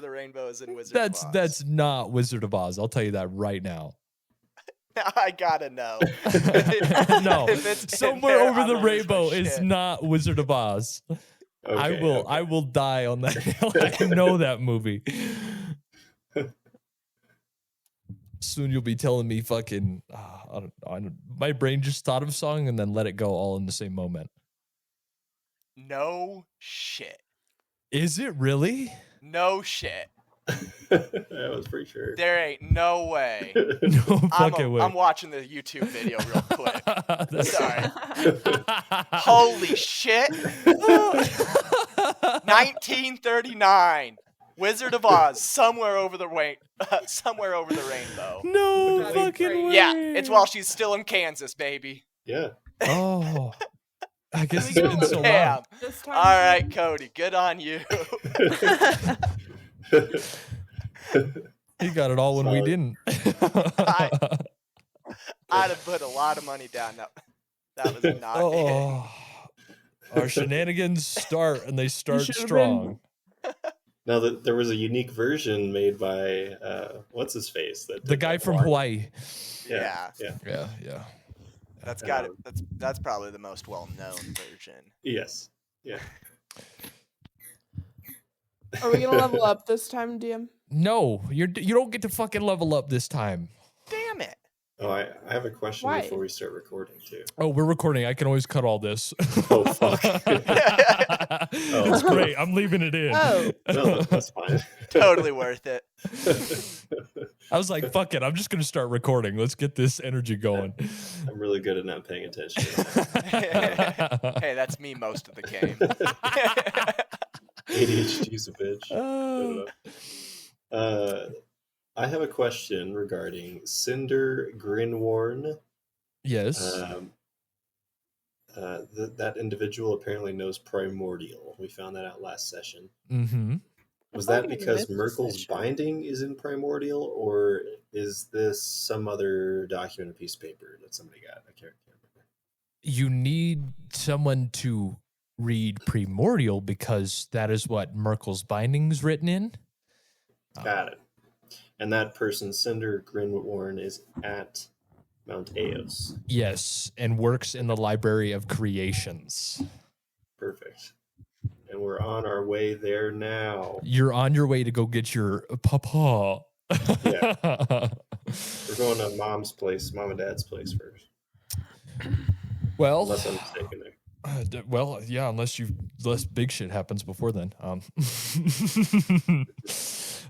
the Rainbow is in Wizard of Oz. That's not Wizard of Oz. I'll tell you that right now. Now I gotta know. No, If it's Somewhere there, Over I'm the gonna lose my Rainbow is shit. not Wizard of Oz. Okay, I will die on that hill. I know that movie. Soon you'll be telling me fucking, I don't, my brain just thought of a song and then let it go all in the same moment. No shit. Is it really? No shit. I was pretty sure. There ain't no way. No fucking way. I'm watching the YouTube video real quick. That's- Sorry. Holy shit. 1939. Wizard of Oz, somewhere over the rainbow. No That'd be fucking great. way. Yeah, it's while she's still in Kansas, baby. Yeah. Oh, I guess it's Can we been go so Damn. long. This time. All right, Cody, good on you. He got it all when we Solid. didn't. I'd have put a lot of money down. No, that was not it. Oh, our shenanigans start and they start should've strong. Now, there was a unique version made by what's his face? The guy from Hawaii. Yeah. Yeah. Yeah. That's got it. That's probably the most well-known version. Yes. Yeah. Are we gonna level up this time, DM? No, you don't get to fucking level up this time. Damn it. Oh, I have a question Why? before we start recording too. Oh, we're recording. I can always cut all this. Oh fuck. It's great. I'm leaving it in. Oh, No, that's fine. Totally worth it. I was like, fuck it. I'm just going to start recording. Let's get this energy going. I'm really good at not paying attention. Hey, that's me most of the game. ADHD's a bitch. Uh, I have a question regarding Cinder Grinworn. yes. That individual apparently knows Primordial. We found that out last session. Mm-hmm. Was I that thought we because missed this Merkel's session. binding is in Primordial, or is this some other document, a piece of paper that somebody got? I can't remember. You need someone to read Primordial because that is what Merkel's binding's written in. Got it. And that person, Cinder Grinworn, is at Mount Eos. Yes, and works in the Library of Creations. Perfect. And we're on our way there now. You're on your way to go get your papa. Yeah. We're going to Mom's place, Mom and Dad's place first. Well, Unless I'm mistaken there. well, yeah, unless big shit happens before then.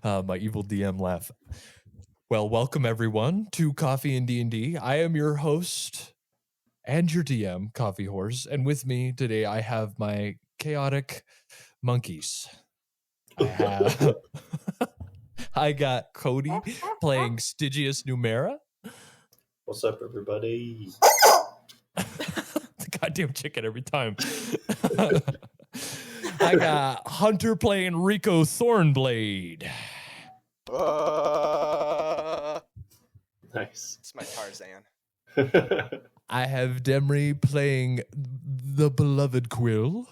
My evil DM laugh. Well, welcome everyone to Coffee and D&D. I am your host and your DM, Coffee Horse, and with me today I have my chaotic monkeys. I got Cody playing Stygius Numera. What's up, everybody? The goddamn chicken every time. I got Hunter playing Rico Thornblade. Nice. It's my Tarzan. I have Demry playing the beloved Quill.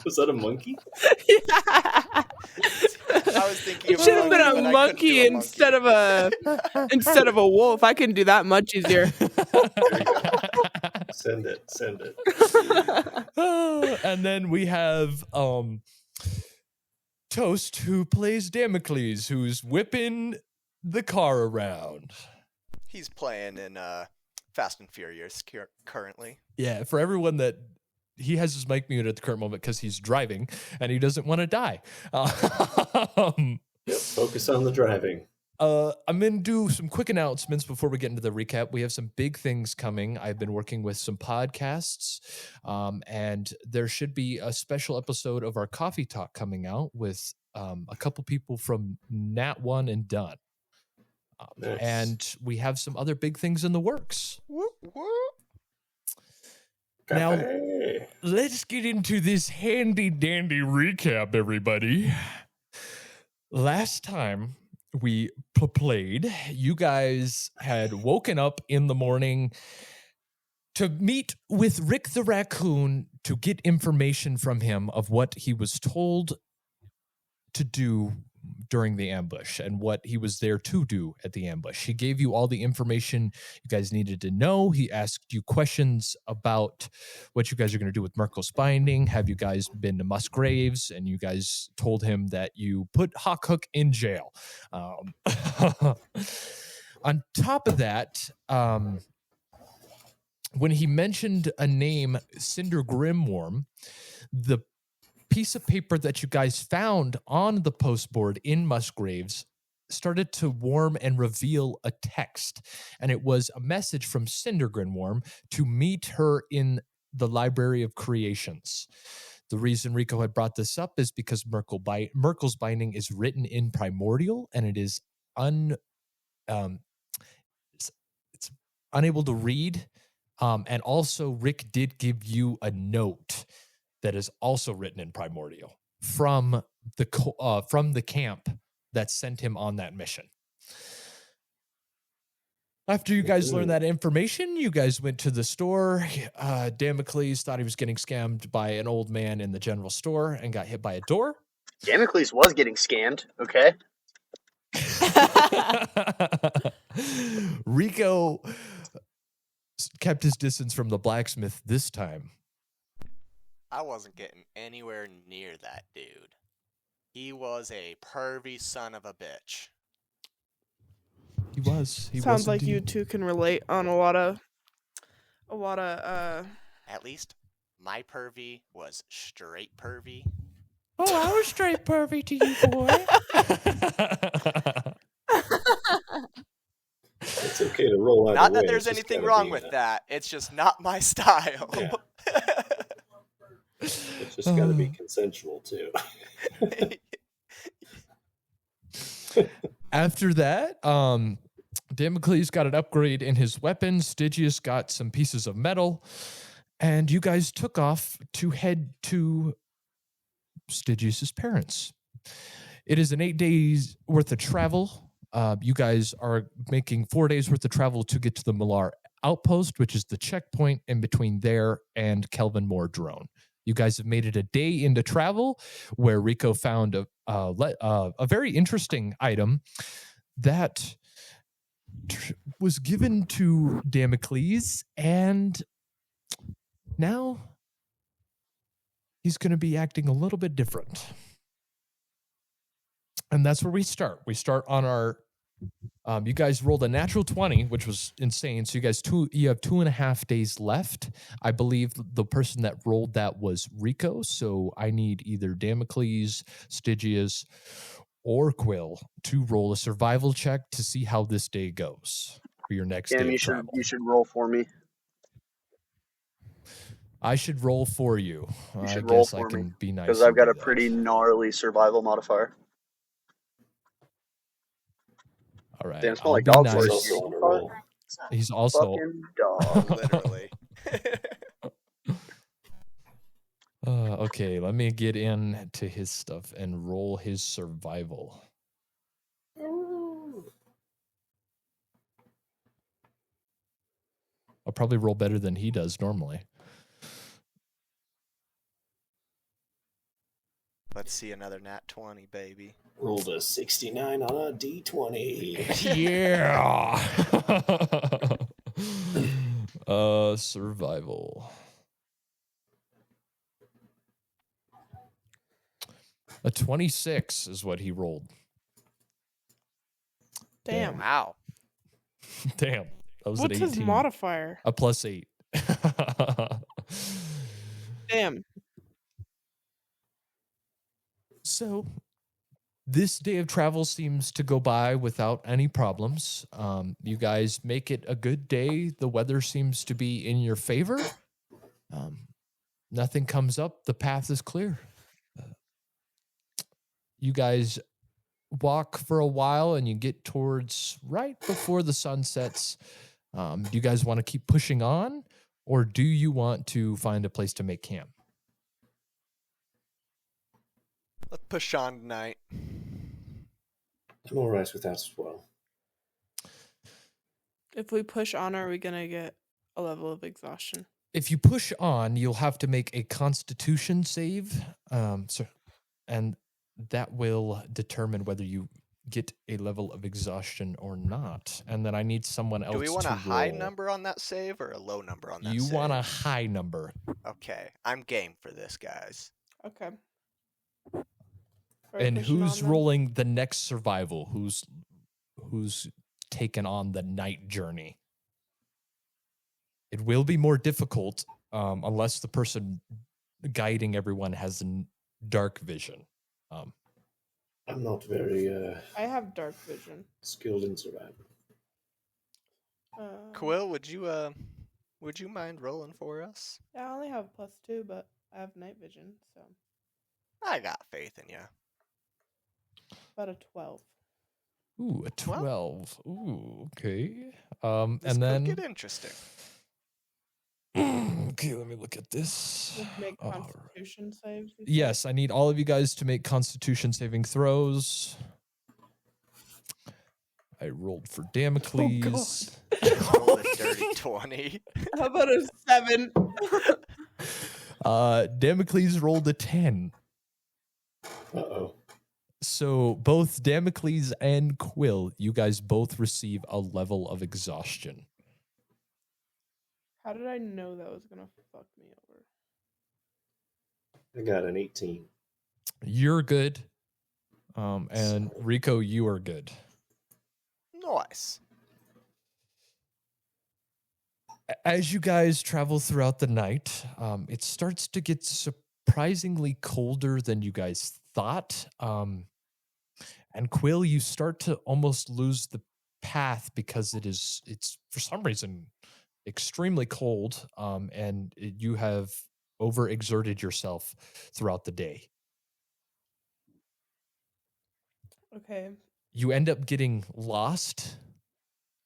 Was that a monkey? I was thinking it of should have been but I a couldn't monkey do a monkey. instead of a wolf. I can do that much easier. There you go. Send it. And then we have Toast, who plays Damocles, who's whipping the car around. He's playing in Fast and Furious currently. Yeah, for everyone that he has his mic muted at the current moment because he's driving and he doesn't want to die. Yep, focus on the driving. I'm going to do some quick announcements before we get into the recap. We have some big things coming. I've been working with some podcasts, and there should be a special episode of our Coffee Talk coming out with a couple people from Nat One and Done. Nice. And we have some other big things in the works. Whoop, whoop. Now, Cafe. let's get into this handy dandy recap, everybody. Last time we played, you guys had woken up in the morning to meet with Rick the Raccoon to get information from him of what he was told to do during the ambush and what he was there to do at the ambush. He gave you all the information you guys needed to know. He asked you questions about what you guys are going to do with Merkel's binding. Have you guys been to Musgraves? And you guys told him that you put Hawk Hook in jail. On top of that, when he mentioned a name, Cinder Grimworm, the piece of paper that you guys found on the postboard in Musgraves started to warm and reveal a text. And it was a message from Cinder Grimworm to meet her in the Library of Creations. The reason Rico had brought this up is because Merkel's binding is written in Primordial, and it is it's unable to read. And also, Rick did give you a note that is also written in Primordial from the camp that sent him on that mission. After you guys learned that information, you guys went to the store. Damocles thought he was getting scammed by an old man in the general store and got hit by a door. Damocles was getting scammed, okay? Rico kept his distance from the blacksmith this time. I wasn't getting anywhere near that dude. He was a pervy son of a bitch. He was. Sounds like you two can relate on a lot of. At least my pervy was straight pervy. Oh, I was straight pervy to you, boy. It's okay to roll out. Not that there's anything wrong with that. It's just not my style. Yeah. It's just got to be consensual too. After that, Damocles got an upgrade in his weapon. Stygius got some pieces of metal, and you guys took off to head to Stygius's parents. It is an 8 days worth of travel. You guys are making 4 days worth of travel to get to the Millar outpost, which is the checkpoint in between there and Kelenvor Drone. You guys have made it a day into travel, where Rico found a very interesting item that was given to Damocles, and now he's going to be acting a little bit different. And that's where we start. We start on our. You guys rolled a natural 20, which was insane. So you have 2.5 days left. I believe the person that rolled that was Rico. So I need either Damocles, Stygius, or Quill to roll a survival check to see how this day goes for your next day. You should roll for me. I should roll for you. You should I roll guess for I can me, be nice because I've got a do that. pretty gnarly survival modifier. All right. Damn, smell like I'll be dog nice. nice. Also on a roll. He's also Fucking dog. Literally. okay. Let me get into his stuff and roll his survival. I'll probably roll better than he does normally. Let's see another nat 20, baby. Rolled a 69 on a d20. Yeah. Survival. A 26 is what he rolled. Damn. Wow. Damn. That was What's an 18. his modifier? A +8. Damn. So, this day of travel seems to go by without any problems. You guys make it a good day. The weather seems to be in your favor. Nothing comes up. The path is clear. You guys walk for a while and you get towards right before the sun sets. Do you guys want to keep pushing on, or do you want to find a place to make camp? Let's push on tonight. I'm all right with that as well. If we push on, are we gonna get a level of exhaustion. If you push on, you'll have to make a Constitution save, and that will determine whether you get a level of exhaustion or not. And then I need someone else Do we want to a high roll. number on that save or a low number on that You save? want a high number. Okay, I'm game for this, guys. Okay. And who's rolling the next survival? Who's taken on the night journey? It will be more difficult unless the person guiding everyone has dark vision. I'm not very I have dark vision. skilled in survival. Quill, would you mind rolling for us? Yeah, I only have +2, but I have night vision, so I got faith in you. about a 12. Ooh, a 12. Ooh, okay. This And then could get interesting. okay, let me look at this. Just make Constitution saves. you said? Yes, I need all of you guys to make Constitution saving throws. I rolled for Damocles. Roll a dirty 20. How about a 7? Damocles rolled a 10. Uh-oh. So both Damocles and Quill, you guys both receive a level of exhaustion. How did I know that was gonna fuck me over? I got an 18. You're good. And Rico, you are good. Nice. As you guys travel throughout the night, it starts to get surprisingly colder than you guys thought. And Quill, you start to almost lose the path because it's for some reason extremely cold, and you have overexerted yourself throughout the day. Okay. You end up getting lost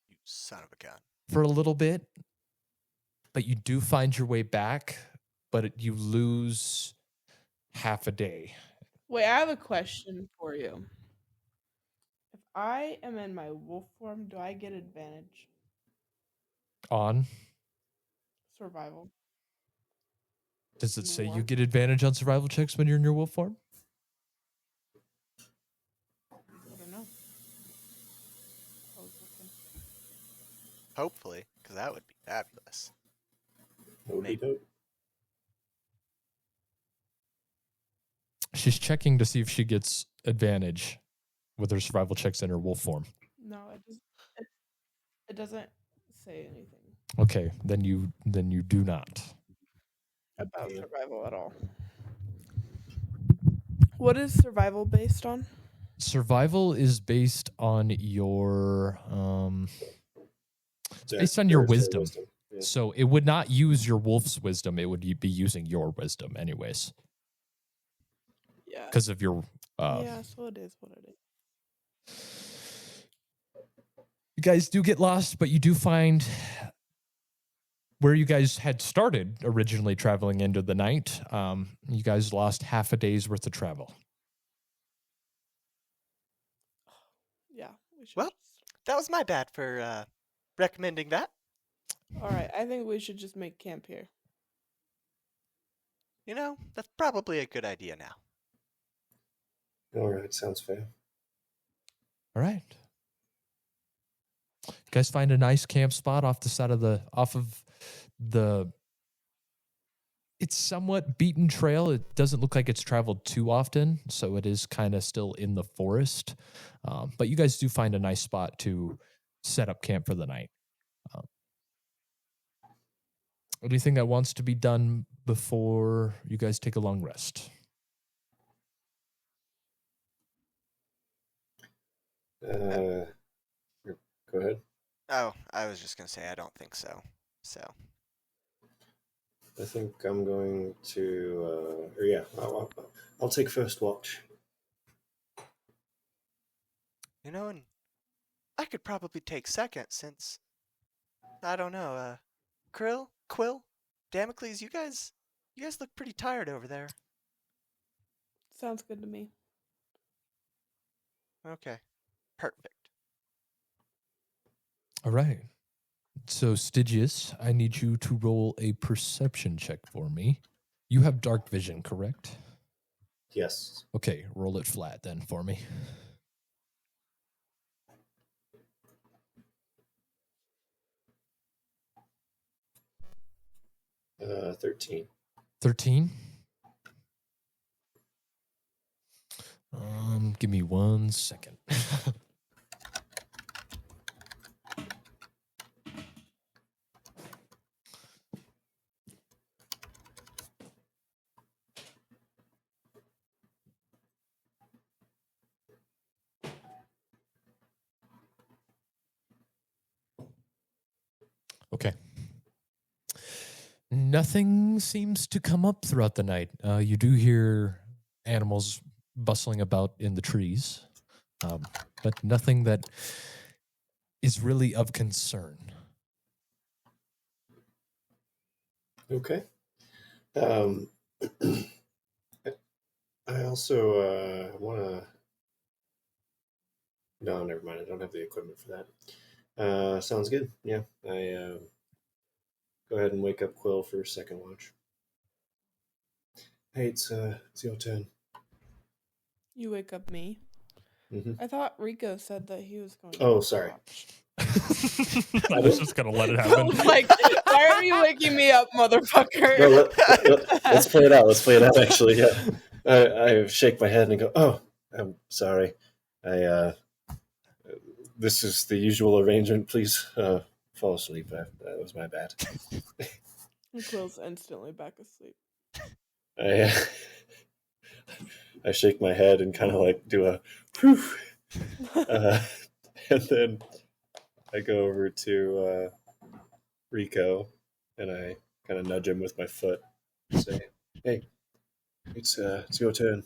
You son of a gun. for a little bit, but you do find your way back, but you lose half a day. Wait, I have a question for you. If I am in my wolf form, do I get advantage? On. Survival. Does it say you More? get advantage on survival checks when you're in your wolf form? I don't know. I was looking. Hopefully, because that would be fabulous. Maybe. Dope. She's checking to see if she gets advantage with her survival checks in her wolf form. No, it doesn't say anything Okay, then you do not. about Yeah. survival at all. What is survival based on? Survival is based on your It's based on your wisdom. Yeah. So it would not use your wolf's wisdom, it would be using your wisdom anyways. Yeah. Because of your Yeah, so it is what it is. you guys do get lost, but you do find where you guys had started originally traveling into the night. You guys lost half a day's worth of travel. Yeah. We should Well- That was my bad for recommending that. all right, I think we should just make camp here. You know, that's probably a good idea now. All right, sounds fair. All right. You guys find a nice camp spot off of the it's somewhat beaten trail. It doesn't look like it's traveled too often, so it is kind of still in the forest. But you guys do find a nice spot to set up camp for the night. Anything that wants to be done before you guys take a long rest? Go ahead. Oh, I was just going to say I don't think so. So, I think I'm going to, I'll take first watch. you know, and I could probably take second since, I don't know, Quill, Damocles, you guys look pretty tired over there. Sounds good to me. Okay, perfect. All right. So, Stygius, I need you to roll a perception check for me. You have dark vision, correct? Yes. Okay, roll it flat then for me. 13. 13. Give me 1 second. Okay. Nothing seems to come up throughout the night. You do hear animals bustling about in the trees, but nothing that is really of concern. Okay. Um, I also want to. No, never mind. I don't have the equipment for that. Sounds good. Yeah, I go ahead and wake up Quill for second watch. Hey, it's your turn. You wake up me. Mm-hmm. I thought Rico said that he was going to Oh, take sorry. watch. I was just gonna let it I happen. was like, why are you waking me up, motherfucker? No, let's play it out. Let's play it out. Actually, yeah. I shake my head and go, "Oh, I'm sorry. This is the usual arrangement. Please fall asleep. That was my bad." Quill's instantly back asleep. I shake my head and kind of like do a whew, and then I go over to Rico and I kind of nudge him with my foot and say, "Hey, it's your turn."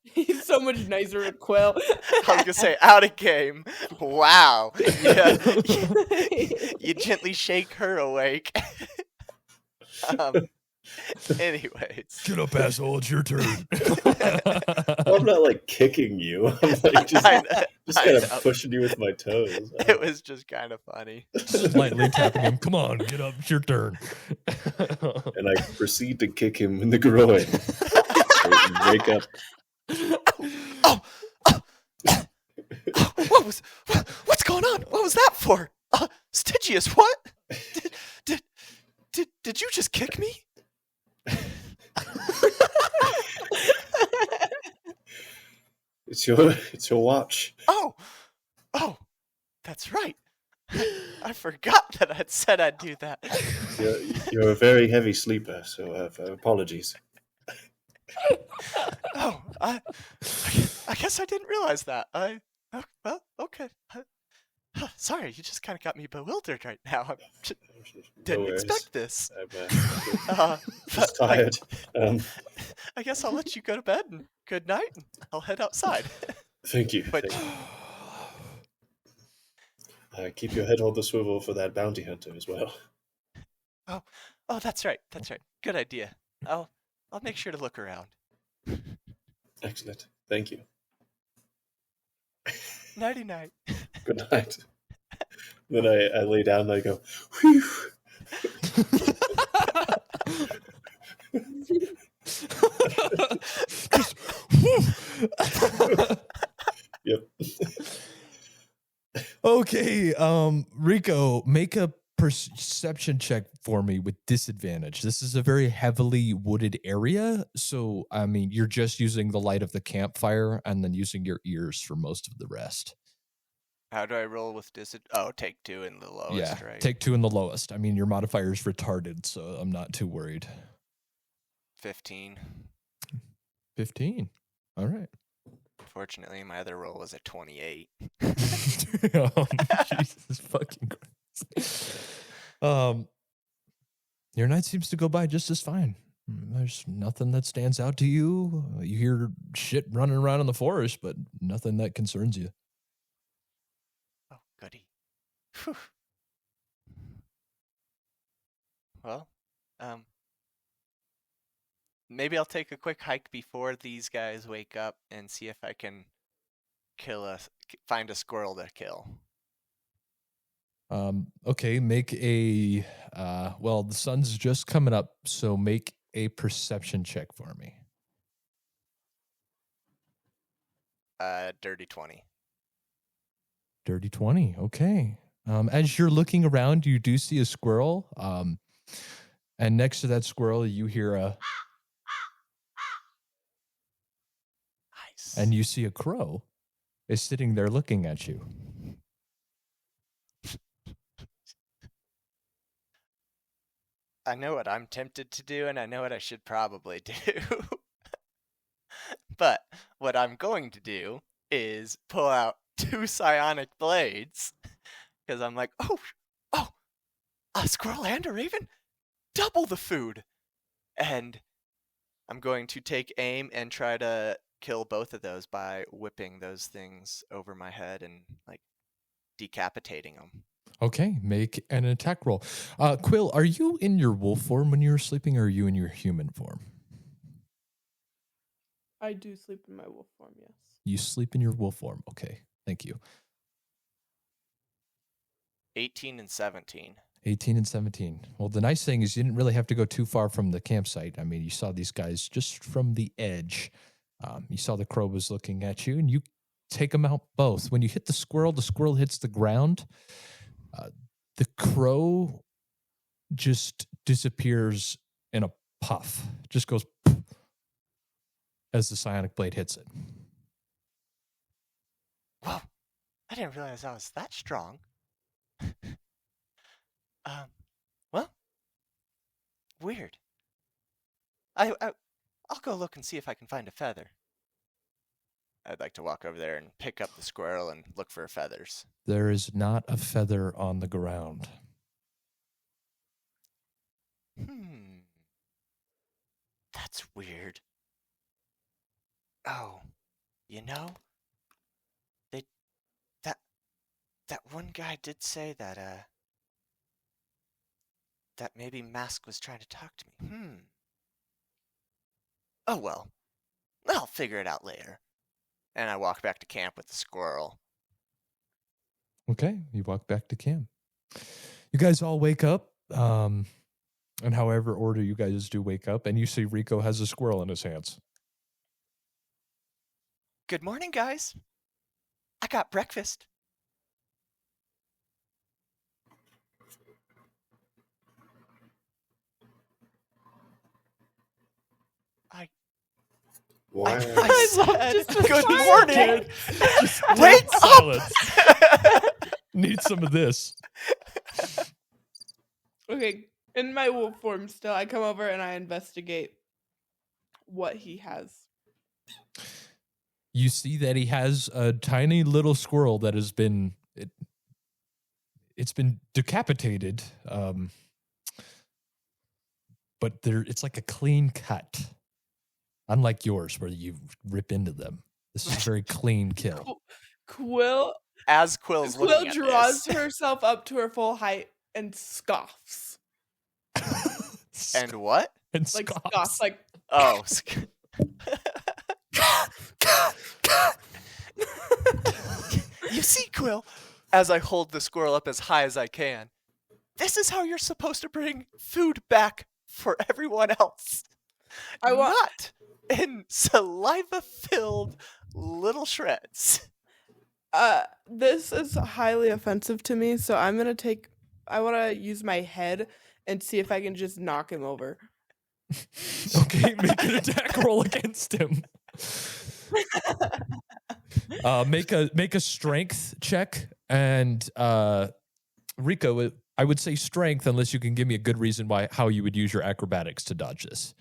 He's so much nicer to Quill. I was gonna say, out of game. Wow. Yeah. You gently shake her awake. Anyways. Get up, asshole. It's your turn. Well, I'm not like kicking you. I'm like just I kind of know. pushing you with my toes. It was just kind of funny. Lightly tapping him. Come on, get up. It's your turn. And I proceed to kick him in the groin. So he wake up. Oh, what's going on? What was that for? Stygius, what? Did you just kick me? It's your watch. Oh, that's right. I forgot that I'd said I'd do that. You're a very heavy sleeper, so apologies. Oh, I guess I didn't realize that. Well, okay. Sorry, you just kind of got me bewildered right now. I didn't expect this. I'm just tired. I guess I'll let you go to bed and good night. And I'll head outside. Thank you. But keep your head on the swivel for that bounty hunter as well. oh, that's right. Good idea. I'll make sure to look around. Excellent. Thank you. Nighty night. Good night. Then I lay down and I go, whew. Yep. Okay, Rico, make a perception check for me with disadvantage. This is a very heavily wooded area, so I mean, you're just using the light of the campfire and then using your ears for most of the rest. How do I roll with Oh, take 2 in the lowest, right? Take 2 in the lowest. I mean, your modifier is retarded, so I'm not too worried. 15. 15. All right. Fortunately, my other roll was a 28. Jesus fucking Christ. Your night seems to go by just as fine. There's nothing that stands out to you. You hear shit running around in the forest, but nothing that concerns you. Oh, goody. Whew. Well, maybe I'll take a quick hike before these guys wake up and see if I can find a squirrel to kill. Okay, make a well, the sun's just coming up, so make a perception check for me. Dirty 20. Dirty 20. Okay. As you're looking around, you do see a squirrel. And next to that squirrel, you hear a Nice. and you see a crow is sitting there looking at you. I know what I'm tempted to do, and I know what I should probably do. But what I'm going to do is pull out 2 psionic blades, because I'm like, oh, a squirrel and a raven? Double the food! And I'm going to take aim and try to kill both of those by whipping those things over my head and, like, decapitating them. Okay, make an attack roll. Quill, are you in your wolf form when you're sleeping, or are you in your human form? I do sleep in my wolf form, yes. You sleep in your wolf form. Okay, thank you. 18 and 17. 18 and 17. Well, the nice thing is you didn't really have to go too far from the campsite. I mean, you saw these guys just from the edge. You saw the crow was looking at you, and you take them out both. When you hit the squirrel hits the ground. The crow just disappears in a puff. Just goes as the psionic blade hits it. Whoa, I didn't realize I was that strong. Well, weird. I'll go look and see if I can find a feather. I'd like to walk over there and pick up the squirrel and look for feathers. There is not a feather on the ground. That's weird. Oh, you know, that one guy did say that that maybe Mask was trying to talk to me. Oh well, I'll figure it out later. And I walk back to camp with the squirrel. Okay, you walk back to camp. You guys all wake up, and however order you guys do wake up, and you see Rico has a squirrel in his hands. Good morning, guys. I got breakfast. Why? I said, just the good silence. morning. Just Wake dead up. silence. Need some of this. Okay, in my wolf form still, I come over and I investigate what he has. You see that he has a tiny little squirrel that has been it's been decapitated, but it's like a clean cut, unlike yours where you rip into them. This is a very clean kill. Quill As Quill's Quill looking at draws this. herself up to her full height and scoffs. And what? And Like scoffs. scoffs, like Oh. You see, Quill, as I hold the squirrel up as high as I can, this is how you're supposed to bring food back for everyone else. Not in saliva-filled little shreds. This is highly offensive to me, so I want to use my head and see if I can just knock him over. Okay, make an attack roll against him. Make a strength check, and Rico, I would say strength unless you can give me a good reason how you would use your acrobatics to dodge this.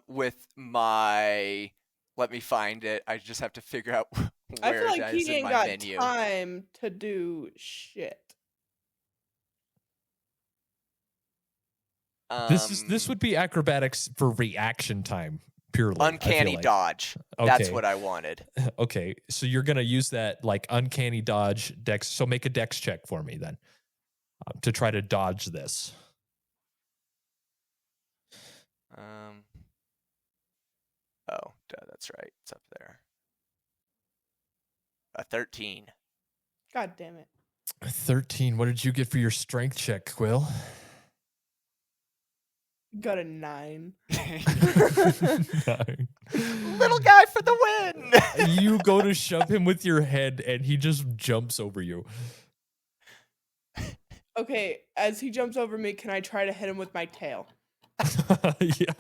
With my, let me find it. I just have to figure out I feel where like it he is in ain't my got menu. time to do shit. This would be acrobatics for reaction time purely. Uncanny dodge. Okay. That's what I wanted. Okay, so you're gonna use that like uncanny dodge dex. So make a dex check for me then to try to dodge this. Oh, that's right. It's up there. A 13. God damn it. 13. What did you get for your strength check, Quill? Got a 9. 9. Little guy for the win. You go to shove him with your head, and he just jumps over you. Okay, as he jumps over me, can I try to hit him with my tail? Yeah.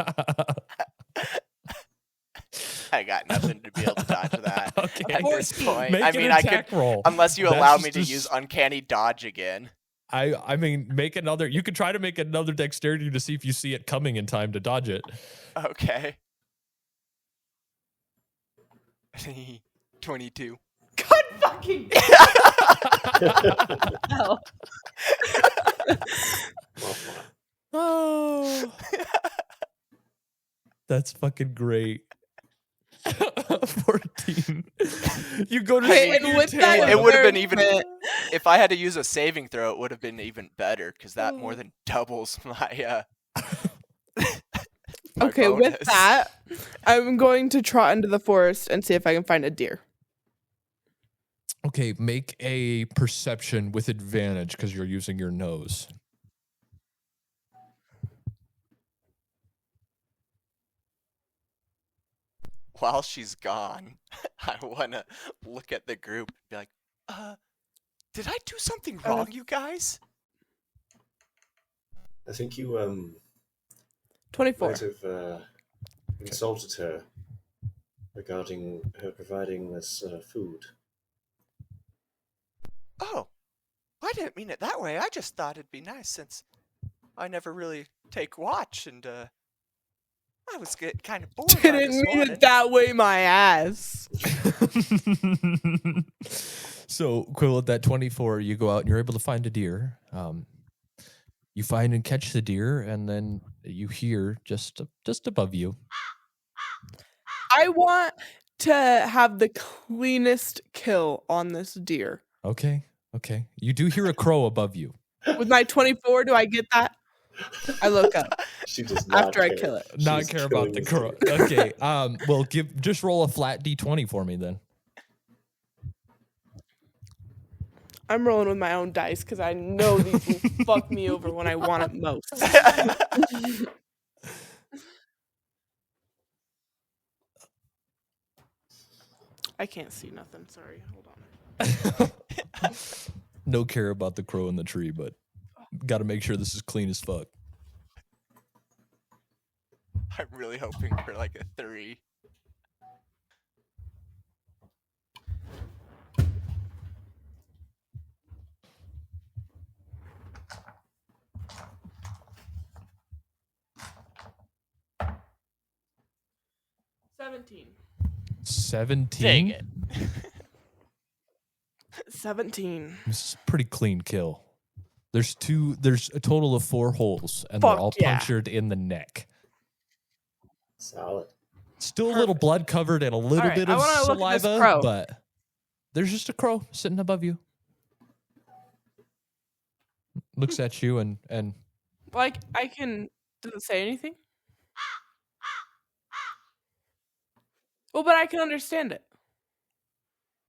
I got nothing to be able to dodge that Okay. at this point. Make I an mean, I could, attack roll. unless you That's allow me just to a use uncanny dodge again. I mean, make another. You could try to make another dexterity to see if you see it coming in time to dodge it. Okay. 22. God fucking hell. Oh, that's fucking great. 14. You go to Hey, swing and your with tail that, at It him. would have been even. movement- If I had to use a saving throw, it would have been even better because that more than doubles my. My Okay, with bonus. that, I'm going to trot into the forest and see if I can find a deer. Okay, make a perception with advantage because you're using your nose. While she's gone, I want to look at the group and be like, did I do something wrong, you guys? I think you 24. might have insulted her regarding her providing this food. Oh, I didn't mean it that way. I just thought it'd be nice since I never really take watch and I was getting kind of bored. Didn't mean it that way, my ass. So, Quill, at that 24, you go out and you're able to find a deer. You find and catch the deer, and then you hear just above you. I want to have the cleanest kill on this deer. Okay. You do hear a crow above you. With my 24, do I get that? I look up She does not after I care. kill it. Not She's care about killing the this crow. deer. Okay. Well, just roll a flat D20 for me then. I'm rolling with my own dice because I know these will fuck me over when I want it most. I can't see nothing. Sorry. Hold on. No care about the crow in the tree, but got to make sure this is clean as fuck. I'm really hoping for like a 3. $17. 17. Dang it. 17. This is a pretty clean kill. There's a total of 4 holes, and Fuck they're all yeah. punctured in the neck. Solid. Still a little blood covered and a little Alright, bit I of wanna look at this saliva, crow. but there's just a crow sitting above you. Looks at you and Like, I can. Does it say anything? Well, but I can understand it.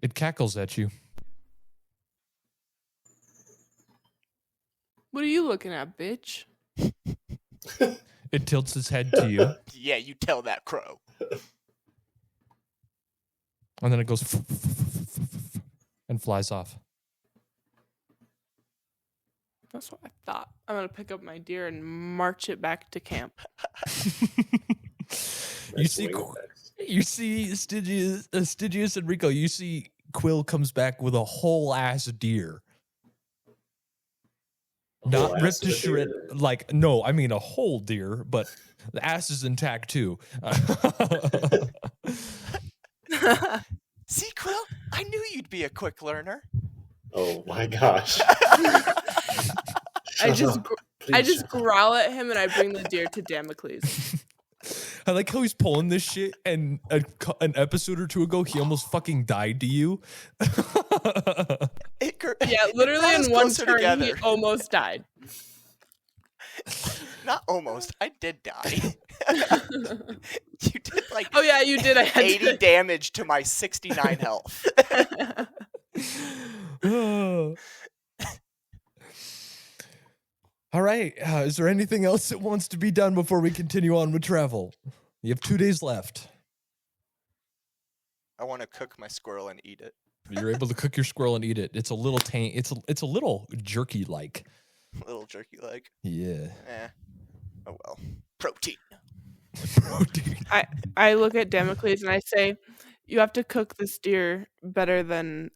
it cackles at you. What are you looking at, bitch? It tilts its head to you, Yeah, you tell that crow. and then it goes and flies off. That's what I thought. I'm gonna pick up my deer and march it back to camp. You Nice see, wing Qu- effects. you see Stygius and Rico. You see Quill comes back with a whole ass deer. Whole Not ass ripped to of a shred. deer. Like, no, I mean a whole deer, but the ass is intact too. See, Quill, I knew you'd be a quick learner. Oh my gosh. I Shut just up. gr- Please I just shut up. growl at him and I bring the deer to Damocles. I like how he's pulling this shit, and an episode or two ago, he almost fucking died to you. Yeah, literally us in one closer turn, he together. almost died. Not almost. I did die. You did like Oh yeah, you did. I had 80 damage to my 69 health. All right. Is there anything else that wants to be done before we continue on with travel? You have 2 days left. I want to cook my squirrel and eat it. You're able to cook your squirrel and eat it. It's a little it's a little jerky like. Little jerky leg. Yeah. Oh well. Protein. Protein. I look at Damocles and I say, you have to cook this deer better than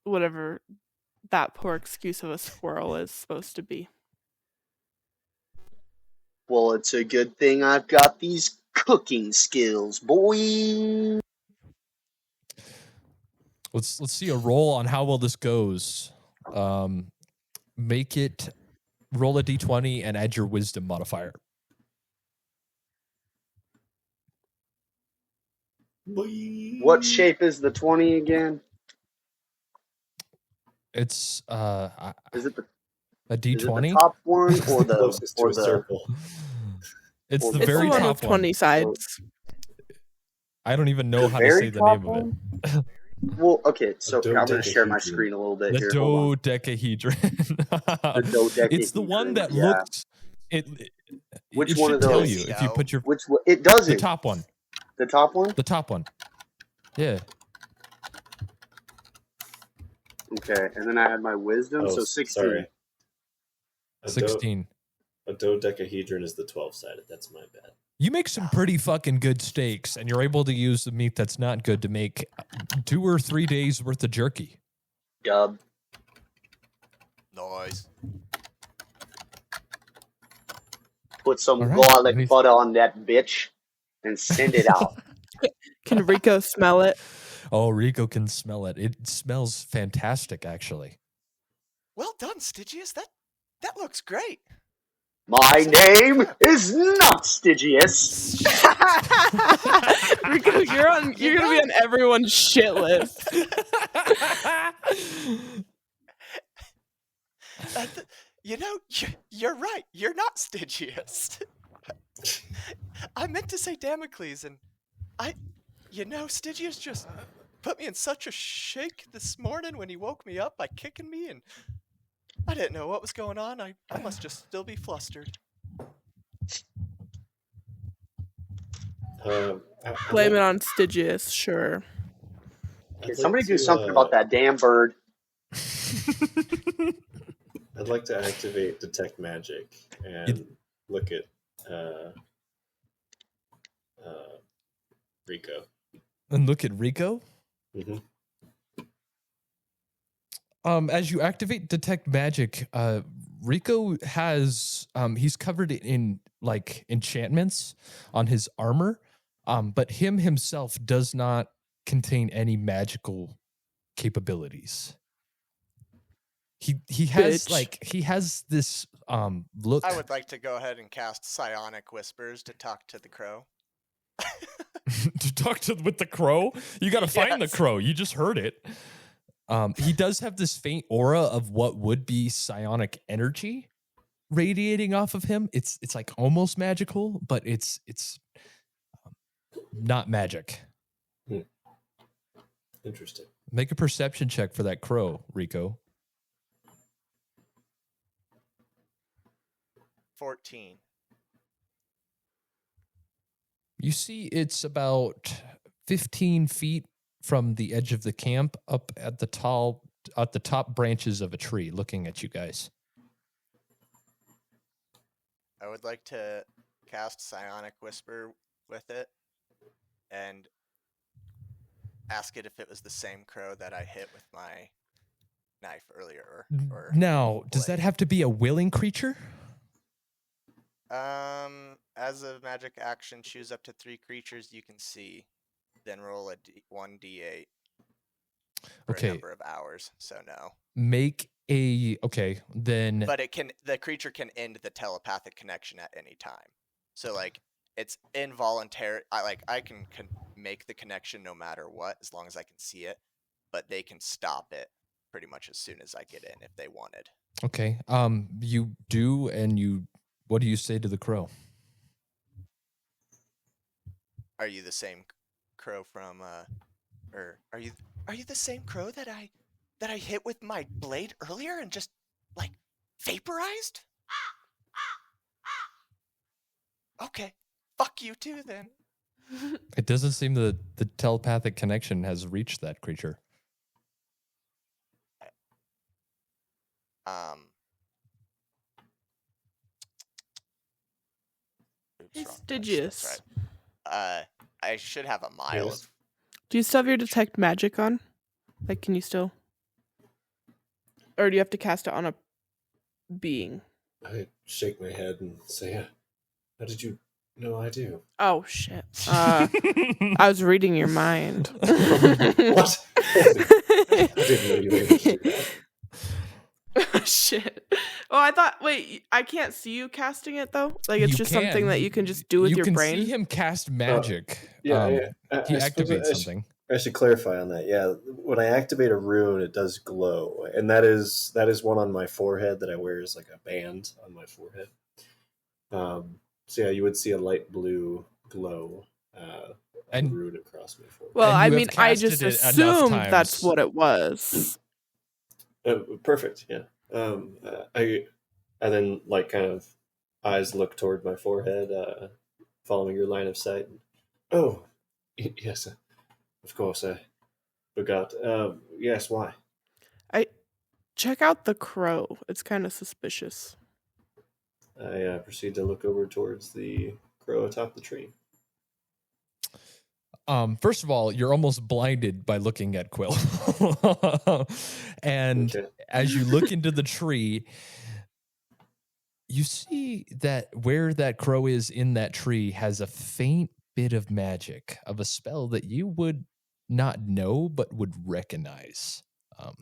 whatever that poor excuse of a squirrel is supposed to be. Well, it's a good thing I've got these cooking skills, boy. Let's see a roll on how well this goes. Make it roll a d20 and add your wisdom modifier. Boy. What shape is the 20 again? It's Is it the a is it the d20. top one or the Closest to or a the? circle. It's Well, the It's the very one top with 20 sides. I don't even know The how to very say the top name of it. one? Well, okay, so The I'm going to share my dodecahedron. screen a little bit The here. Hold on. dodecahedron. It's the one dodecahedron, that yeah. looks. It Which it one should of tell those? you if you put your Which one? It doesn't. the top one. The top one? The top one. Yeah. Okay, and then I had my wisdom, Oh, so 16. sorry. A 16. A dodecahedron is the 12-sided. That's my bad. You make some pretty fucking good steaks, and you're able to use the meat that's not good to make 2 or 3 days worth of jerky. Dub. Nice. Put some All right, garlic anything- butter on that bitch and send it out. Can Rico smell it? Oh, Rico can smell it. It smells fantastic, actually. Well done, Stygius. That looks great. My name is not Stygius. Rico, you're gonna be on everyone's shit list. You're right. You're not Stygius. I meant to say Damocles, and Stygius just put me in such a shake this morning when he woke me up by kicking me, and I didn't know what was going on. I must just still be flustered. Blame it on Stygius, sure. Can somebody do something about that damn bird? I'd like to activate Detect Magic and look at Rico. And look at Rico. Mm-hmm. As you activate Detect Magic, Rico has he's covered in like enchantments on his armor, but him himself does not contain any magical capabilities. He has Bitch. he has this look. I would like to go ahead and cast Psionic Whispers to talk to the crow. to talk to with the crow. You got to find the Yes. crow. You just heard it. He does have this faint aura of what would be psionic energy radiating off of him. It's like almost magical, but it's not magic. Interesting. Make a perception check for that crow, Rico. 14. You see, it's about 15 feet from the edge of the camp, up at the top branches of a tree, looking at you guys. I would like to cast Psionic Whisper with it and ask it if it was the same crow that I hit with my knife earlier. Or Now, does that blade. have to be a willing creature? As a magic action, choose up to 3 creatures you can see, then roll a 1d8 for Okay. a number of hours. So no, Then but the creature can end the telepathic connection at any time. So like it's involuntary. I can make the connection no matter what, as long as I can see it, but they can stop it pretty much as soon as I get in if they wanted. okay. You do, and what do you say to the crow? Are you the same crow from or are you the same crow that I hit with my blade earlier and just like Vaporized? Okay. Fuck you too, then. It doesn't seem the telepathic connection has reached that creature. Oops, Hey, wrong dice. Stygius. That's right. I should have a mile Yes? of. Do you still have your detect magic on? Like, can you still? Or do you have to cast it on a being? I shake my head and say, how did you know I do? Oh, shit. I was reading your mind. What? I didn't know you were able to do that. Shit. Oh, I thought. Wait, I can't see you casting it though. Like it's You just something that can. you can just do with You your can brain. see him cast magic. Yeah, He I suppose activates something. I should clarify on that. Yeah, when I activate a rune, it does glow, and that is one on my forehead that I wear as like a band on my forehead. So yeah, you would see a light blue glow, And- rune across my forehead. Well, And I you have mean, I casted just it enough assumed that's times. what it was. Perfect. Yeah. I then like kind of eyes look toward my forehead, following your line of sight. Oh, yes, of course. I forgot. Yes, why? Check out the crow. It's kind of suspicious. I proceed to look over towards the crow atop the tree. First of all, you're almost blinded by looking at Quill. And Okay. as you look into the tree, you see that where that crow is in that tree has a faint bit of magic of a spell that you would not know but would recognize.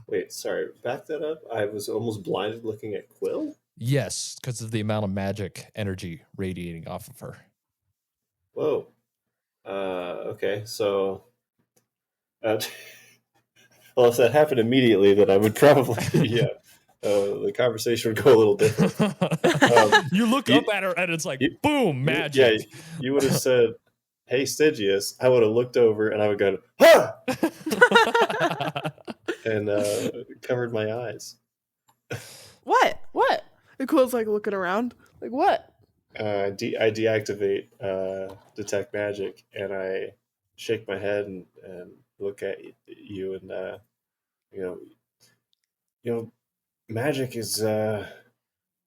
Wait, sorry. Back that up. I was almost blinded looking at Quill. Yes, because of the amount of magic energy radiating off of her. Whoa. Okay. So, well, if that happened immediately, then I would probably the conversation would go a little different. You look up at her and it's like, boom, magic. Yeah, you would have said, "Hey, Stygius." I would have looked over and I would go, "Ha!" and covered my eyes. What? What? The quill's like looking around. Like what? I deactivate detect magic, and I shake my head and look at you, and you know, magic is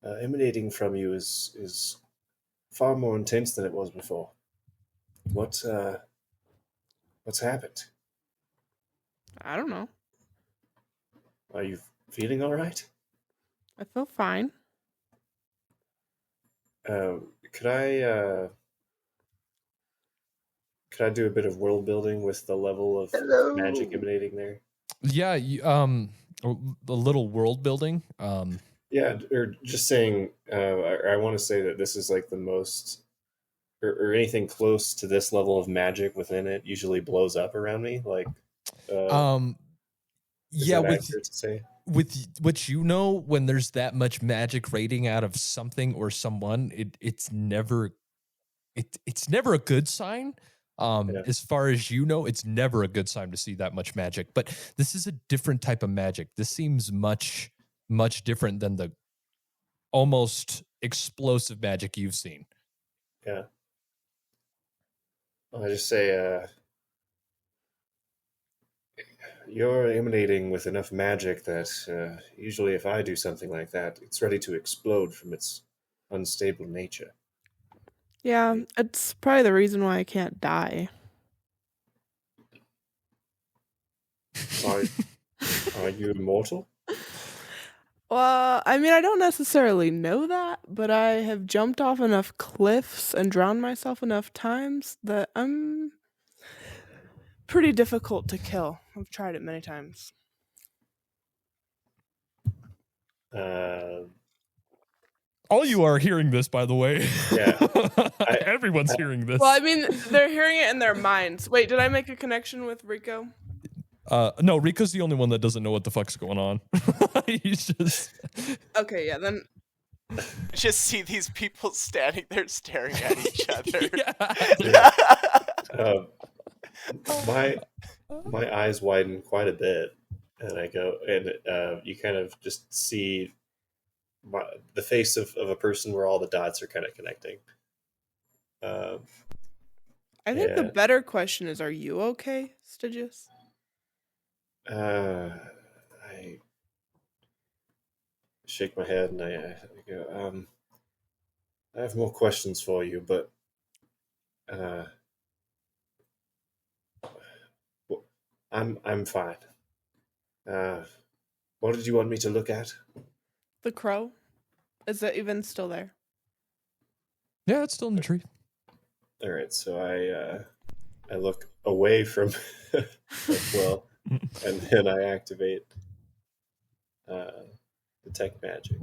emanating from you is far more intense than it was before. What's happened? I don't know. Are you feeling all right? I feel fine. Could I do a bit of world building with the level of Hello. magic emanating there? Yeah, a little world building. Yeah, or just saying, I want to say that this is like the most, or anything close to this level of magic within it usually blows up around me. Like, is yeah, that with accurate to say? with what you know, when there's that much magic radiating out of something or someone, it's never a good sign. Yeah. As far as you know, it's never a good sign to see that much magic. But this is a different type of magic. This seems much different than the almost explosive magic you've seen. Yeah. I just say, you're emanating with enough magic that usually if I do something like that, it's ready to explode from its unstable nature. Yeah, it's probably the reason why I can't die. Are you immortal? Well, I mean, I don't necessarily know that, but I have jumped off enough cliffs and drowned myself enough times that I'm pretty difficult to kill. I've tried it many times. All you are hearing this, by the way. Yeah. Everyone's hearing this. Well, I mean, they're hearing it in their minds. Wait, did I make a connection with Rico? No, Rico's the only one that doesn't know what the fuck's going on. He's just Okay, yeah, then. Just see these people standing there staring at each other. My eyes widen quite a bit, and I go, and you kind of just see the face of a person where all the dots are kind of connecting. I think the Yeah. better question is, are you okay, Stygius? I shake my head and I go, I have more questions for you, but I'm fine. What did you want me to look at? The crow? Is it even still there? Yeah, it's still in the tree. All right, so I look away from Quill, and then I activate detect magic.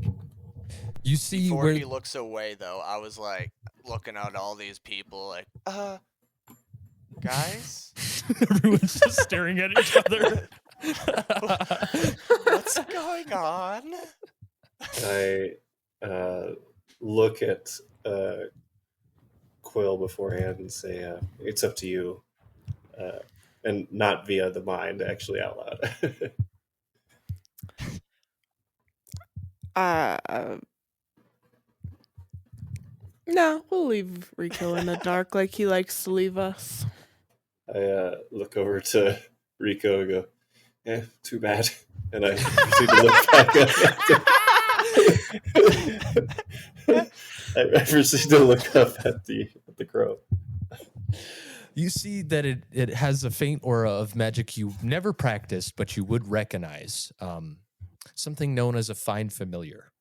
You see Before where he looks away, though, I was like looking at all these people, like, guys, everyone's just staring at each other. what's going on? I look at Quill beforehand and say, "It's up to you," and not via the mind, actually out loud. No, we'll leave Rico in the dark like he likes to leave us. I look over to Rico and go, "Yeah, too bad," and I proceed to look back up. I proceed to look up at the crow. You see that it has a faint aura of magic you've never practiced, but you would recognize. Something known as a find familiar.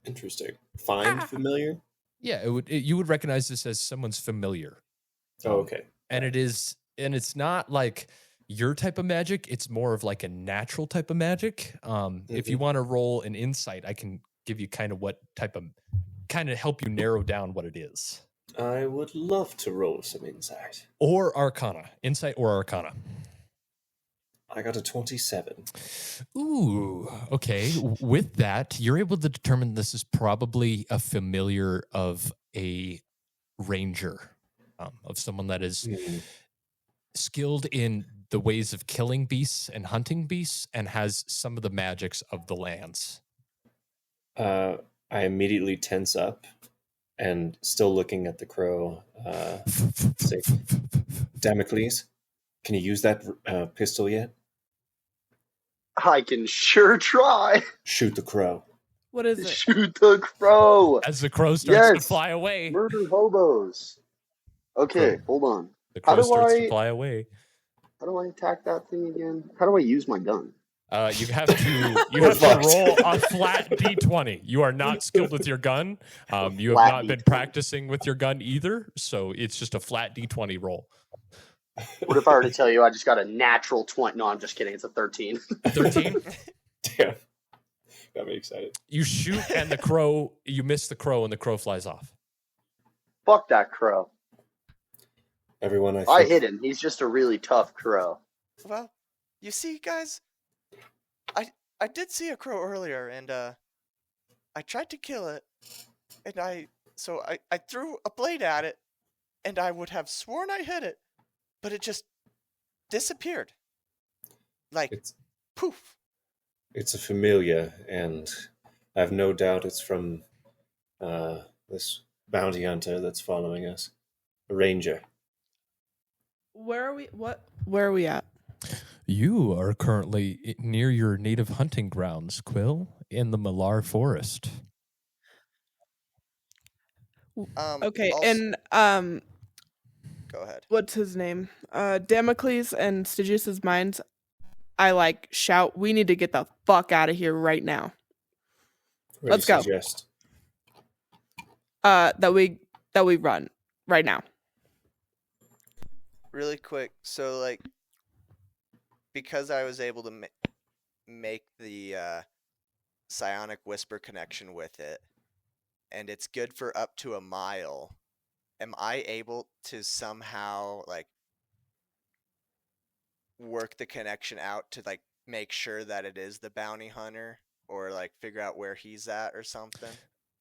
Interesting. Find familiar? Yeah, you would recognize this as someone's familiar. Oh, okay. And it's not like your type of magic, it's more of like a natural type of magic. If you want to roll an insight, I can give you kind of help you narrow down what it is. I would love to roll some insight. Or Arcana. Insight or Arcana. I got a 27. Ooh, okay. With that, you're able to determine this is probably a familiar of a ranger, of someone that is skilled in the ways of killing beasts and hunting beasts and has some of the magics of the lands. I immediately tense up and, still looking at the crow, say, Damocles, can you use that pistol yet? I can sure try. Shoot the crow. What is it? Shoot the crow. As the crow starts to Yes. fly away. Murder hobos. Okay, hold on. The crow How do starts I- to fly away. How do I attack that thing again? How do I use my gun? You have to roll a flat d20. You are not skilled with your gun. You have Flat not been D20. practicing with your gun either, so it's just a flat d20 roll. What if I were to tell you I just got a natural 20? No, I'm just kidding. It's a 13. 13. Damn. Got me excited. You shoot and you miss the crow and the crow flies off. Fuck that crow. Everyone, I hit him. He's just a really tough crow. Well, you see, guys, I did see a crow earlier, and I tried to kill it, and I threw a blade at it, and I would have sworn I hit it, but it just disappeared. Like, poof. It's a familiar, and I have no doubt it's from this bounty hunter that's following us. A ranger. Where are we? Where are we at? You are currently near your native hunting grounds, Quill, in the Malar Forest. Okay, also- and Go ahead. what's his name? Damocles and Stygius's minds. I shout, we need to get the fuck out of here right now. What Let's do you go. suggest? That we run right now. Really quick, so because I was able to make the psionic whisper connection with it, and it's good for up to a mile, am I able to somehow work the connection out to make sure that it is the bounty hunter, or figure out where he's at or something?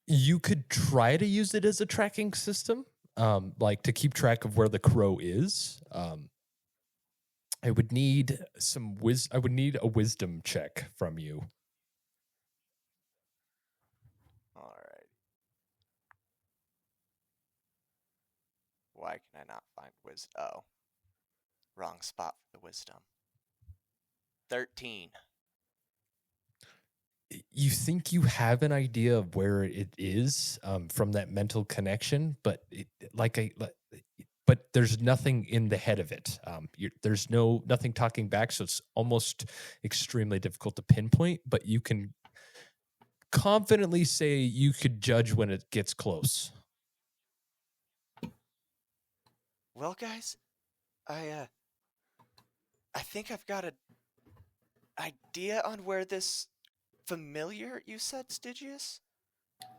You could try to use it as a tracking system, to keep track of where the crow is. I would need a wisdom check from you. why can I not find wisdom? Oh, wrong spot for the wisdom. 13. You think you have an idea of where it is from that mental connection, but but there's nothing in the head of it. There's nothing talking back, so it's almost extremely difficult to pinpoint. But you can confidently say you could judge when it gets close. Well, guys, I think I've got an idea on where this familiar you said, Stygius?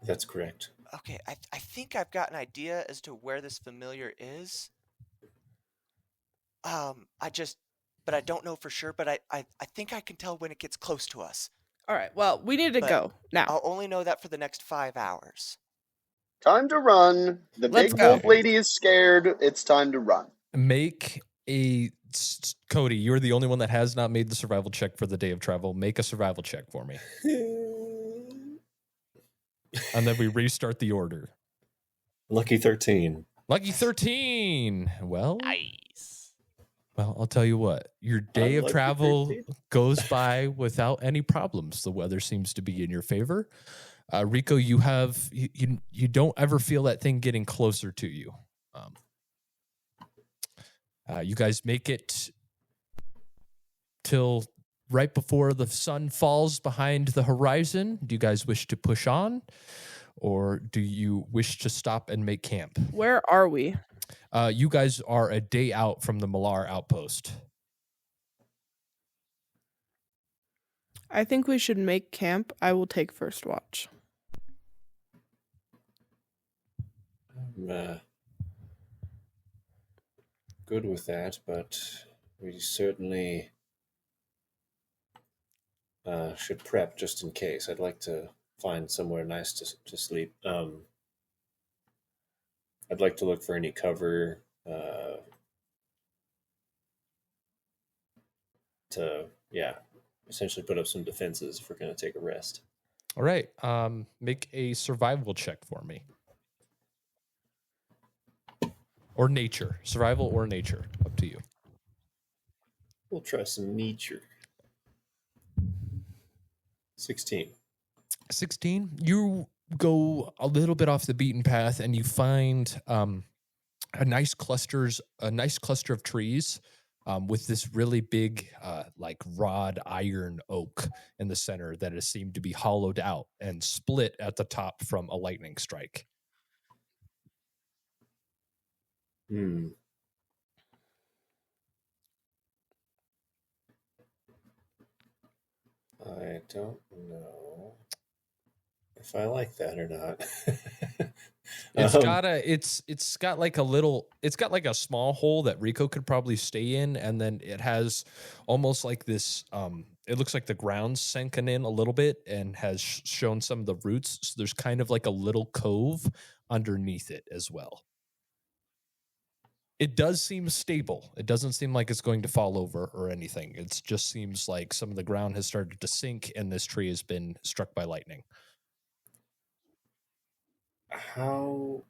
That's correct. Okay, I think I've got an idea as to where this familiar is. But I don't know for sure, but I think I can tell when it gets close to us. All right. Well, we need to But go now. I'll only know that for the next 5 hours. Time to run. The Let's big go. wolf lady is scared. It's time to run. Make a Cody. You're the only one that has not made the survival check for the day of travel. Make a survival check for me, and then we restart the order. Lucky 13. Lucky 13. Well, Nice. Well, I'll tell you what. Your day of Unlucky travel 13. goes by without any problems. The weather seems to be in your favor. Rico, you don't ever feel that thing getting closer to you. You guys make it till right before the sun falls behind the horizon. Do you guys wish to push on, or do you wish to stop and make camp? Where are we? You guys are a day out from the Malar outpost. I think we should make camp. I will take first watch. I'm good with that, but we certainly should prep just in case. I'd like to find somewhere nice to sleep. I'd like to look for any cover to, essentially put up some defenses if we're going to take a rest. All right. Make a survival check for me. Or nature. Survival or nature. Up to you. We'll try some nature. 16. 16. You go a little bit off the beaten path and you find a nice cluster of trees with this really big like wrought iron oak in the center that has seemed to be hollowed out and split at the top from a lightning strike. I don't know if I like that or not. It's got like a small hole that Rico could probably stay in, and then it has almost like this it looks like the ground's sunken in a little bit and has shown some of the roots, so there's kind of like a little cove underneath it as well. It does seem stable. It doesn't seem like it's going to fall over or anything. It just seems like some of the ground has started to sink and this tree has been struck by lightning. How...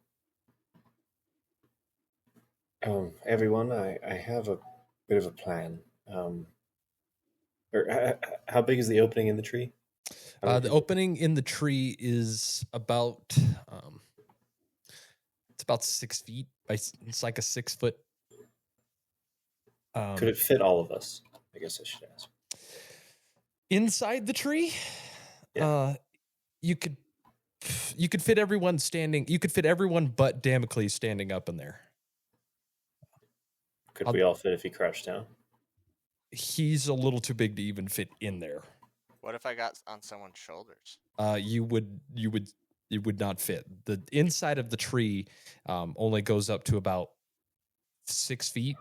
everyone, I have a bit of a plan. How big is the opening in the tree? The opening in the tree is about it's about 6 feet. It's like a 6 foot. Could it fit all of us? I guess I should ask. Inside the tree, Yeah. You could fit everyone standing. You could fit everyone but Damocles standing up in there. Could we all fit if he crouched down? He's a little too big to even fit in there. What if I got on someone's shoulders? You would not fit. The inside of the tree only goes up to about 6 feet.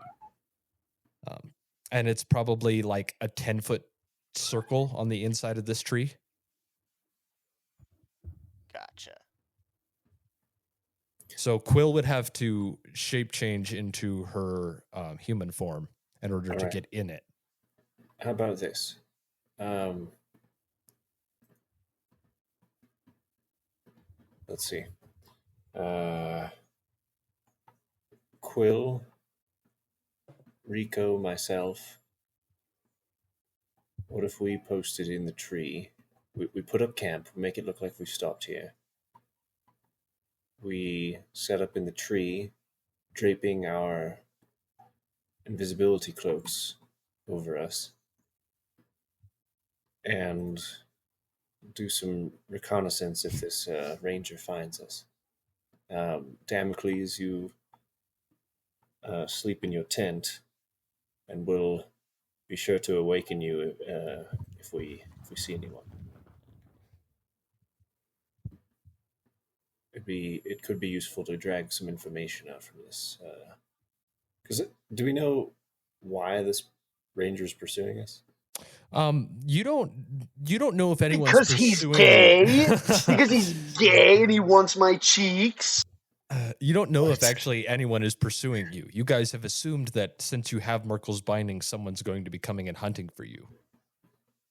And it's probably like a 10-foot circle on the inside of this tree. Gotcha. So Quill would have to shape change into her human form in order to get in it. How about this? Let's see. Quill, Rico, myself, what if we posted in the tree? We put up camp, make it look like we've stopped here. We set up in the tree, draping our invisibility cloaks over us, and do some reconnaissance if this ranger finds us. Damocles, you sleep in your tent, and we'll be sure to awaken you if we see anyone. It could be useful to drag some information out from this. Because do we know why this ranger is pursuing us? You don't know if anyone's Because he's pursuing gay. you. Because he's gay and he wants my cheeks. You don't know if What? actually anyone is pursuing you. You guys have assumed that since you have Merkel's binding, someone's going to be coming and hunting for you.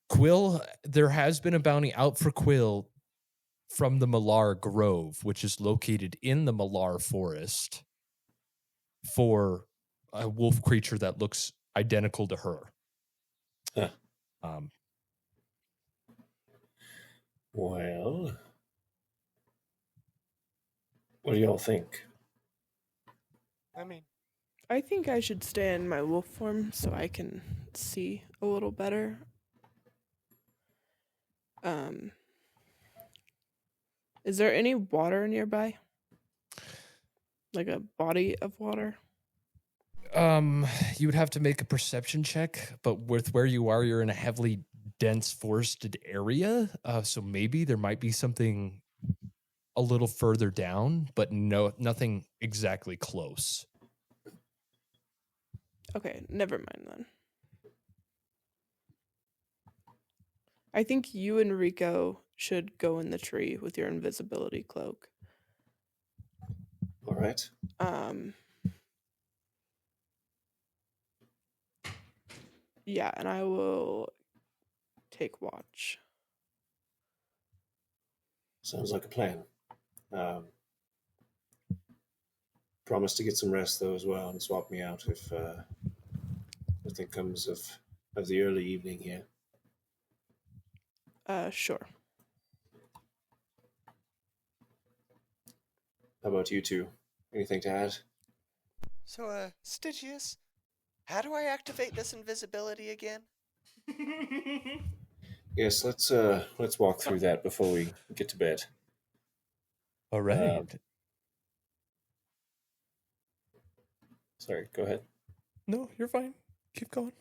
Quill, there has been a bounty out for Quill from the Malar Grove, which is located in the Malar Forest, for a wolf creature that looks identical to her. Huh. Um, Well, what do y'all think? I mean, I think I should stay in my wolf form so I can see a little better. Is there any water nearby? Like a body of water? you would have to make a perception check, but with where you are, you're in a heavily dense forested area. So maybe there might be something a little further down, but no, nothing exactly close. Okay, never mind then. I think you and Rico should go in the tree with your invisibility cloak. All right. Yeah, and I will take watch. Sounds like a plan. Promise to get some rest though as well, and swap me out if nothing comes of the early evening here. Sure. How about you two? Anything to add? so, Stygius, how do I activate this invisibility again? Yes, let's walk through that before we get to bed. All right. Sorry, go ahead. No, you're fine. Keep going.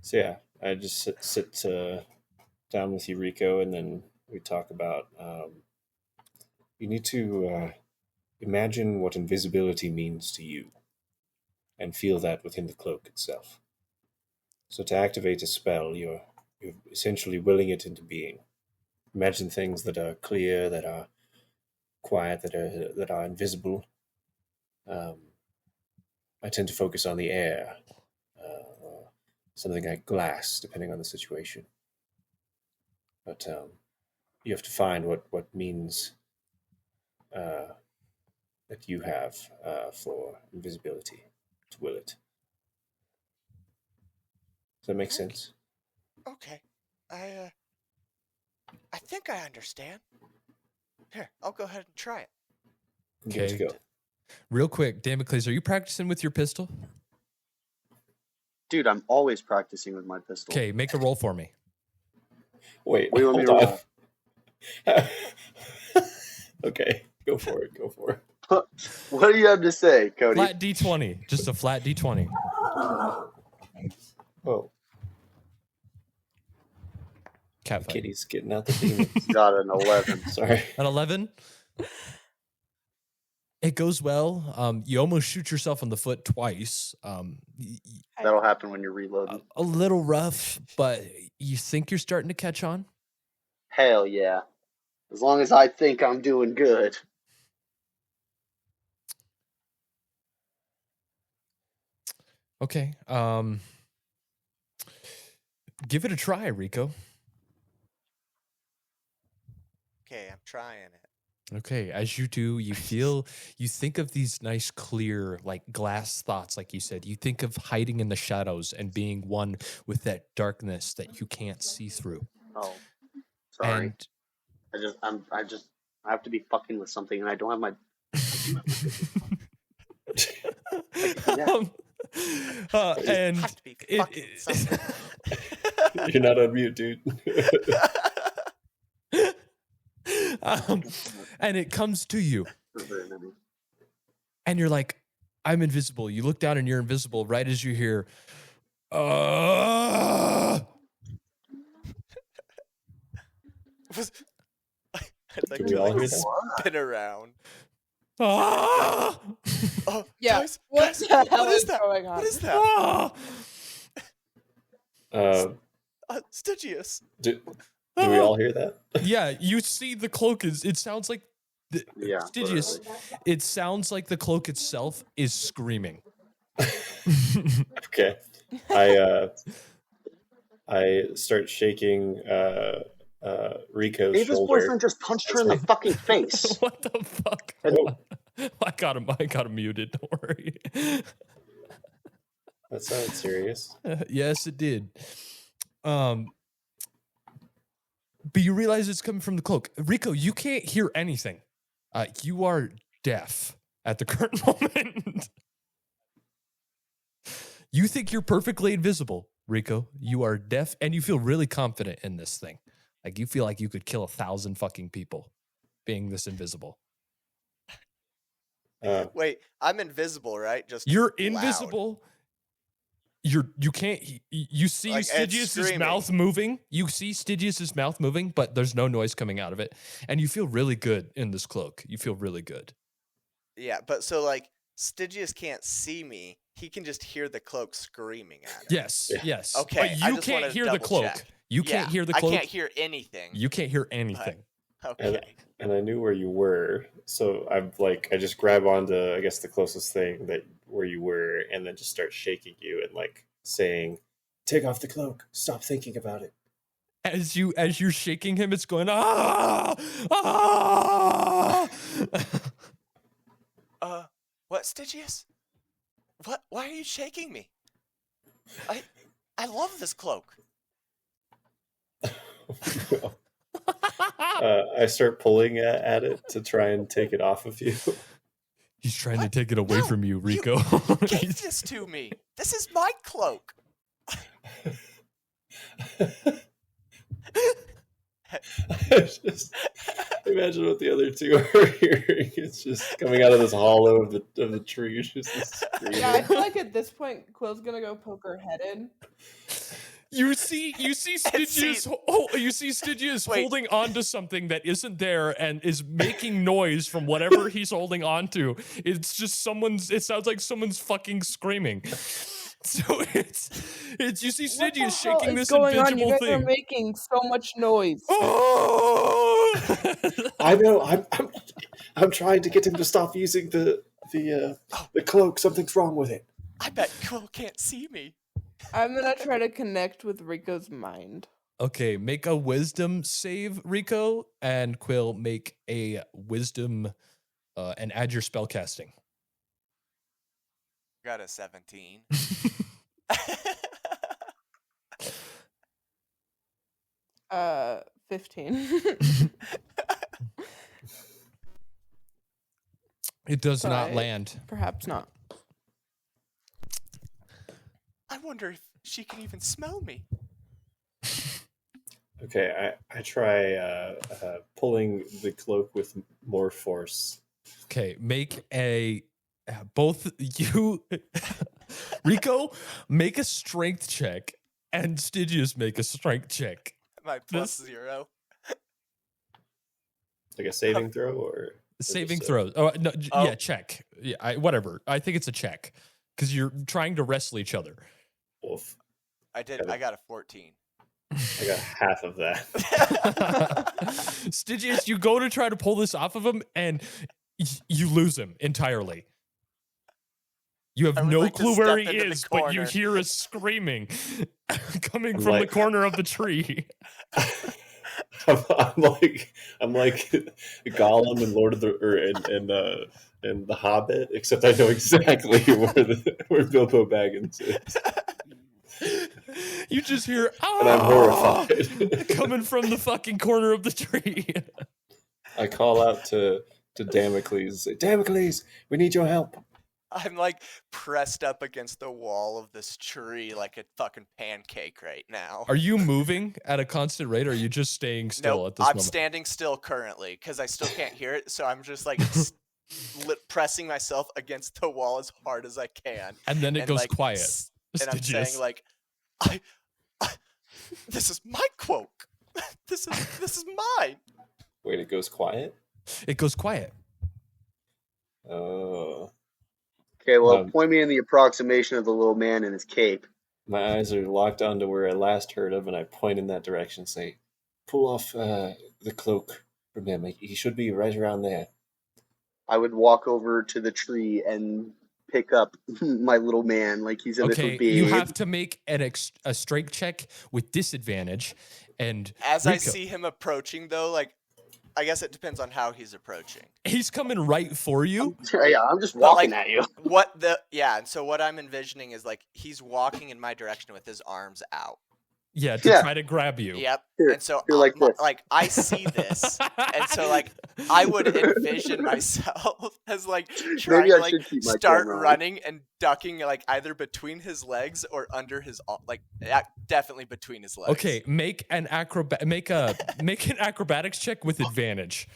So yeah, I just sit down with you, Rico, and then we talk about you need to imagine what invisibility means to you and feel that within the cloak itself. So to activate a spell, you're essentially willing it into being. Imagine things that are clear, that are quiet, that are invisible. I tend to focus on the air, or something like glass, depending on the situation. But you have to find what means that you have for invisibility to will it. Does that make sense? Okay, I think I understand. Here, I'll go ahead and try it. Give it a Okay. go. Real quick, Damocles, are you practicing with your pistol? Dude, I'm always practicing with my pistol. Okay, make a roll for me. Wait, What do you want me hold to on. Okay, go for it. What do you have to say, Cody? Flat D20. Just a flat D20. Oh, Cat fight. Kitty's getting out the demon. Got an 11. Sorry. An 11. It goes well. You almost shoot yourself in the foot twice. That'll happen when you're reloading. A little rough, but you think you're starting to catch on? Hell yeah. As long as I think I'm doing good. Okay. Give it a try, Rico. Okay, I'm trying it. Okay, as you do, you think of these nice, clear, like glass thoughts, like you said. You think of hiding in the shadows and being one with that darkness that you can't see through. Oh, sorry. And I have to be fucking with something, and I don't have my. And Have to be fucking something. You're not on mute, dude. And it comes to you, and you're like, I'm invisible. You look down and you're invisible right as you hear, I'd like Can to we all like hear that? spin around. ah! Oh, Yeah. guys, What guys, the hell what is is that? going on? What is that? Ah! Stygius. Do we all hear that? Yeah, you see the cloak is, it sounds like, Yeah. Stygius, it sounds like the cloak itself is screaming. Okay. I start shaking Rico's Ava's shoulder. boyfriend just punched her in the fucking face. What the fuck? Oh, I got him muted, don't worry. that sounds serious. Yes, it did. But you realize it's coming from the cloak. Rico, you can't hear anything. You are deaf at the current moment. You think you're perfectly invisible, Rico. You are deaf, and you feel really confident in this thing. Like, you feel like you could kill 1,000 fucking people being this invisible. Wait, I'm invisible, right? Just You're loud. invisible. You can't. You see Like, it's Stygius's screaming. mouth moving. You see Stygius's mouth moving, but there's no noise coming out of it, and you feel really good in this cloak. You feel really good. Yeah, but so like Stygius can't see me. He can just hear the cloak screaming at him. Yes, Yeah. yes. Okay, but I you just can't wanted to hear the double cloak. check. You can't hear the cloak. I can't hear anything. You can't hear anything. Okay. And I knew where you were, so I just grab onto, I guess, the closest thing that where you were, and then just start shaking you and like saying, "Take off the cloak. Stop thinking about it." As you're shaking him, it's going ah ah. What, Stygius? What? Why are you shaking me? I love this cloak. I start pulling at it to try and take it off of you. He's trying to take it away No, from you, Rico. Gave this to me. This is my cloak. Just imagine what the other two are hearing. It's just coming out of this hollow of the tree. It's just this Yeah, I feel like at this point, Quill's gonna go poke her head in. You see Stygius. You see Stygius Wait. holding onto something that isn't there and is making noise from whatever he's holding onto. It's just it sounds like someone's fucking screaming. So it's you see Stygius shaking this going on? You invisible guys are thing. making so much noise. Oh! I know. I'm trying to get him to stop using the cloak. Something's wrong with it. I bet Quill can't see me. I'm gonna try to connect with Rico's mind. Okay, make a wisdom save, Rico, and Quill make a wisdom and add your spell casting. Got a 17. 15. It does not Right. land. Perhaps not. I wonder if she can even smell me. Okay, I try pulling the cloak with more force. Okay, make a both you Rico make a strength check and Stygius make a strength check. My plus 0. Like a saving throw or Saving just, throws. Oh no, Oh. yeah, check. Yeah, whatever. I think it's a check because you're trying to wrestle each other. wolf. I got a 14. I got half of that. Stygius, you go to try to pull this off of him and you lose him entirely. You have I would no like to clue where he step into the is, but you corner. hear a screaming coming I'm from like- the corner of the tree. I'm like Gollum in Lord of the and the Hobbit, except I know exactly where Bilbo Baggins is, You just hear and I'm "Ah!" horrified. coming from the fucking corner of the tree. I call out to Damocles, say, Damocles, we need your help. I'm like pressed up against the wall of this tree like a fucking pancake right now. Are you moving at a constant rate, or are you just staying still Nope, at this I'm moment? standing still currently because I still can't hear it. So I'm just like pressing myself against the wall as hard as I can. And then it goes like, quiet. And I'm Stygius. saying like, I this is my cloak. This is mine. Wait, it goes quiet? It goes quiet. Oh. Okay, well, point me in the approximation of the little man in his cape. My eyes are locked onto where I last heard of, and I point in that direction, say, pull off the cloak from him. He should be right around there. I would walk over to the tree and pick up my little man like he's a little Okay, babe. you have to make a strength check with disadvantage. And as Rico, I see him approaching, though, like, I guess it depends on how he's approaching. he's coming right for you. Yeah, I'm just walking like, at you. And so what I'm envisioning is like he's walking in my direction with his arms out. Yeah, to try to grab you. Yep. Here, and so you're like this. like I see this, and so like I would envision myself as like trying to like start running and ducking like either between his legs or under his definitely between his legs. Okay, make an acrobatics check with advantage.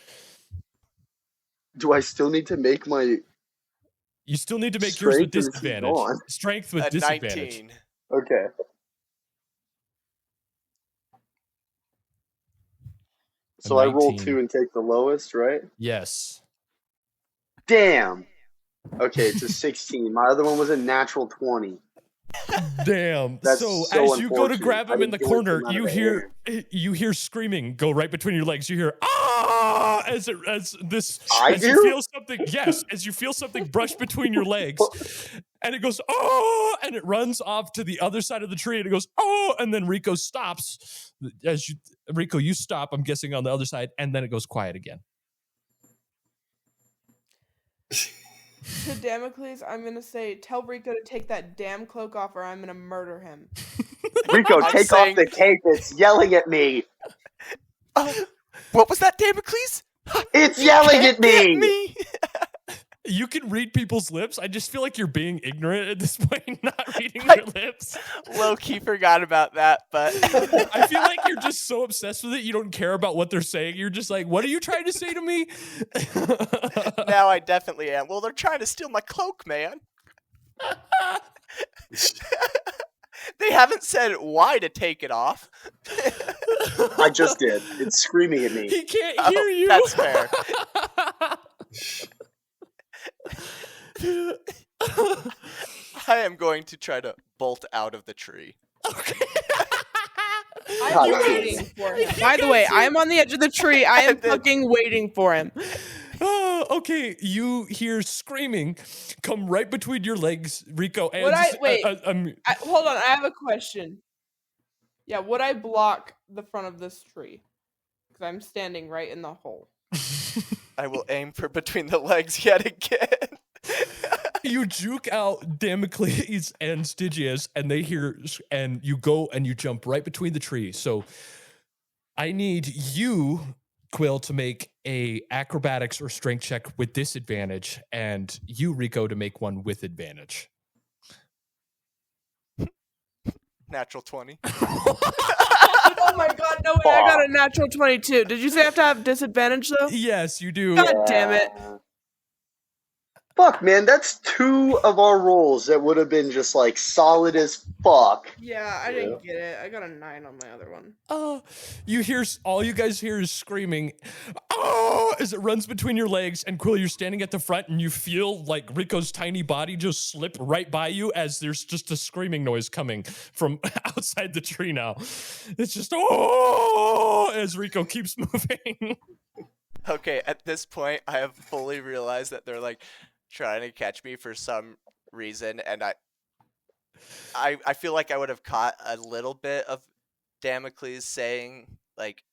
Do I still need to make my? You still need to make yours with Strength or is he disadvantage. gone? Strength with A disadvantage. 19. Okay. So I roll 2 and take the lowest, right? Yes. Damn. Okay, it's a 16. My other one was a natural 20. Damn. That's so so as you go to unfortunate. grab him I in the didn't feel like corner, came out of the you hear screaming go right between your legs. You hear ah as I you do? feel something. Yes, as you feel something brush between your legs, and it goes oh, and it runs off to the other side of the tree, and it goes oh, and then Rico stops. Rico, you stop. I'm guessing on the other side, and then it goes quiet again. To Damocles, I'm gonna say, tell Rico to take that damn cloak off, or I'm gonna murder him. Rico, take off the cape. It's yelling at me. Oh, what was that, Damocles? It's yelling at me. You can read people's lips. I just feel like you're being ignorant at this point, not reading their lips. Low-key forgot about that, but I feel like you're just so obsessed with it, you don't care about what they're saying. You're just like, what are you trying to say to me? now I definitely am. Well, they're trying to steal my cloak, man. They haven't said why to take it off. I just did. It's screaming at me. He can't hear you. That's fair. I am going to try to bolt out of the tree. Okay. I'm waiting for him. By the way, I am on the edge of the tree. I am fucking waiting for him. Oh, okay. You hear screaming come right between your legs, Rico. And Hold on. I have a question. Yeah, would I block the front of this tree? Because I'm standing right in the hole. I will aim for between the legs yet again. You juke out Damocles and Stygius, and they hear, and you go and you jump right between the trees. So I need you, Quill, to make a acrobatics or strength check with disadvantage, and you, Rico, to make one with advantage. Natural 20. Oh my god, no way, I got a natural 22. Did you say I have to have disadvantage, though? Yes, you do. God damn it. Fuck, man, that's 2 of our rolls that would have been just like solid as fuck. Yeah, I didn't get it. I got a 9 on my other one. You hear, all you guys hear is screaming, oh, as it runs between your legs, and Quill, you're standing at the front, and you feel like Rico's tiny body just slip right by you as there's just a screaming noise coming from outside the tree now. It's just, oh, as Rico keeps moving. Okay, at this point, I have fully realized that they're like trying to catch me for some reason, and I feel like I would have caught a little bit of Damocles saying like,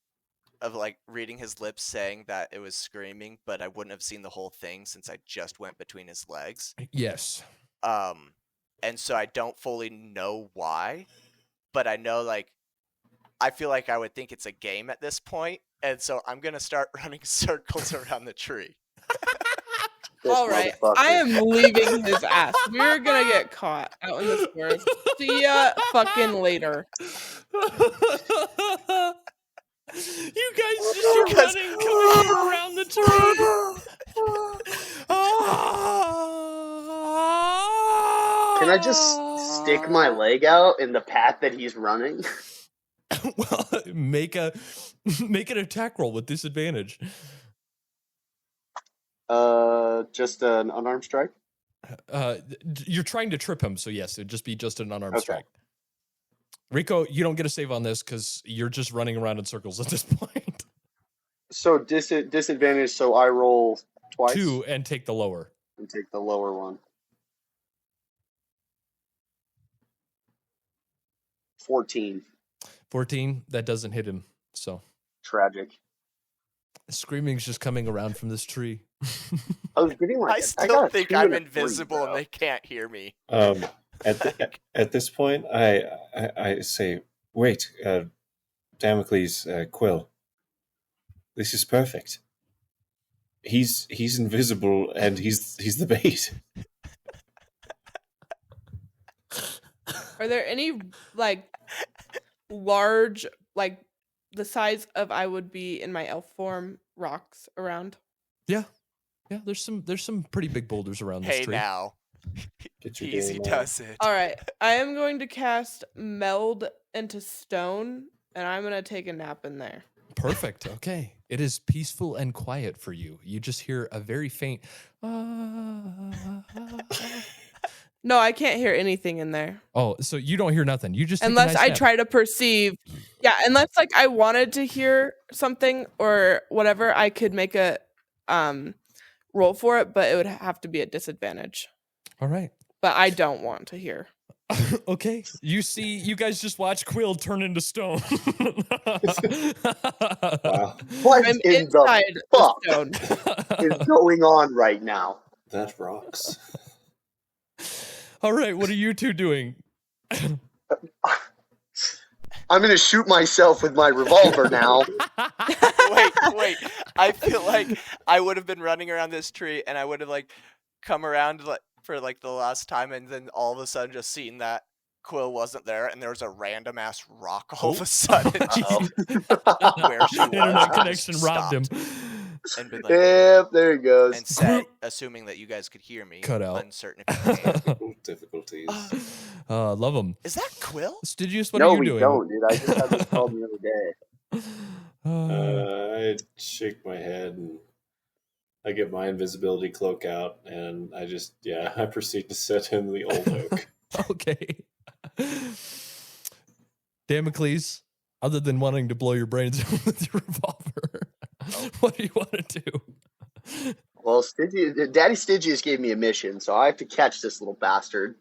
of like reading his lips saying that it was screaming, but I wouldn't have seen the whole thing since I just went between his legs. Yes. And so I don't fully know why, but I know like I feel like I would think it's a game at this point, and so I'm gonna start running circles around the tree. This All right, motherfucker. I am leaving his ass. We're gonna get caught out in the forest. See ya fucking later. You guys just are running, coming around the tree. Can I just stick my leg out in the path that he's running? Well, make an attack roll with disadvantage. Just an unarmed strike? You're trying to trip him, so yes, it'd just be just an unarmed Okay. strike. Rico, you don't get a save on this because you're just running around in circles at this point. So disadvantage, so I roll twice? 2 and take the lower. And take the lower one. 14. 14, that doesn't hit him, so. Tragic. Screaming's just coming around from this tree. I was getting like I got still a think 2 I'm and a 3, invisible and bro. they can't hear me. At this point, I say, wait, Damocles, Quill. This is perfect. He's invisible and he's the bait. Are there any like large, like the size of I would be in my elf form rocks around? Yeah, there's some pretty big boulders around this Hey tree. now, Get your easy game does it. All right, I am going to cast meld into stone, and I'm gonna take a nap in there. Perfect. Okay. It is peaceful and quiet for you. You just hear a very faint. No, I can't hear anything in there. Oh, so you don't hear nothing. You just take a Unless nice I nap. try to perceive. Yeah, unless like I wanted to hear something or whatever, I could make a roll for it, but it would have to be at disadvantage. All right. But I don't want to hear. Okay. You guys just watch Quill turn into stone. Wow, What I'm in the inside the fuck stone. is going on right now? that rocks. All right. What are you two doing? I'm gonna shoot myself with my revolver now. Wait. I feel like I would have been running around this tree and I would have like come around like for like the last time and then all of a sudden just seen that Quill wasn't there and there was a random ass rock all of a sudden where she was. Internet and connection just robbed him. stopped and been like Yep, there he goes. and said, assuming that you guys could hear me, Cut out. uncertain if you can. Technical difficulties. Love him. Is that Quill? Stygius, what No, are you we doing? don't, dude. I just had this problem the other day. I shake my head and I get my invisibility cloak out and I proceed to set him the old oak. Okay. Damocles, other than wanting to blow your brains out with your revolver, what do you want to do? Well, Daddy Stygius gave me a mission, so I have to catch this little bastard.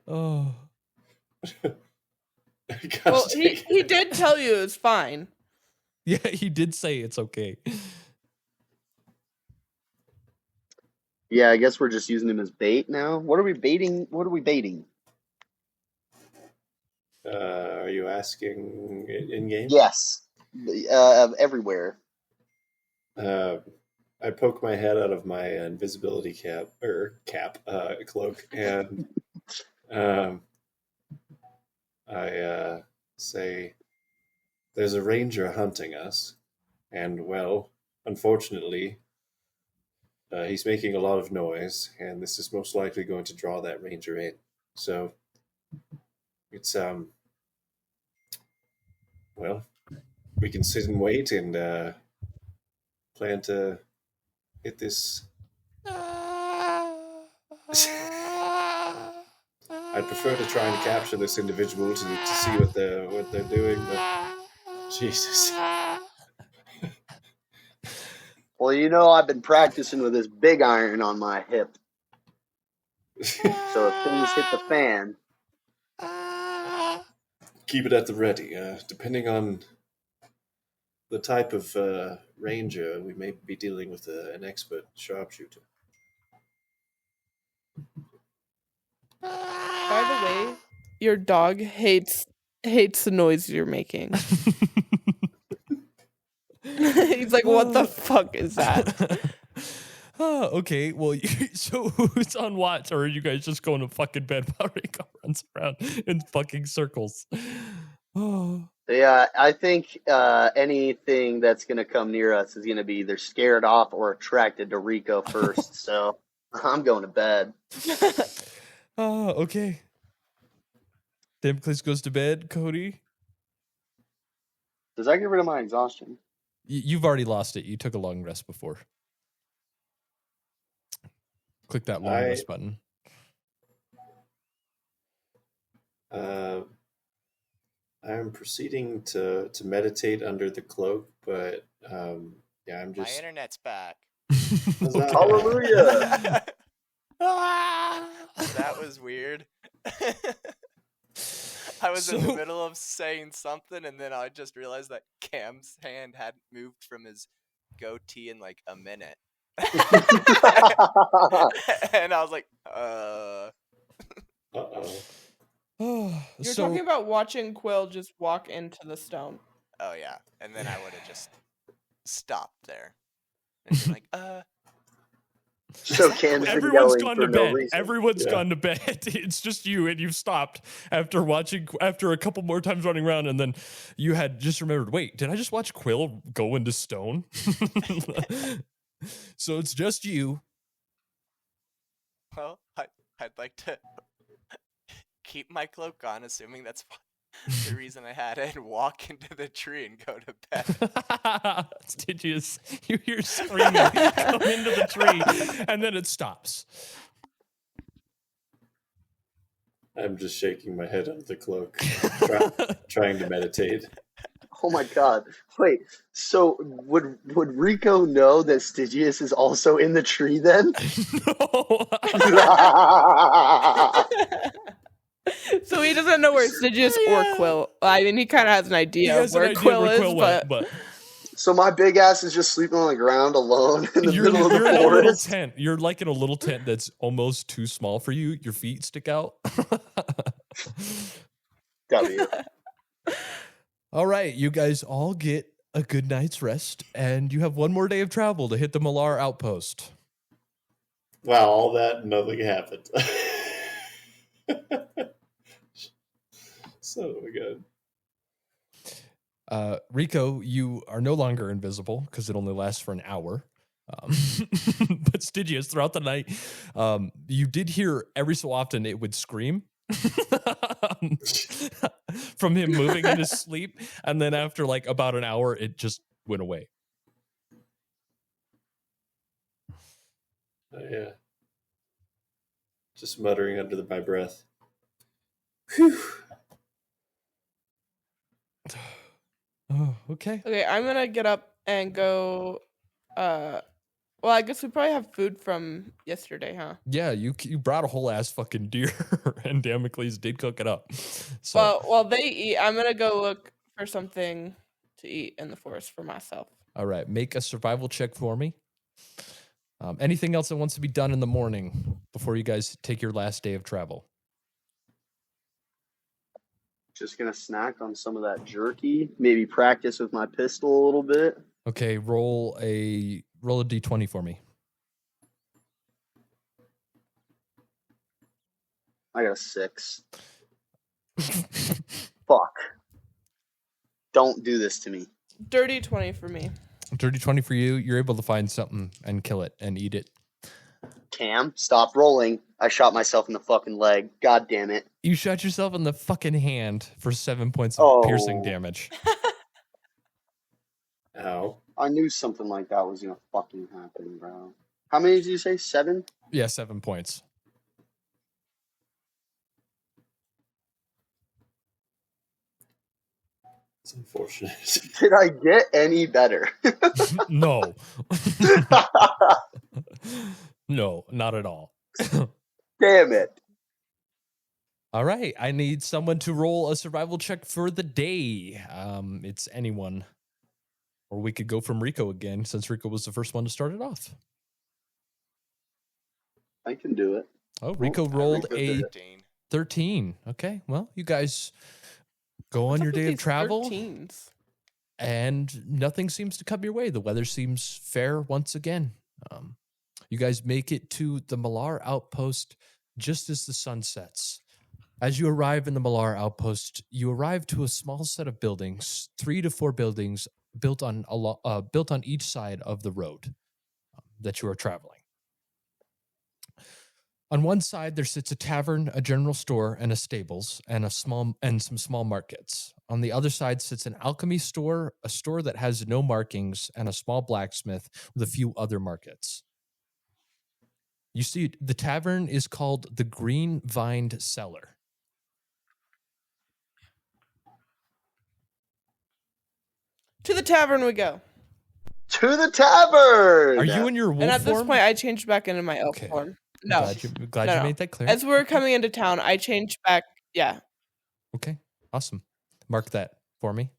Oh. Well, he did tell you it's fine. Yeah, he did say it's okay. Yeah, I guess we're just using him as bait now. What are we baiting? What are we baiting? Are you asking in game? Yes, everywhere. I poke my head out of my invisibility cloak, and I say, "There's a ranger hunting us, and well, unfortunately, he's making a lot of noise, and this is most likely going to draw that ranger in. So, it's well, we can sit and wait and plan to hit this." I'd prefer to try and capture this individual to see what they're doing, but Jesus. Well, you know, I've been practicing with this big iron on my hip, so if things hit the fan, Keep it at the ready. Depending on the type of ranger, we may be dealing with an expert sharpshooter. By the way, your dog hates the noise you're making. He's like, what the fuck is that? Oh, okay. Well, so who's on watch, or are you guys just going to fucking bed while Rico runs around in fucking circles? Oh. Yeah, I think anything that's going to come near us is going to be either scared off or attracted to Rico first. So I'm going to bed. Oh, okay. Damocles goes to bed. Cody, Does that get rid of my exhaustion? you've already lost it. You took a long rest before. Click that long rest button. I'm proceeding to meditate under the cloak, but yeah, I'm My just. internet's back. Okay. Hallelujah! That was weird. I was in the middle of saying something, and then I just realized that Cam's hand hadn't moved from his goatee in like a minute. And I was like, Uh-oh. You're talking about watching Quill just walk into the stone. oh yeah. And then I would have just stopped there. And been like, So Cam's been Everyone's yelling gone for to no bed. reason. Everyone's Yeah. gone to bed. It's just you, and you've stopped after a couple more times running around, and then you had just remembered, wait, did I just watch Quill go into stone? So it's just you. well, I'd like to keep my cloak on, assuming that's the reason I had it, and walk into the tree and go to bed. Stygius, you hear screaming come into the tree, and then it stops. I'm just shaking my head under the cloak, trying to meditate. Oh my god. Wait, so would Rico know that Stygius is also in the tree then? So he doesn't know where Stygius or Quill. I mean, he kind of has an idea of where Quill is, but So my big ass is just sleeping on the ground alone in the you're middle of the in a little forest. tent. You're like in a little tent that's almost too small for you. Your feet stick out. W. All right, you guys all get a good night's rest, and you have one more day of travel to hit the Malar outpost. Wow, all that, nothing happened. So good. Rico, you are no longer invisible because it only lasts for an hour. But Stygius, throughout the night, you did hear every so often it would scream from him moving in his sleep. And then after like about an hour, it just went away. Oh, yeah. Just muttering under my breath. Whew. Oh, okay. okay, I'm gonna get up and go. Well, I guess we probably have food from yesterday, huh? Yeah, you brought a whole ass fucking deer, and Damocles did cook it up. So Well, while they eat, I'm gonna go look for something to eat in the forest for myself. all right, make a survival check for me. Anything else that wants to be done in the morning before you guys take your last day of travel? Just gonna snack on some of that jerky. Maybe practice with my pistol a little bit. Okay, roll a d20 for me. I got a 6. Fuck. Don't do this to me. Dirty 20 for me. Dirty 20 for you. You're able to find something and kill it and eat it. Cam, stop rolling. I shot myself in the fucking leg. God damn it. You shot yourself in the fucking hand for 7 points of piercing Oh. damage. Ow. I knew something like that was gonna fucking happen, bro. How many did you say? 7? Yeah, 7 points. It's unfortunate. Did I get any better? No. No, not at all. Damn it. All right, I need someone to roll a survival check for the day. It's anyone. Or we could go from Rico again, since Rico was the first one to start it off. I can do it. Oh, Rico rolled Rico a did it. 13. 13. Okay, well, you guys go What's on up your with day of these travel, 13s? and nothing seems to come your way. The weather seems fair once again. You guys make it to the Malar outpost just as the sun sets. As you arrive in the Malar outpost, you arrive to a small set of buildings, 3 to 4 buildings built on each side of the road that you are traveling. On one side, there sits a tavern, a general store, and a stables, and some small markets. On the other side sits an alchemy store, a store that has no markings, and a small blacksmith with a few other markets. You see, the tavern is called the Green Vined Cellar. To the tavern we go. To the tavern. Are you in your wolf And at this form? point, I changed back into my elf Okay. form. No. Glad No, you no. made that clear. As we're coming into town, I changed back. Yeah. Okay, awesome. Mark that for me.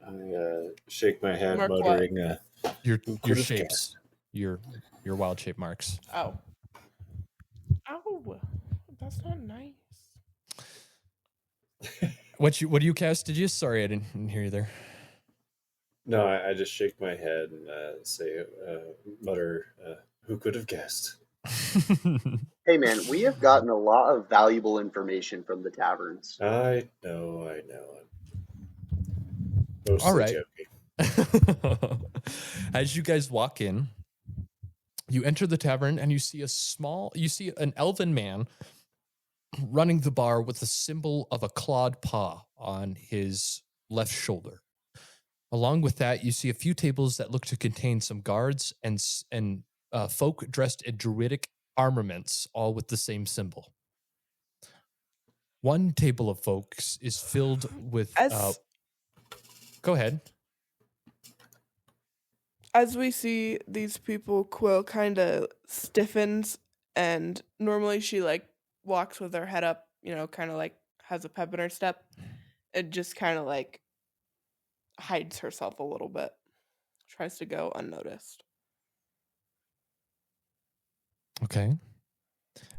I shake my head, Mark what? muttering, Your could've shapes, your wild shape marks. Oh. Ow. That's not nice. What do you cast? Did you? Sorry, I didn't hear you there. No, I just shake my head and mutter, who could have guessed? Hey, man, we have gotten a lot of valuable information from the taverns. I know. I'm mostly All right. joking. As you guys walk in, you enter the tavern and you see an elven man running the bar with the symbol of a clawed paw on his left shoulder. Along with that, you see a few tables that look to contain some guards and folk dressed in druidic armaments, all with the same symbol. One table of folks is filled with... go ahead. As we see these people, Quill kind of stiffens, and normally she walks with her head up, kind of has a pep in her step. It just kind of hides herself a little bit. Tries to go unnoticed. Okay.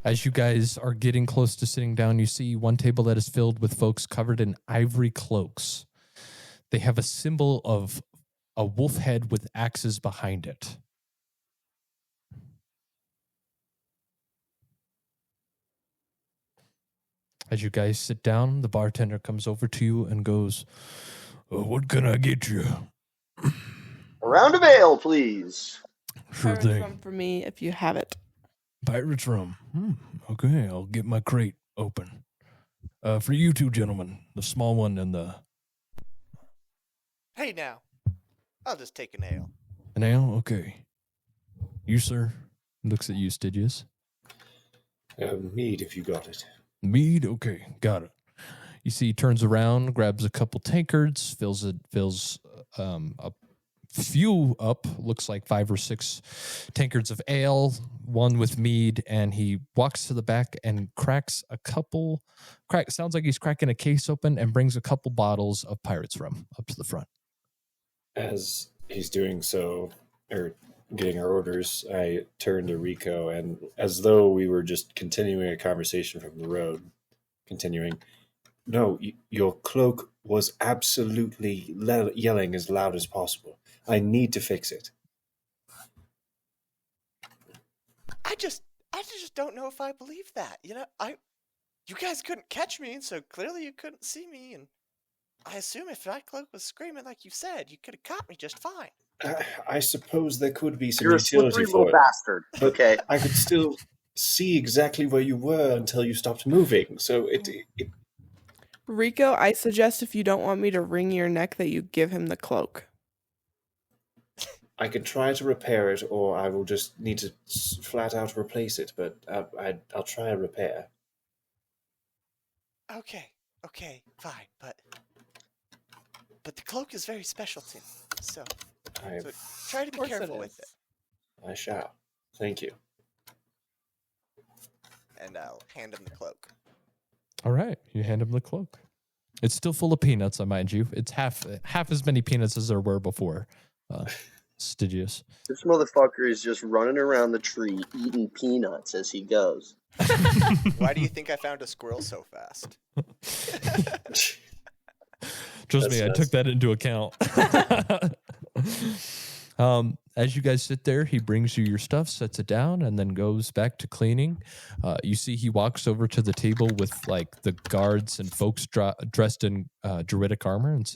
As you guys are getting close to sitting down, you see one table that is filled with folks covered in ivory cloaks. They have a symbol of a wolf head with axes behind it. As you guys sit down, the bartender comes over to you and goes, "What can I get you?" A round of ale, please. Sure Pirate's thing. rum for me if you have it. Pirate's rum. Okay, I'll get my crate open. For you two gentlemen, the small one and the... Hey now, I'll just take an ale. An ale? Okay. You, sir? Looks at you, Stygius. Mead, if you got it. Mead? Okay, got it. You see, he turns around, grabs a couple tankards, fills a few up, looks like 5 or 6 tankards of ale, one with mead, and he walks to the back and sounds like he's cracking a case open and brings a couple bottles of pirate's rum up to the front. As he's doing so, or getting our orders, I turn to Rico, and as though we were just continuing a conversation from the road, no, your cloak was absolutely yelling as loud as possible. I need to fix it. I just don't know if I believe that. You guys couldn't catch me, so clearly you couldn't see me, and I assume if that cloak was screaming like you said, you could have caught me just fine. I suppose there could be some You're a utility slippery for little it, bastard. but Okay. I could still see exactly where you were until you stopped moving. So it Rico, I suggest if you don't want me to wring your neck that you give him the cloak. I can try to repair it, or I will just need to flat out replace it. But I'll try a repair. Okay, fine, but the cloak is very special to me, so try to be careful with it. I shall. Thank you. And I'll hand him the cloak. All right, you hand him the cloak. It's still full of peanuts, I mind you. It's half as many peanuts as there were before. Stygius. This motherfucker is just running around the tree eating peanuts as he goes. Why do you think I found a squirrel so fast? Trust me, I took that into account. As you guys sit there, he brings you your stuff, sets it down, and then goes back to cleaning. You see he walks over to the table with like the guards and folks dressed in druidic armor and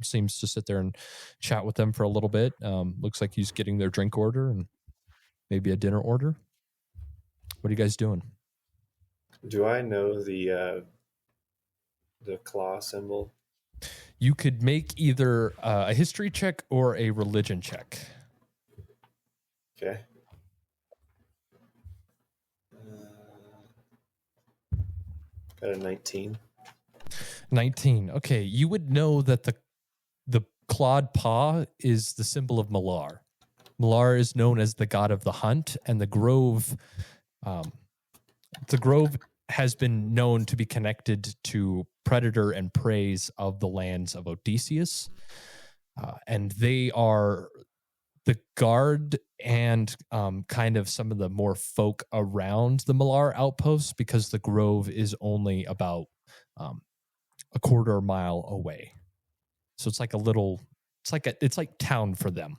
seems to sit there and chat with them for a little bit. Looks like he's getting their drink order and maybe a dinner order. What are you guys doing? Do I know the claw symbol? You could make either a history check or a religion check. Okay. Got a 19. 19. Okay, you would know that the clawed paw is the symbol of Malar. Malar is known as the god of the hunt, and the grove has been known to be connected to predator and preys of the lands of Odeecas. And they are the guard and kind of some of the more folk around the Malar outposts, because the grove is only about a quarter mile away. So it's like it's like town for them.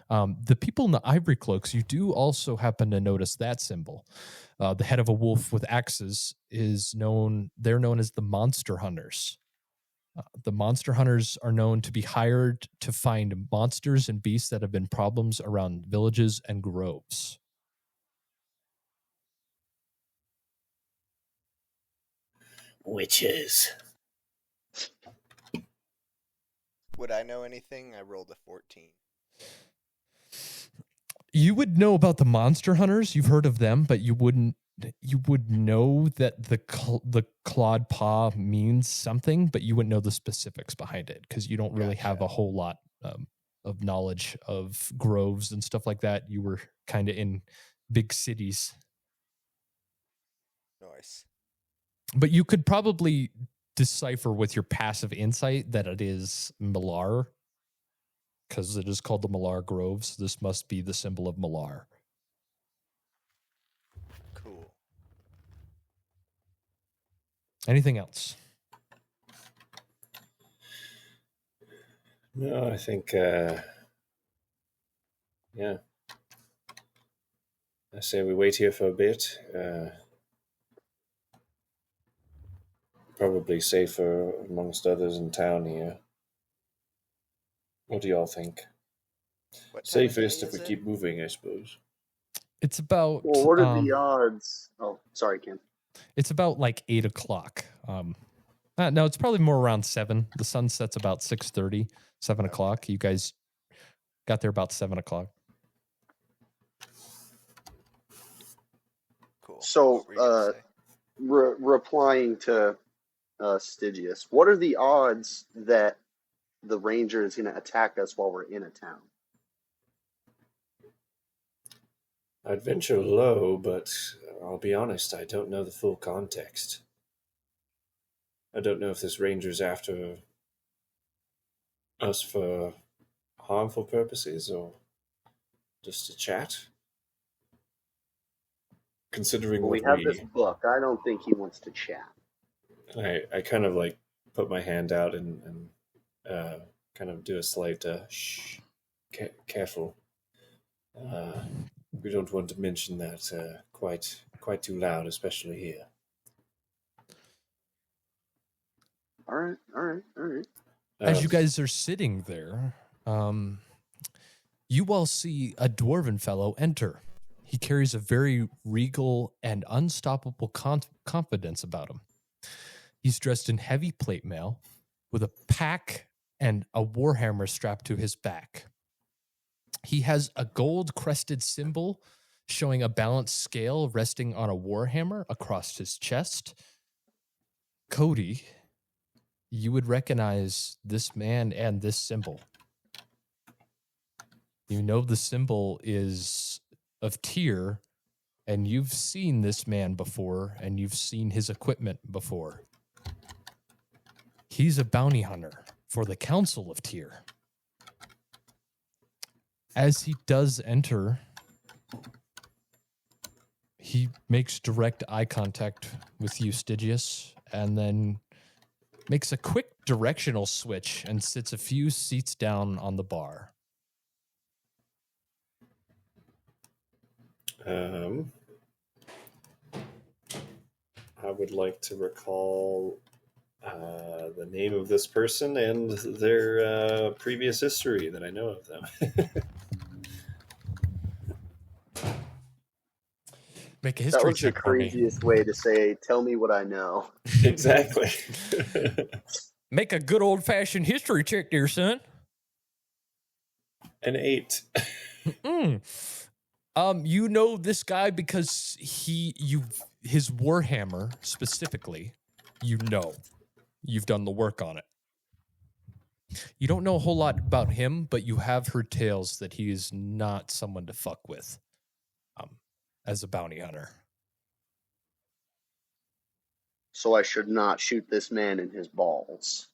The people in the ivory cloaks, you do also happen to notice that symbol. The head of a wolf with axes they're known as the monster hunters. The monster hunters are known to be hired to find monsters and beasts that have been problems around villages and groves. Witches. Would I know anything? I rolled a 14. You would know about the monster hunters. You've heard of them, but you would know that the clawed paw means something, but you wouldn't know the specifics behind it because you don't really have a whole lot of knowledge of groves and stuff like that. You were kind of in big cities. Nice. But you could probably decipher with your passive insight that it is Malar, because it is called the Malar Groves. This must be the symbol of Malar. Cool. Anything else? No, I think, yeah. I say we wait here for a bit. Probably safer amongst others in town here. What do y'all think? What time of Safest day if we is it? keep moving, I suppose. It's about Well, what are the odds? Oh, sorry, Ken. it's about like 8 o'clock. No, it's probably more around 7. The sun sets about 6:30, 7 o'clock. You guys got there about 7 o'clock. Cool. So, What were you gonna say? replying to Stygius, what are the odds that the ranger is going to attack us while we're in a town? I'd venture low, but I'll be honest, I don't know the full context. I don't know if this ranger's after us for harmful purposes or just to chat. Considering Well, we what have this book. I don't think he wants to chat. I kind of like put my hand out and kind of do a slight shh, careful. We don't want to mention that quite too loud, especially here. All right. As you guys are sitting there, you all see a dwarven fellow enter. He carries a very regal and unstoppable confidence about him. He's dressed in heavy plate mail with a pack and a warhammer strapped to his back. He has a gold-crested symbol showing a balanced scale resting on a warhammer across his chest. Cody, you would recognize this man and this symbol. You know the symbol is of Tyr, and you've seen this man before, and you've seen his equipment before. He's a bounty hunter for the Council of Tyr. As he does enter, he makes direct eye contact with you, Stygius, and then makes a quick directional switch and sits a few seats down on the bar. I would like to recall the name of this person and their previous history that I know of them. Make a That history was the check for me. craziest way to say, tell me what I know. Exactly. Make a good old-fashioned history check, dear son. An 8. You know this guy because his Warhammer specifically, you know. You've done the work on it. You don't know a whole lot about him, but you have heard tales that he is not someone to fuck with as a bounty hunter. So I should not shoot this man in his balls.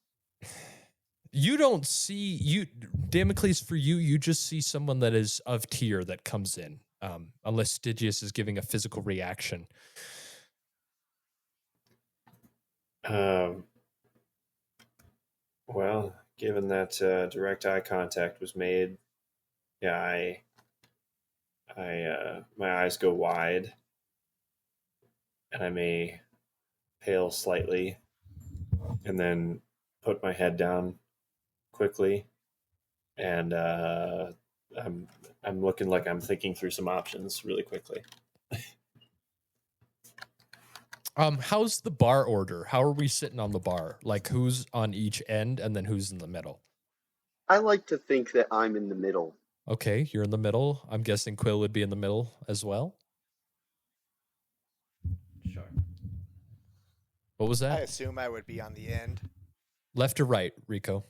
You don't see Damocles, for you just see someone that is of tier that comes in, unless Stygius is giving a physical reaction. Well, given that direct eye contact was made, yeah, my eyes go wide, and I may pale slightly, and then put my head down quickly, and I'm looking like I'm thinking through some options really quickly. How's the bar order? How are we sitting on the bar? Like, who's on each end and then who's in the middle? I like to think that I'm in the middle. Okay, you're in the middle. I'm guessing Quill would be in the middle as well. Sure. What was I that? assume I would be on the end. Left or right, Rico?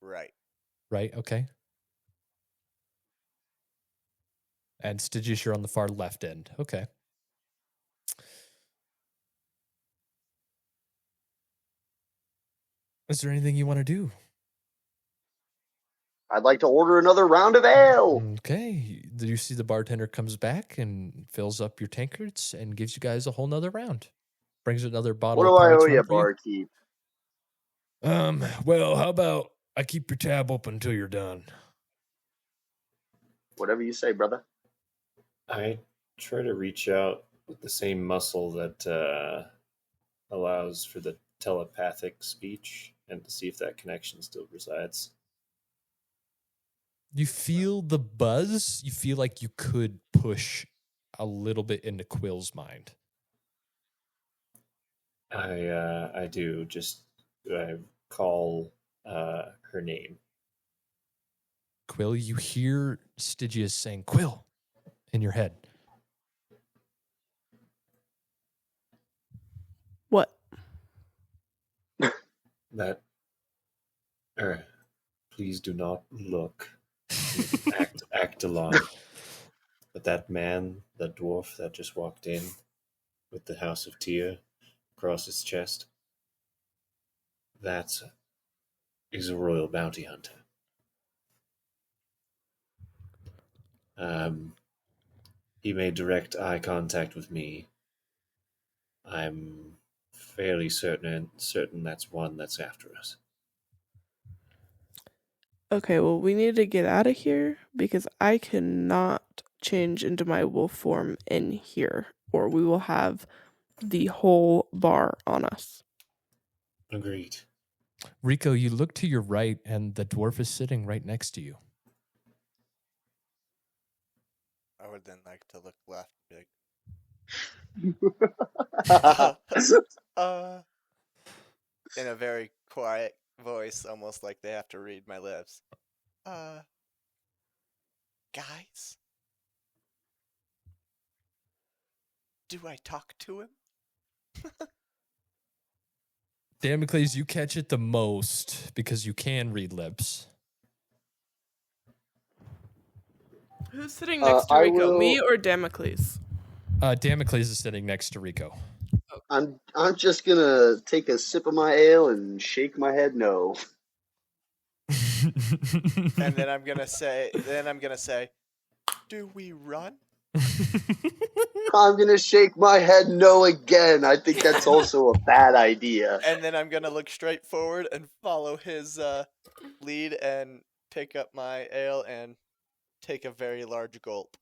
Right. Right, okay. And Stygius, you're on the far left end. Okay. Is there anything you want to do? I'd like to order another round of ale. Okay. Do you see the bartender comes back and fills up your tankards and gives you guys a whole nother round? Brings another bottle What of do I cards owe you, around for barkeep? Well, how about I keep your tab open until you're done? Whatever you say, brother. I try to reach out with the same muscle that allows for the telepathic speech and to see if that connection still resides. You feel the buzz. You feel like you could push a little bit into Quill's mind. I do. Just I call her name. Quill, you hear Stygius saying, Quill, in your head. What? That, please do not look. act alarmed. But that man, that dwarf that just walked in with the House of Tyr across his chest, that is a royal bounty hunter. He made direct eye contact with me. I'm fairly certain that's one that's after us. Okay, well, we need to get out of here because I cannot change into my wolf form in here, or we will have the whole bar on us. Agreed. Rico, you look to your right, and the dwarf is sitting right next to you. I would then like to look left. In a very quiet voice, almost like they have to read my lips. Guys? Do I talk to him? Damocles, you catch it the most because you can read lips. Who's sitting next to I Rico? will- Me or Damocles? Damocles is sitting next to Rico. Okay. I'm just gonna take a sip of my ale and shake my head no. And then I'm gonna say, do we run? I'm gonna shake my head no again. I think that's also a bad idea. And then I'm gonna look straight forward and follow his lead and pick up my ale and take a very large gulp.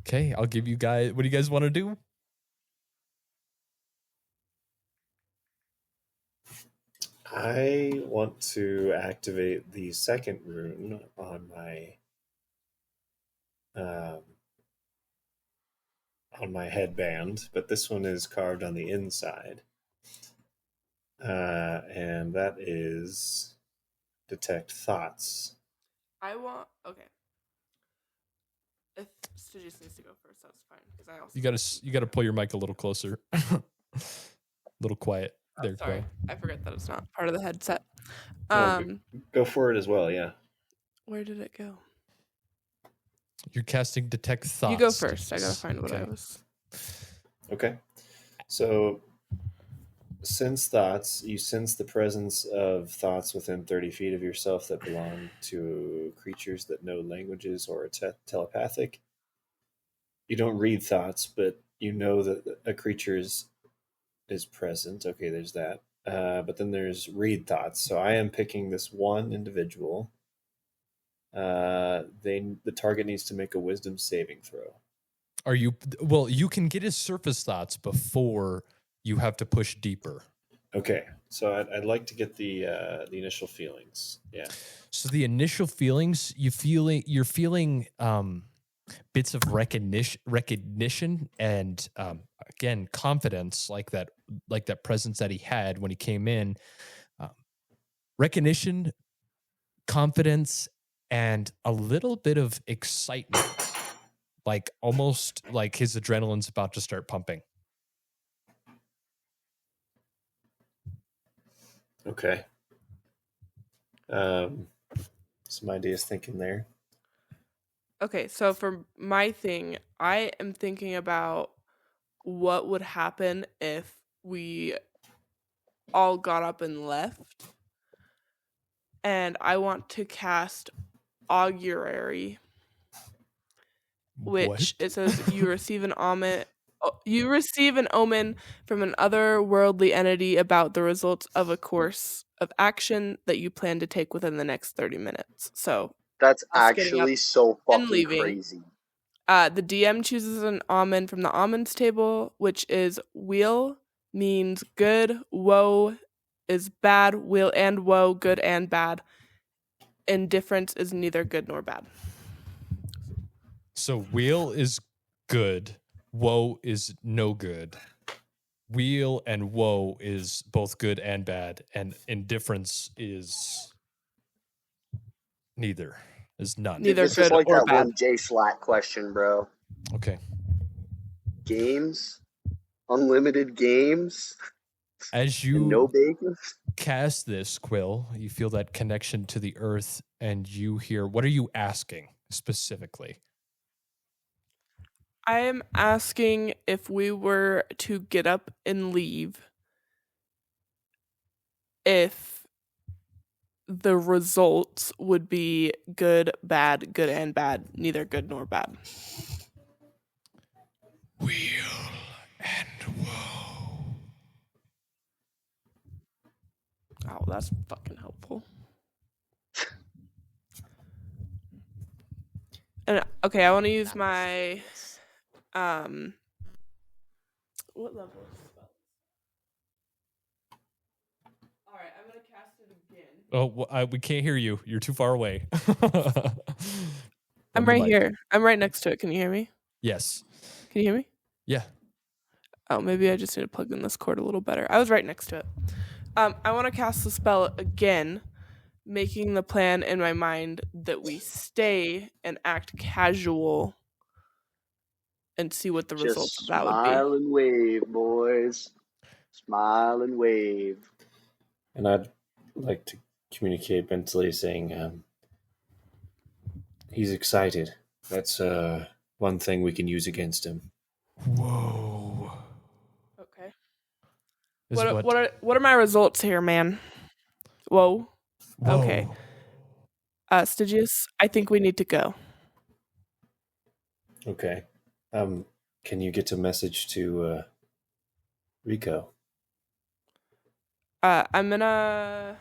Okay, I'll give you guys. What do you guys want to do? I want to activate the second rune on my headband, but this one is carved on the inside, and that is detect thoughts. I want. Okay. If Stygius needs to go first, that's fine. Because I also. You gotta pull your mic a little closer, a little quiet. There, Sorry, Quill. I forget that it's not part of the headset. Go for it as well. Yeah. Where did it go? You're casting detect thoughts. You go first. I gotta find what Okay. I was. Okay. So, sense thoughts. You sense the presence of thoughts within 30 feet of yourself that belong to creatures that know languages or are telepathic. You don't read thoughts, but you know that a creature is present. Okay, there's that. But then there's read thoughts. So I am picking this one individual. The target needs to make a wisdom saving throw. Are you? Well, you can get his surface thoughts before you have to push deeper. Okay, so I'd like to get the initial feelings. Yeah. So the initial feelings, you're feeling bits of recognition, and again confidence, like that presence that he had when he came in. Recognition, confidence, and a little bit of excitement, like almost like his adrenaline's about to start pumping. Okay. Some ideas thinking there. Okay, so for my thing, I am thinking about what would happen if we all got up and left. And I want to cast Augury, which What? it says you receive an omen. You receive an omen from an otherworldly entity about the results of a course of action that you plan to take within the next 30 minutes. So That's us getting up actually so and fucking leaving. crazy. The DM chooses an omen from the omens table, which is wheel means good, woe is bad, wheel and woe, good and bad. Indifference is neither good nor bad. So wheel is good, woe is no good. Wheel and woe is both good and bad, and indifference is neither. Is none. Neither This is good like or that bad. one J Slack question, bro. Okay. Games, unlimited games, As and you no bacon. cast this, Quill, you feel that connection to the earth, and you hear, what are you asking specifically? I am asking if we were to get up and leave, if the results would be good, bad, good and bad, neither good nor bad. Wheel and woe. Oh, that's fucking helpful. And okay, I want to use my what level is spell? All right, I'm gonna cast it again. Oh, we can't hear you. You're too far away. I'm right here. I'm right next to it. Can you hear me? Yes. Can you hear me? Yeah. Oh, maybe I just need to plug in this cord a little better. I was right next to it. I want to cast the spell again, making the plan in my mind that we stay and act casual and see what the results Just of that would smile be. and wave, boys. Smile and wave. And I'd like to communicate mentally saying, he's excited. That's one thing we can use against him. Whoa. Okay. This is What are my results here, man? Whoa. Whoa. Okay. Stygius, I think we need to go. Okay. Can you get a message to Rico? I'm gonna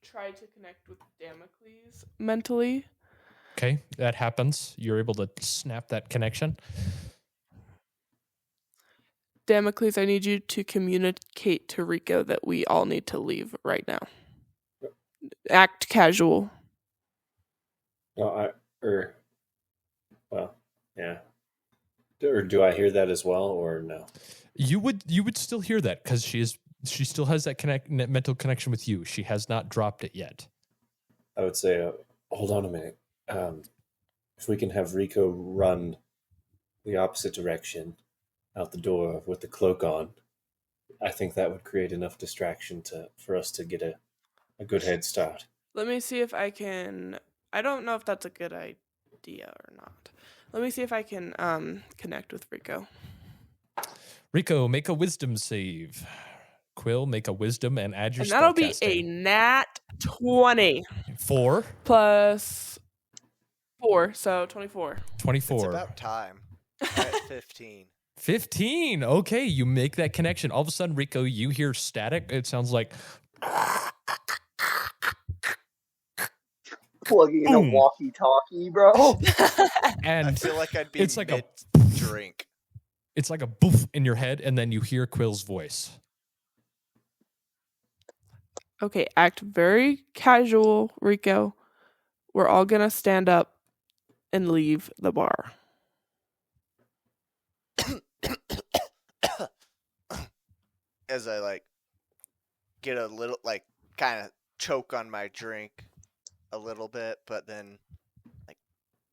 try to connect with Damocles mentally. Okay, that happens. You're able to snap that connection. Damocles, I need you to communicate to Rico that we all need to leave right now. Act casual. No, yeah. Or do I hear that as well, or no? You would still hear that because she still has that mental connection with you. She has not dropped it yet. I would say, hold on a minute. If we can have Rico run the opposite direction out the door with the cloak on, I think that would create enough distraction for us to get a good head start. Let me see if I can. I don't know if that's a good idea or not. Let me see if I can connect with Rico. Rico, make a wisdom save. Quill, make a wisdom and add your And that'll be a spellcasting. nat 20 4 plus 4, so 24. 24. It's about time. At 15. 15. Okay, you make that connection. All of a sudden, Rico, you hear static. It sounds like Plugging in a Boom. walkie-talkie, bro. and I feel like I'd be it's like a drink. it's like a boof in your head, and then you hear Quill's voice. Okay, act very casual, Rico. We're all gonna stand up and leave the bar. As I get a little kind of choke on my drink a little bit, but then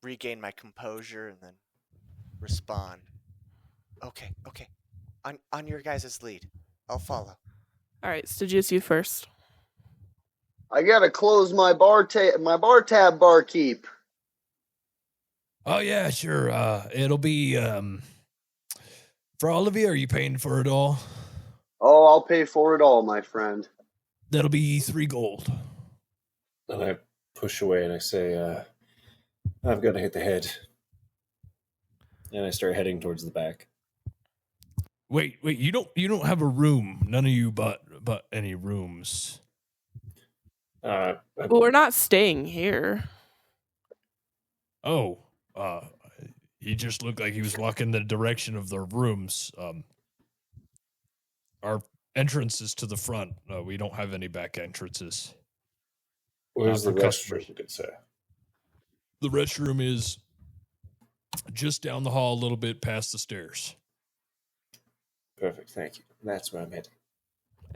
regain my composure and then respond. Okay. On your guys' lead. I'll follow. All right, Stygius, you first. I gotta close my bar tab, barkeep. Oh yeah, sure. It'll be for all of you. Are you paying for it all? Oh, I'll pay for it all, my friend. That'll be 3 gold. And I push away and I say, I've got to hit the head. And I start heading towards the back. Wait, you don't have a room. None of you but any rooms. Well, we're not staying here. Oh, he just looked like he was walking the direction of the rooms. Our entrance is to the front. We don't have any back entrances. Where's the for customers. restroom, good sir? The restroom is just down the hall a little bit past the stairs. Perfect, thank you. That's where I'm heading.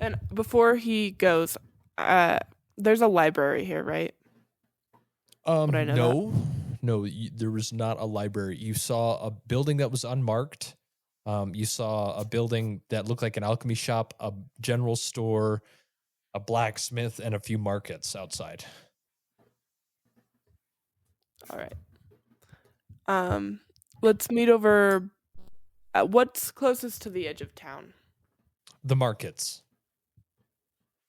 And before he goes, there's a library here, right? Would I know No, there was not a library. You saw a building that was unmarked. You saw a building that looked like an alchemy shop, a general store, a blacksmith, and a few markets outside. All right. Let's meet over. What's closest to the edge of town? The markets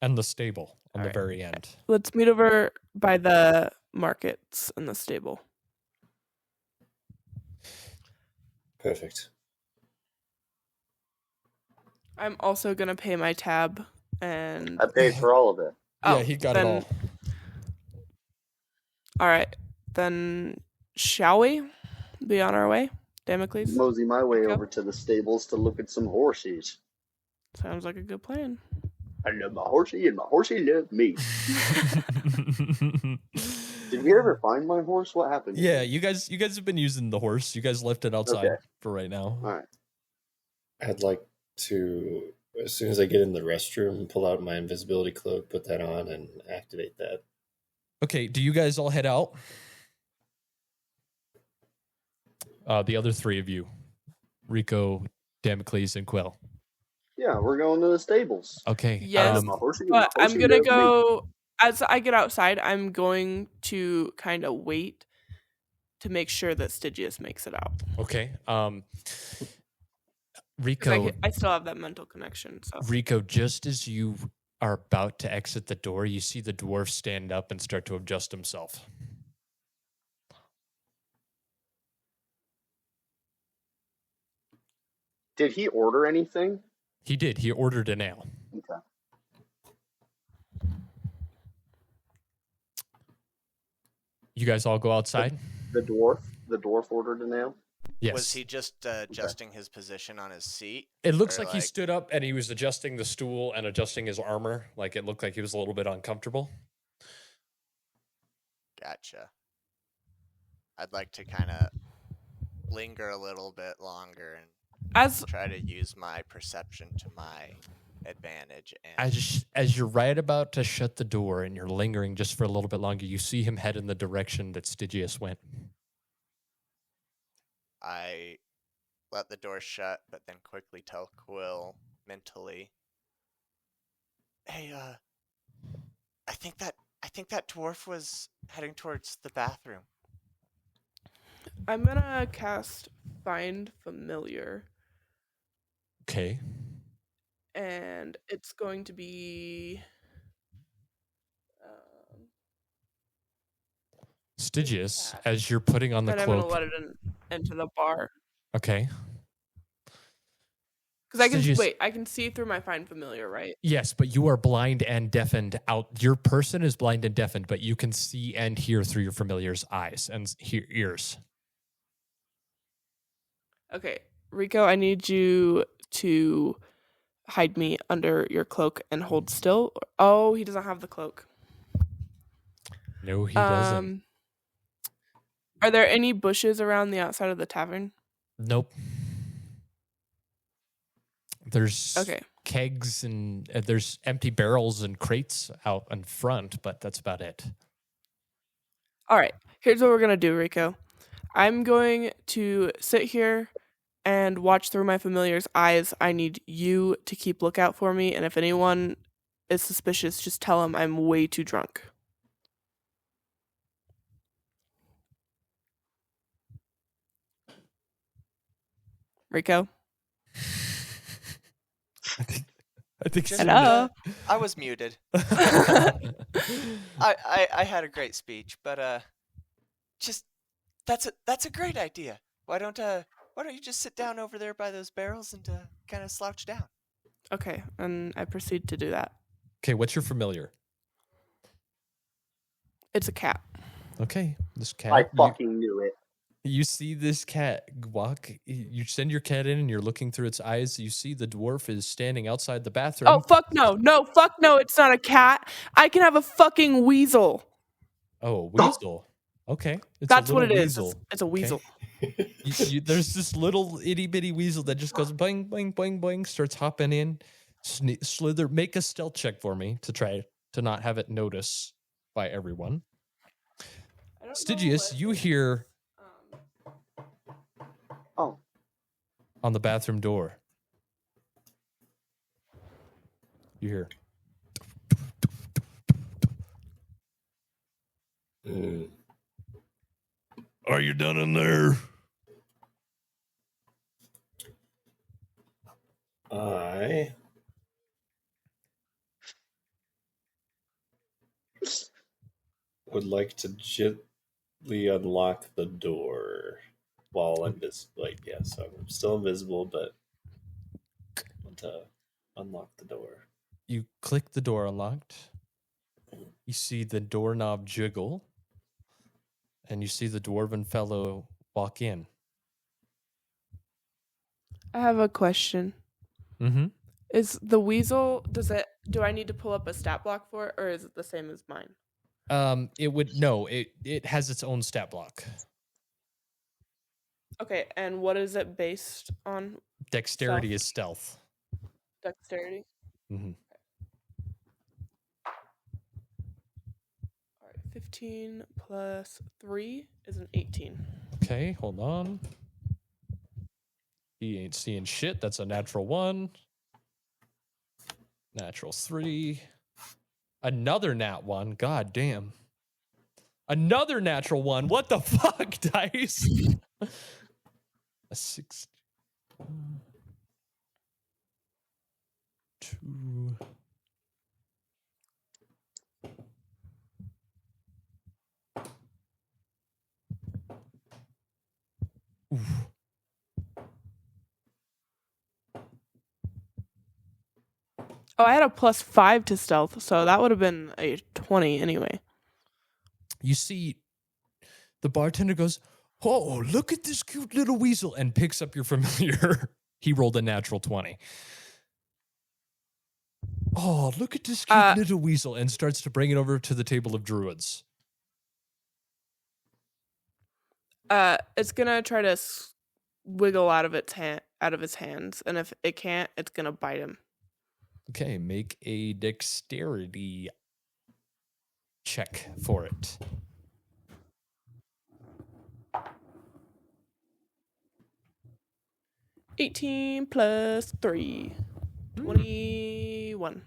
and the stable on All the right. very end. Let's meet over by the markets and the stable. Perfect. I'm also gonna pay my tab, and I paid for all of it. Yeah, he got it all. All right, then shall we be on our way, Damocles? Mosey my way Rico? over to the stables to look at some horses. Sounds like a good plan. I love my horsey and my horsey loves me. Did we ever find my horse? What happened? Yeah, you guys have been using the horse. You guys left it outside Okay. for right now. All right. I'd like to, as soon as I get in the restroom, pull out my invisibility cloak, put that on, and activate that. Okay, do you guys all head out? The other 3 of you, Rico, Damocles, and Quill. Yeah, we're going to the stables. Okay. Yes, My horsey and my but I'm horsey gonna loves me. go as I get outside. I'm going to kind of wait to make sure that Stygius makes it out. Okay. Rico, I still have that mental connection. So Rico, just as you are about to exit the door, you see the dwarf stand up and start to adjust himself. Did he order anything? He did. He ordered an ale. Okay. You guys all go outside? The dwarf ordered an ale. Yes. Was he just adjusting his position on his seat? It looks or like he stood up and he was adjusting the stool and adjusting his armor. Like it looked like he was a little bit uncomfortable. Gotcha. I'd like to kind of linger a little bit longer and try to use my perception to my advantage. And As you're right about to shut the door and you're lingering just for a little bit longer, you see him head in the direction that Stygius went. I let the door shut, but then quickly tell Quill mentally, "Hey, I think that dwarf was heading towards the bathroom." I'm gonna cast Find Familiar, Okay. and it's going to be Stygius, as you're putting on the then I'm gonna cloak. let it into the bar. Okay. Because I can Stygius- I can see through my Find Familiar, right? Yes, but you are blind and deafened out. Your person is blind and deafened, but you can see and hear through your familiar's eyes and ears. Okay, Rico, I need you to hide me under your cloak and hold still. Oh, he doesn't have the cloak. No, he doesn't. Are there any bushes around the outside of the tavern? Nope. There's Okay. kegs and there's empty barrels and crates out in front, but that's about it. All right. Here's what we're going to do, Rico. I'm going to sit here and watch through my familiar's eyes. I need you to keep lookout for me, and if anyone is suspicious, just tell them I'm way too drunk. Rico? I think Just, Hello? I was muted. I I had a great speech, but just that's a great idea. Why don't you just sit down over there by those barrels and kind of slouch down? Okay, and I proceed to do that. Okay, what's your familiar? It's a cat. Okay, this cat. I fucking knew it. You see this cat walk. You send your cat in and you're looking through its eyes. You see the dwarf is standing outside the bathroom. Oh, fuck no. No, fuck no, it's not a cat. I can have a fucking weasel. Oh, weasel. Okay. It's That's a what little it weasel. is. It's a weasel. There's this little itty bitty weasel that just goes boing, boing, boing, boing, starts hopping in, slither. Make a stealth check for me to try to not have it notice by everyone. Stygius, you hear Oh, on the bathroom door. You hear. Are you done in there? I would like to gently unlock the door while I'm so I'm still invisible, but I want to unlock the door. You click the door unlocked. You see the doorknob jiggle. And you see the dwarven fellow walk in. I have a question. Mm-hmm. Is the weasel, do I need to pull up a stat block for it, or is it the same as mine? It has its own stat block. Okay, and what is it based on? Dexterity is stealth. Dexterity? Mm-hmm. All right, 15 plus 3 is an 18. Okay, hold on. He ain't seeing shit. That's a natural 1. Natural 3. Another nat 1. God damn. Another natural 1. What the fuck, dice? A 6. 2. Oof. Oh, I had a +5 to stealth, so that would have been a 20 anyway. You see, the bartender goes, "Oh, look at this cute little weasel," and picks up your familiar. He rolled a natural 20. "Oh, look at this cute little weasel," and starts to bring it over to the table of druids. It's gonna try to wiggle out of its hands, and if it can't, it's gonna bite him. Okay, make a dexterity check for it. +18 +3, 21.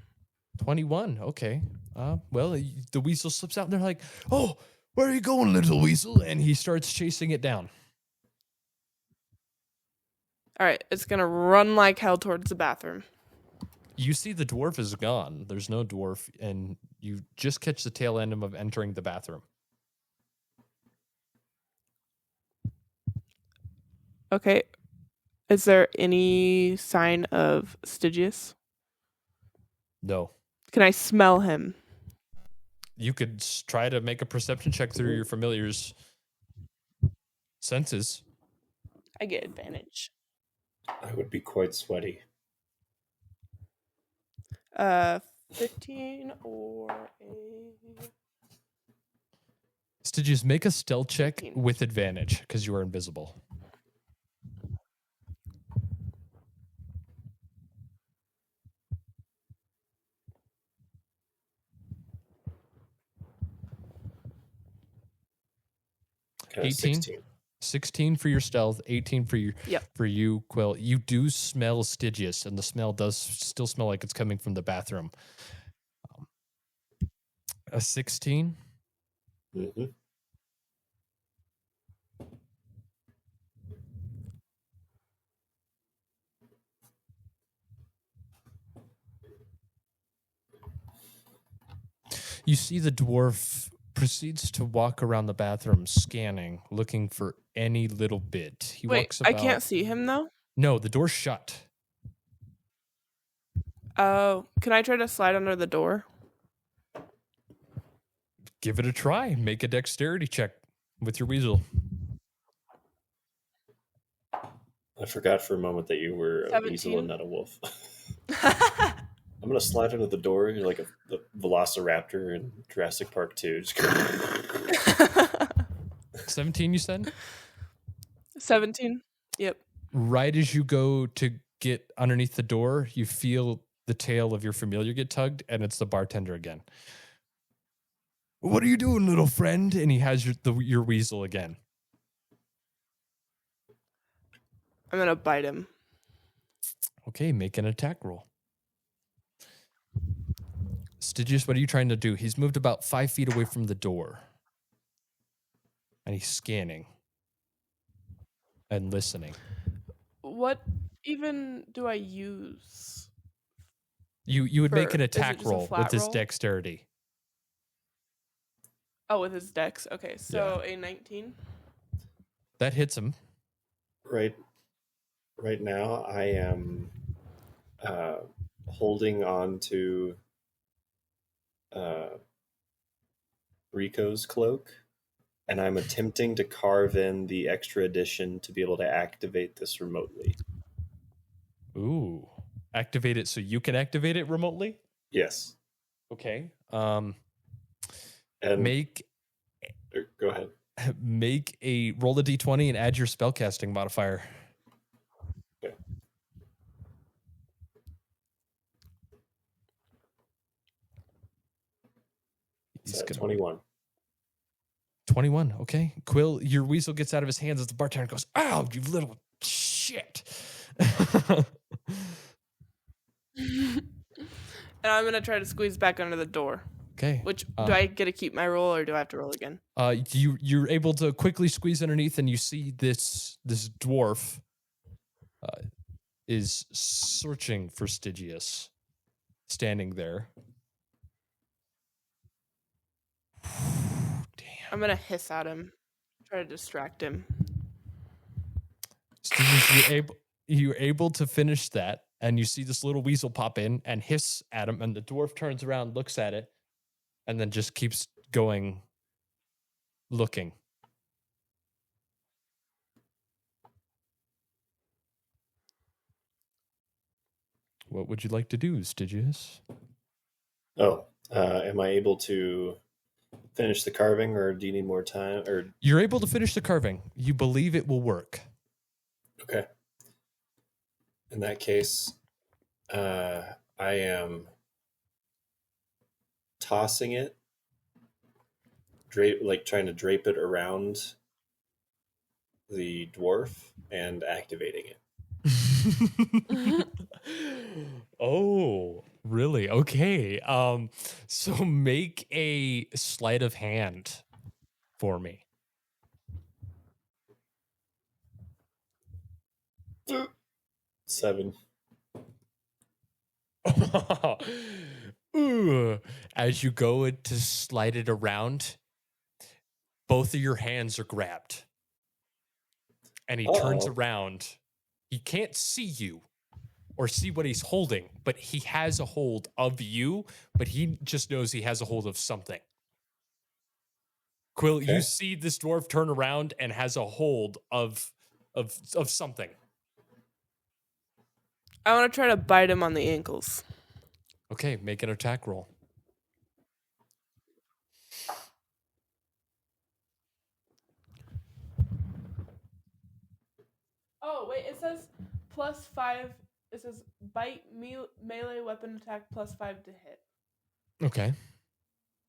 21. Okay. Well, the weasel slips out, and they're like, "Oh, where are you going, little weasel?" And he starts chasing it down. All right, it's gonna run like hell towards the bathroom. You see the dwarf is gone. There's no dwarf, and you just catch the tail end of him entering the bathroom. Okay. Is there any sign of Stygius? No. Can I smell him? You could try to make a perception check through your familiar's senses. I get advantage. I would be quite sweaty. 15 or a... Stygius, make a stealth check 15. with advantage because you are invisible. Okay, 18? 16 for your stealth, 18 for your for you, Quill. You do smell Stygius, and the smell does still smell like it's coming from the bathroom. A 16? Mm-hmm. You see the dwarf proceeds to walk around the bathroom, scanning, looking for any little bit. He Wait, walks about... I can't see him though? No, the door's shut. Oh, can I try to slide under the door? Give it a try. Make a dexterity check with your weasel. I forgot for a moment that you were a 17. weasel and not a wolf. I'm going to slide under the door like a velociraptor in Jurassic Park 2. 17, you said? 17. Yep. Right as you go to get underneath the door, you feel the tail of your familiar get tugged, and it's the bartender again. "What are you doing, little friend?" And he has your weasel again. I'm gonna bite him. Okay, make an attack roll. Stygius, what are you trying to do? He's moved about 5 feet away from the door. And he's scanning. And listening. What even do I use? You would make an Is it attack just a roll flat with his roll? dexterity. Oh, with his dex. Okay, so a 19. That hits him. Right now, I am holding on to Rico's cloak, and I'm attempting to carve in the extra addition to be able to activate this remotely. Ooh. Activate it so you can activate it remotely? Yes. Okay. And go ahead. Make a roll a d20 and add your spellcasting modifier. Okay. He's 21. 21. Okay. Quill, your weasel gets out of his hands as the bartender goes, "Ow, you little shit." And I'm gonna try to squeeze back under the door. Okay. Which do I get to keep my roll, or do I have to roll again? You're able to quickly squeeze underneath, and you see this dwarf is searching for Stygius. standing there. Damn. I'm gonna hiss at him, try to distract him. Stygius, you're able to finish that, and you see this little weasel pop in and hiss at him, and the dwarf turns around, looks at it, and then just keeps going, looking. What would you like to do, Stygius? Oh, am I able to finish the carving, or do you need more time? Or You're able to finish the carving. You believe it will work. okay. In that case, I am tossing it, trying to drape it around the dwarf and activating it. Oh, really? Okay. So make a sleight of hand for me. 7. Ooh. As you go to slide it around, both of your hands are grabbed. And he turns around. He can't see you or see what he's holding, but he has a hold of you, but he just knows he has a hold of something. Quill, Okay. you see this dwarf turn around and has a hold of something. I want to try to bite him on the ankles. Okay, make an attack roll. Oh, wait, it says +5. It says bite melee weapon attack +5 to hit. Okay.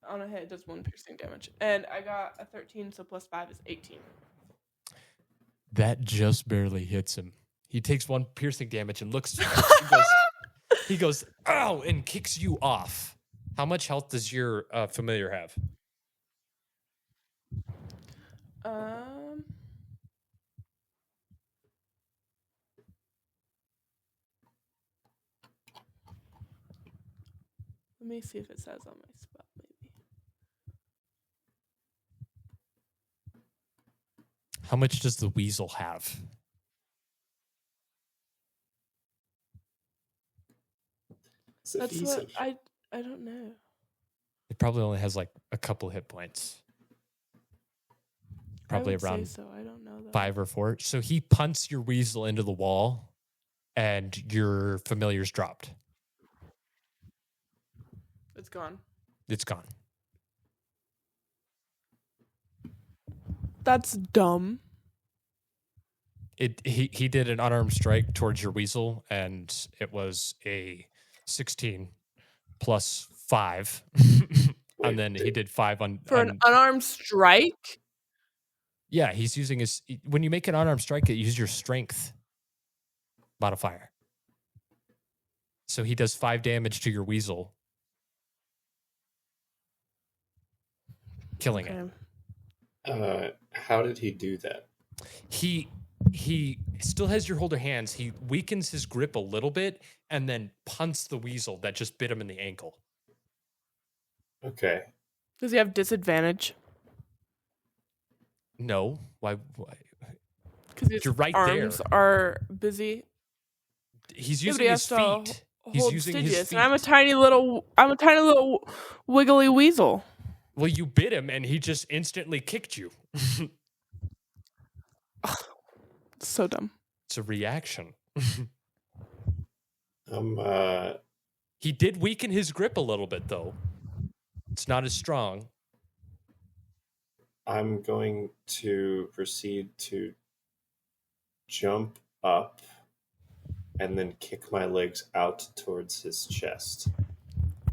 On a hit, it does 1 piercing damage. And I got a 13, so +5 is 18. That just barely hits him. He takes 1 piercing damage and looks. He goes, ow, and kicks you off. How much health does your familiar have? Let me see if it says on my spell, maybe. How much does the weasel have? That's what I don't know. It probably only has like a couple hit points. Probably I would around say so. I don't know that. 5 or 4. So he punts your weasel into the wall, and your familiar's dropped. It's gone. It's gone. That's dumb. He did an unarmed strike towards your weasel, and it was a 16 plus 5. And then he did 5 on an unarmed strike. Yeah, he's using his. When you make an unarmed strike, you use your strength modifier. So he does 5 damage to your weasel, killing it. How did he do that? He still has your holder hands. He weakens his grip a little bit and then punts the weasel that just bit him in the ankle. Okay. Does he have disadvantage? No. Why? Because his You're right arms there. are busy. He's Yeah, but using he his has to feet. He's hold using Stygius, his feet. and I'm a tiny little wiggly weasel. Well, you bit him, and he just instantly kicked you. So dumb. It's a reaction. He did weaken his grip a little bit, though. It's not as strong. I'm going to proceed to jump up and then kick my legs out towards his chest.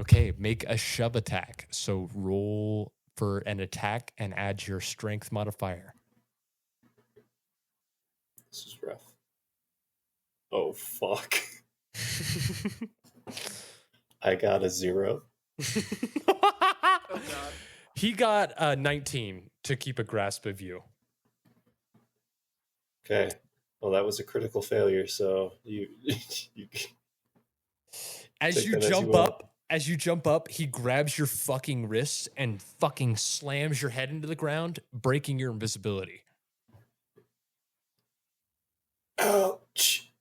Okay, make a shove attack. So roll for an attack and add your strength modifier. This is rough. Oh, fuck. I got a 0. Oh, God. He got a 19 to keep a grasp of you. Okay. Well, that was a critical failure, so you As Take you that as jump you will. up, he grabs your fucking wrists and fucking slams your head into the ground, breaking your invisibility. Ouch.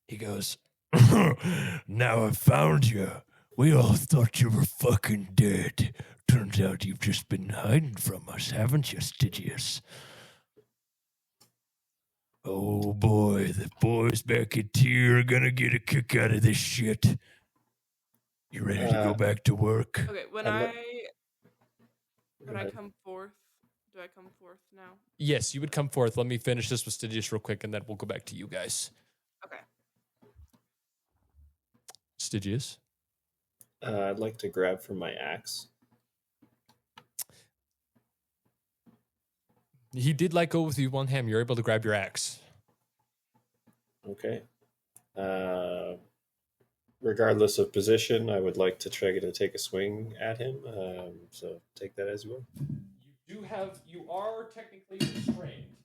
He goes, "Now I found you. We all thought you were fucking dead. Turns out you've just been hiding from us, haven't you, Stygius? Oh boy, the boys back at Tier are gonna get a kick out of this shit. You ready to go back to work?" Okay, when I'd I li- Go when I ahead. come forth, do I come forth now? Yes, you would come forth. Let me finish this with Stygius real quick, and then we'll go back to you guys. Okay. Stygius? I'd like to grab for my axe. He did let go with you one hand. You're able to grab your axe. Okay. Regardless of position, I would like to try to take a swing at him. So take that as you will. You are technically restrained.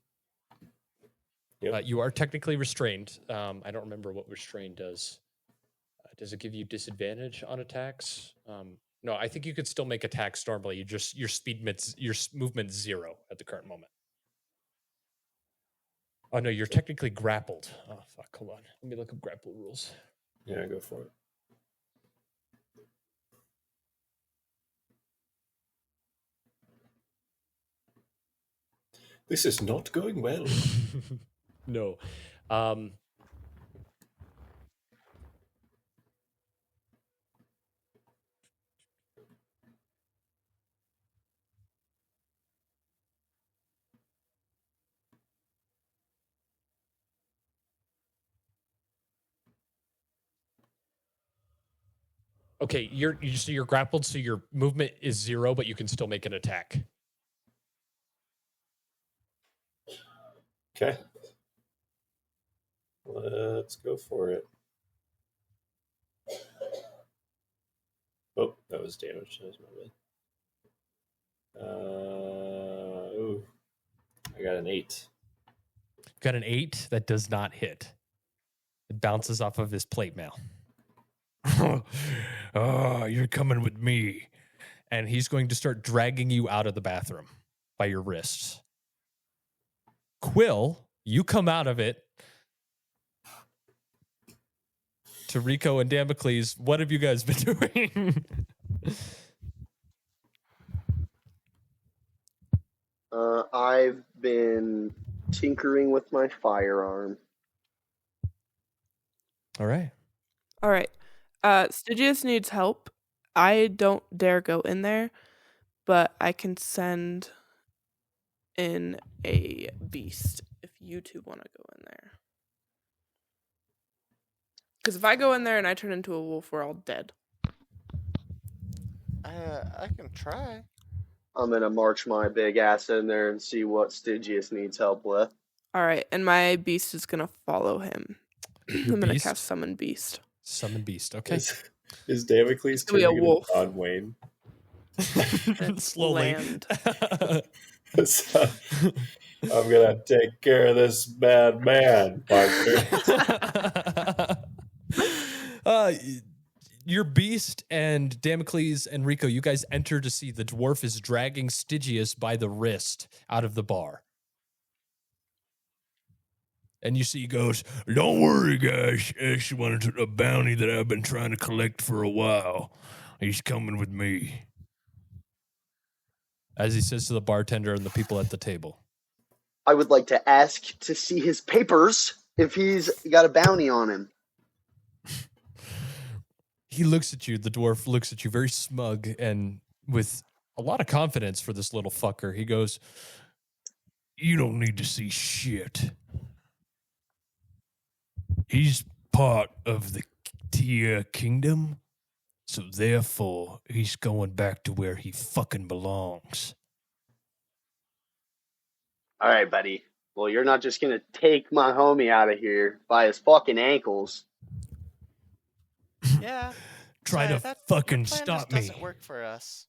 Yep. You are technically restrained. I don't remember what restrain does. Does it give you disadvantage on attacks? No, I think you could still make attacks normally. Your movement's 0 at the current moment. Oh no, you're technically grappled. Oh fuck, hold on. Let me look up grapple rules. Yeah, go for it. This is not going well. No. Okay, you're grappled, so your movement is 0, but you can still make an attack. Okay. Let's go for it. Oh, that was damage. That was my bad. Ooh. I got an 8. Got an 8 that does not hit. It bounces off of his plate mail. Oh, you're coming with me. And he's going to start dragging you out of the bathroom by your wrists. Quill, you come out of it. To Rico and Damocles, what have you guys been doing? I've been tinkering with my firearm. All right. All right. Stygius needs help. I don't dare go in there, but I can send in a beast if you two want to go in there. Because if I go in there and I turn into a wolf, we're all dead. I can try. I'm gonna march my big ass in there and see what Stygius needs help with. All right, and my beast is gonna follow him. Your I'm gonna beast? cast Summon Beast. Summon beast. Okay. Is Damocles gonna be a turning into wolf. John Wayne? Slowly. Land. So, I'm gonna take care of this bad man, Parker. Your beast and Damocles and Rico, you guys enter to see the dwarf is dragging Stygius by the wrist out of the bar. And you see he goes, "Don't worry, guys. It's a bounty that I've been trying to collect for a while. He's coming with me." As he says to the bartender and the people at the table. I would like to ask to see his papers if he's got a bounty on him. He looks at you, the dwarf looks at you very smug and with a lot of confidence for this little fucker. He goes, "You don't need to see shit. He's part of the Tia kingdom, so therefore he's going back to where he fucking belongs." All right, buddy. Well, you're not just gonna take my homie out of here by his fucking ankles. Yeah. Try to your fucking plan stop just me. doesn't work for us.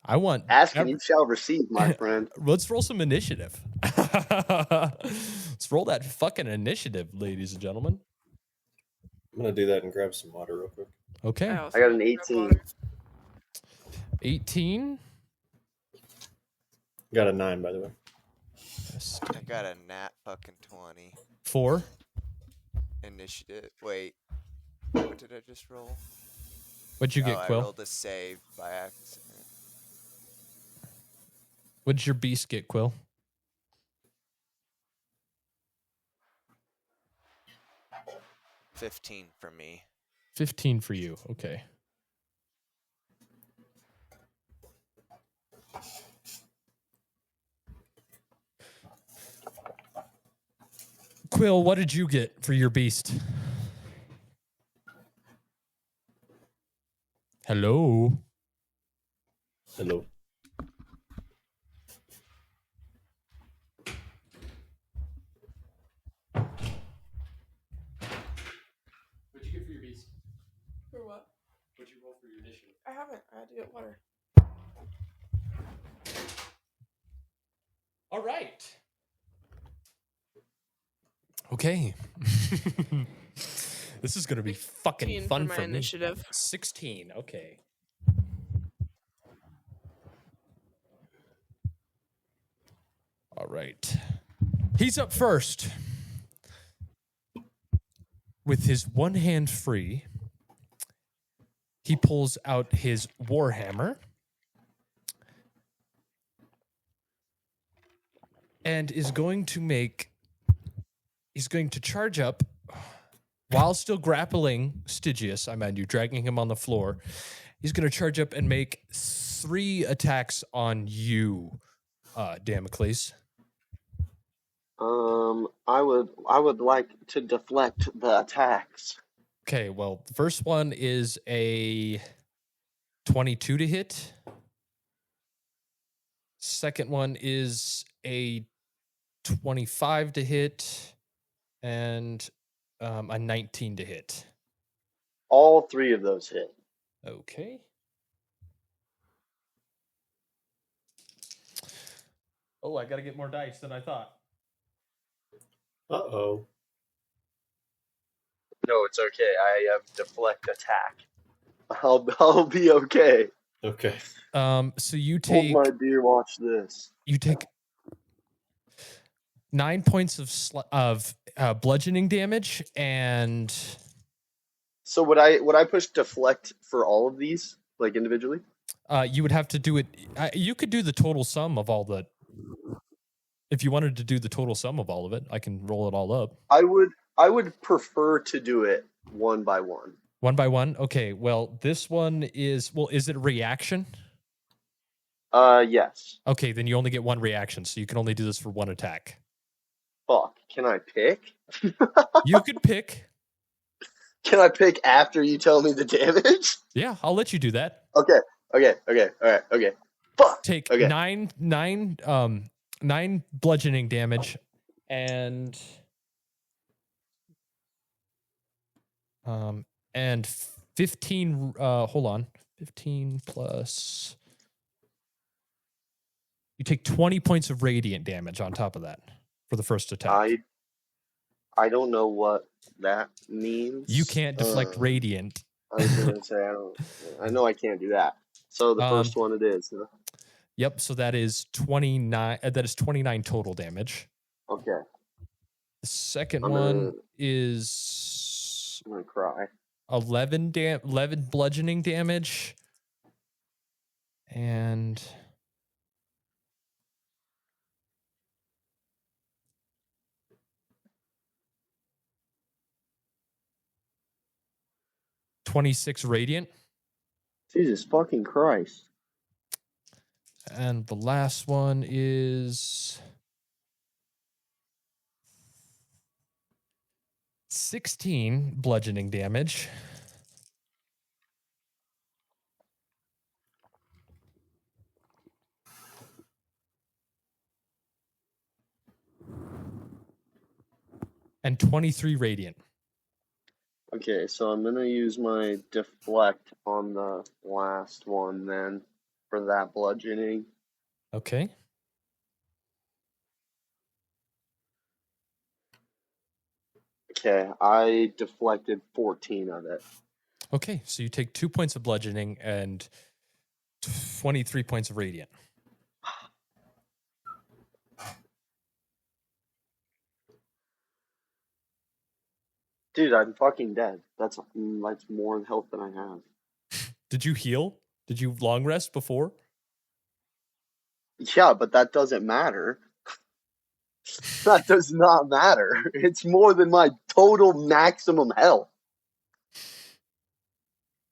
I want... Ask and you shall receive, my friend. Let's roll some initiative. Let's roll that fucking initiative, ladies and gentlemen. I'm gonna do that and grab some water real quick. Okay. I I got an 18. 18. Got a 9, by the way. I got a nat fucking 20. 4. Initiative. Wait. What did I just roll? What'd you get, I Quill? rolled a save by accident. What did your beast get, Quill? 15 for me. 15 for you. Okay. Quill, what did you get for your beast? Hello? Hello. What'd you get for your beast? For what? What'd you roll for your initiative? I haven't. I had to get water. All right. Okay. This is going to be fucking 16 fun for for my me. initiative. 16. Okay. All right. He's up first. With his one hand free, he pulls out his warhammer and is going to charge up while still grappling Stygius. I mind you, dragging him on the floor. He's going to charge up and make 3 attacks on you, Damocles. I would like to deflect the attacks. Okay, well, the first one is a 22 to hit. Second one is a 25 to hit. And a 19 to hit. All 3 of those hit. Okay. Oh, I got to get more dice than I thought. Uh-oh. No, it's okay. I have deflect attack. I'll be okay. Okay. So you take Hold my beer. Watch this. you take 9 points of bludgeoning damage, and So would I push deflect for all of these, like individually? you would have to do it. You could do the total sum of all the. If you wanted to do the total sum of all of it, I can roll it all up. I would prefer to do it one by one. One by one? Okay, well, this one is... Well, is it a reaction? Yes. Okay, then you only get one reaction, so you can only do this for one attack. Fuck. Can I pick? You could pick. Can I pick after you tell me the damage? Yeah, I'll let you do that. Okay. Alright, okay. Fuck. Take Okay. 9 bludgeoning damage and 15 hold on. 15 plus you take 20 points of radiant damage on top of that for the first attack. I don't know what that means. You can't deflect radiant. I was gonna say I know I can't do that. So the first one it is. Huh? Yep, so that is 29 that is 29 total damage. Okay. The second I'm one is gonna cry. 11 bludgeoning damage and 26 radiant. Jesus fucking Christ. And the last one is 16 bludgeoning damage. And 23 radiant. Okay, so I'm gonna use my deflect on the last one then for that bludgeoning. Okay. Okay, I deflected 14 of it. Okay, so you take 2 points of bludgeoning and 23 points of radiant. Dude, I'm fucking dead. That's more health than I have. Did you heal? Did you long rest before? Yeah, but that doesn't matter. That does not matter. It's more than my total maximum health.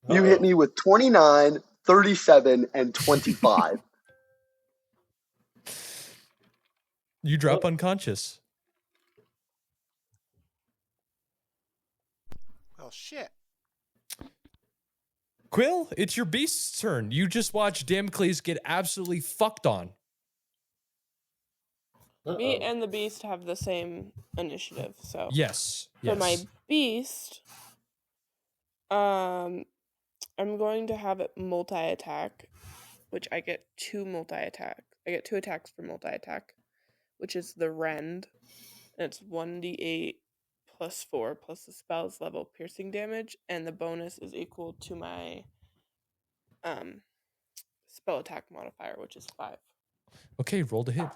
You hit me with 29, 37, and 25. You drop unconscious. Well, shit. Quill, it's your beast's turn. You just watched Damocles get absolutely fucked on. Me and the beast have the same initiative, so Yes. for my Yes. beast, I'm going to have it multi-attack, which I get 2 multi-attack. I get 2 attacks for multi-attack, which is the rend, and it's 1d8 plus 4 plus the spell's level piercing damage, and the bonus is equal to my spell attack modifier, which is 5. Okay, roll to hit.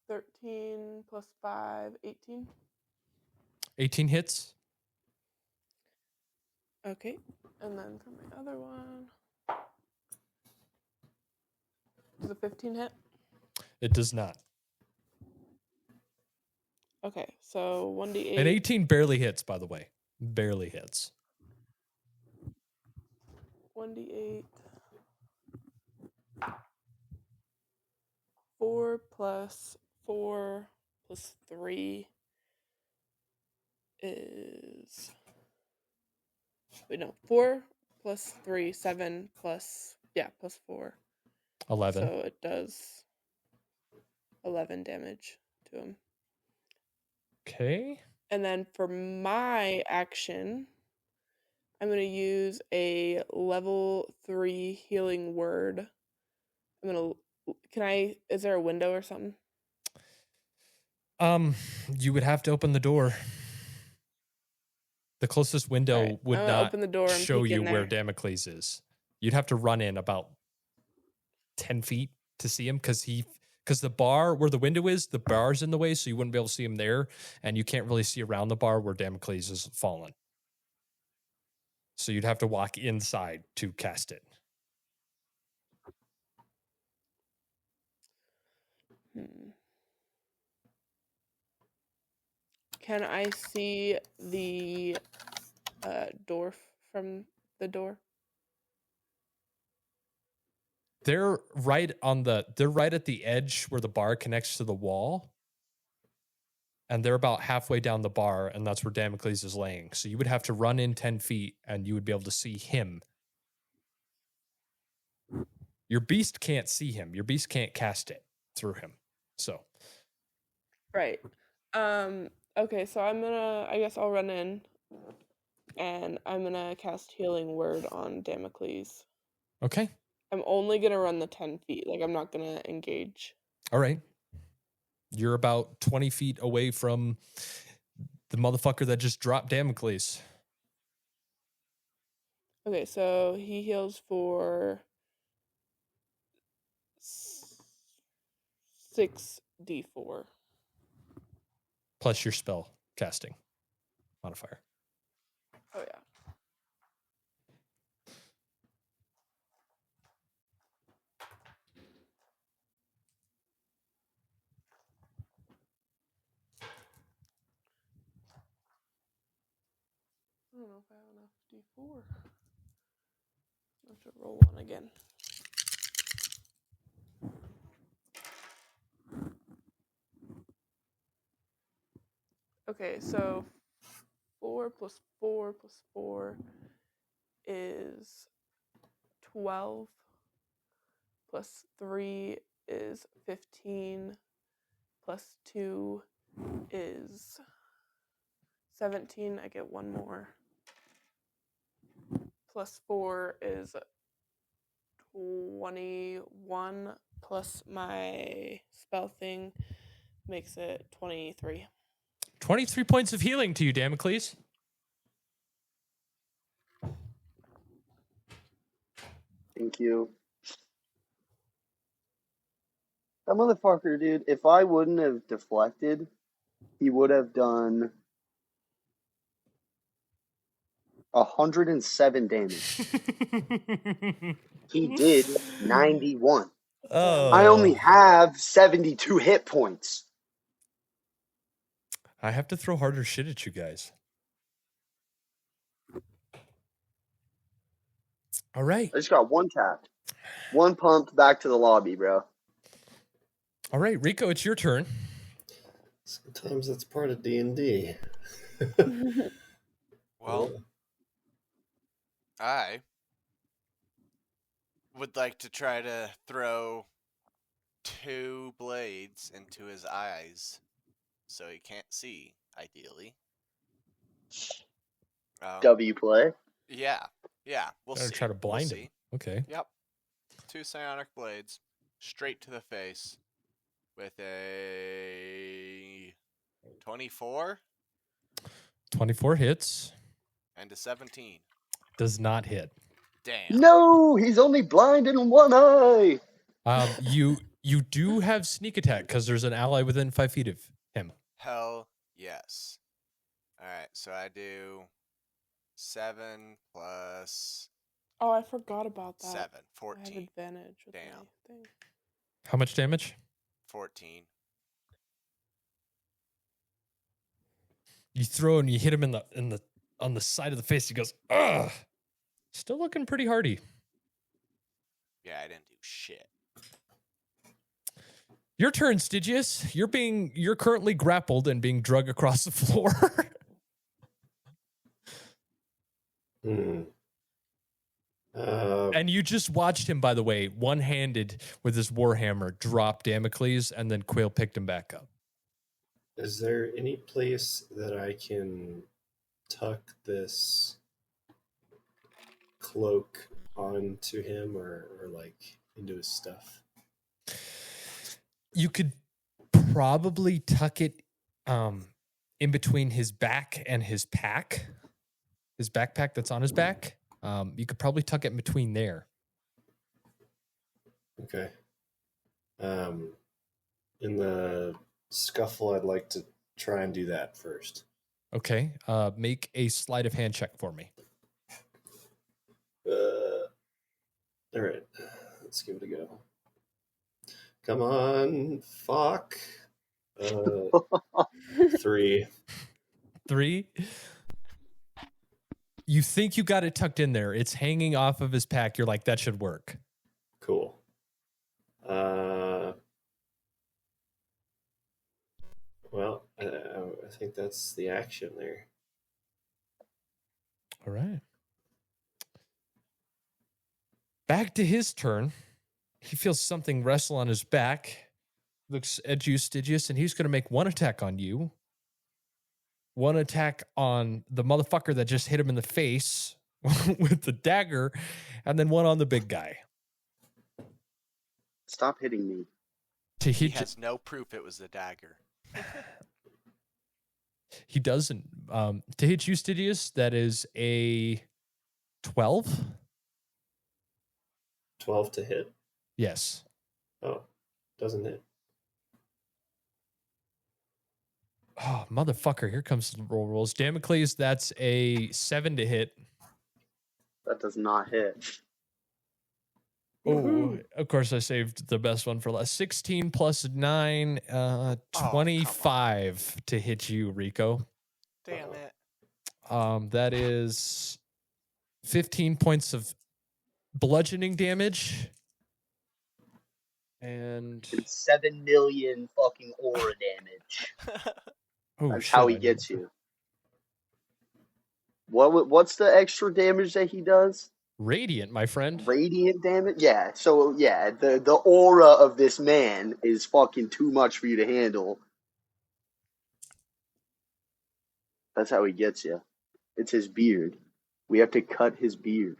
13 plus 5, 18. 18 hits. Okay, and then for my other one, does a 15 hit? It does not. Okay, so 1d8. And 18 barely hits, by the way. Barely hits. 1d8. 4 plus 4 plus 3 is... Wait, no. 4 plus 3, 7 plus... Yeah, plus 4. 11. So it does 11 damage to him. Okay. And then for my action, I'm going to use a level 3 healing word. I'm going to... Is there a window or something? You would have to open the door. The closest window Right, would I'm gonna not open the door and show peek you in where there. Damocles is. You'd have to run in about 10 feet to see him because the bar where the window is, the bar's in the way, so you wouldn't be able to see him there, and you can't really see around the bar where Damocles is fallen. So you'd have to walk inside to cast it. Can I see the dwarf from the door? They're right at the edge where the bar connects to the wall. And they're about halfway down the bar, and that's where Damocles is laying. So you would have to run in 10 feet, and you would be able to see him. Your beast can't see him. Your beast can't cast it through him. So. Right. Okay, so I guess I'll run in, and I'm gonna cast Healing Word on Damocles. Okay. I'm only gonna run the 10 feet. Like, I'm not gonna engage. All right. You're about 20 feet away from the motherfucker that just dropped Damocles. Okay, so he heals for 6d4. Plus your spell casting modifier. Oh, yeah. I don't know if I have enough d4. I have to roll one again. Okay, so 4 plus 4 plus 4 is 12. Plus 3 is 15. Plus 2 is 17. I get one more. Plus 4 is 21. Plus my spell thing makes it 23. 23 points of healing to you, Damocles. Thank you. That motherfucker, dude, if I wouldn't have deflected, he would have done 107 damage. He did 91. Oh. I only have 72 hit points. I have to throw harder shit at you guys. All right. I just got one tapped. One pumped back to the lobby, bro. All right, Rico, it's your turn. Sometimes that's part of D&D. Well, I would like to try to throw 2 blades into his eyes so he can't see, ideally. W play. Yeah. We'll Gotta see. try to blind we'll him. see. Okay. Yep. 2 psionic blades straight to the face with a 24 24 hits. and a 17. Does not hit. Damn. No, he's only blind in one eye. You do have sneak attack because there's an ally within 5 feet of him. Hell yes. Alright, so I do 7 plus Oh, I forgot about that. 7. I have 14. advantage with Damn. my thing. How much damage? 14. You throw and you hit him on the side of the face. He goes, ugh. Still looking pretty hardy. Yeah, I didn't do shit. Your turn, Stygius. You're currently grappled and being dragged across the floor. And you just watched him, by the way, one-handed with his warhammer drop Damocles, and then Quail picked him back up. Is there any place that I can tuck this cloak onto him or like into his stuff? You could probably tuck it in between his back and his pack, his backpack that's on his back. You could probably tuck it in between there. Okay. In the scuffle, I'd like to try and do that first. Okay. Make a sleight of hand check for me. All right. Let's give it a go. Come on, fuck. 3. 3. You think you got it tucked in there. It's hanging off of his pack. You're like, that should work. Cool. Well, I think that's the action there. All right. Back to his turn. He feels something wrestle on his back. Looks at you, Stygius, and he's going to make one attack on you. One attack on the motherfucker that just hit him in the face with the dagger, and then one on the big guy. Stop hitting me. To He hit has no proof it was the dagger. He doesn't. To hit you, Stygius, that is a 12. 12 to hit. Yes. Oh, doesn't hit. Oh, motherfucker. Here comes the rolls. Damocles, that's a 7 to hit. That does not hit. Oh, of course, I saved the best one for last. 16 plus 9, 25 to hit you, Rico. Damn it. That is 15 points of bludgeoning damage. And 7 million fucking aura damage. oh, That's shit, how he I gets you. What's the extra damage that he does? Radiant, my friend. Radiant damage? Yeah, so yeah, the aura of this man is fucking too much for you to handle. That's how he gets you. It's his beard. We have to cut his beard.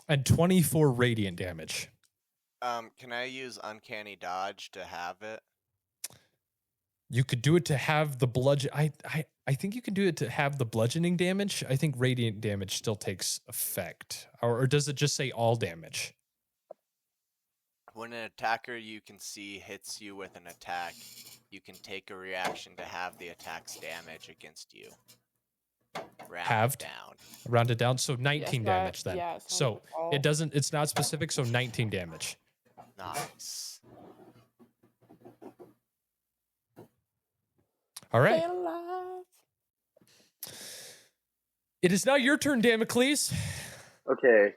And 24 radiant damage. Can I use Uncanny Dodge to have it? You could do it to have the bludgeon. I think you can do it to have the bludgeoning damage. I think radiant damage still takes effect. Or does it just say all damage? When an attacker you can see hits you with an attack, you can take a reaction to have the attack's damage against you. Halved? Down. Rounded down. So 19 that- damage then. yeah, it sounds So like all- it's not specific, so 19 damage. Nice. All right. Stay alive. It is now your turn, Damocles. Okay.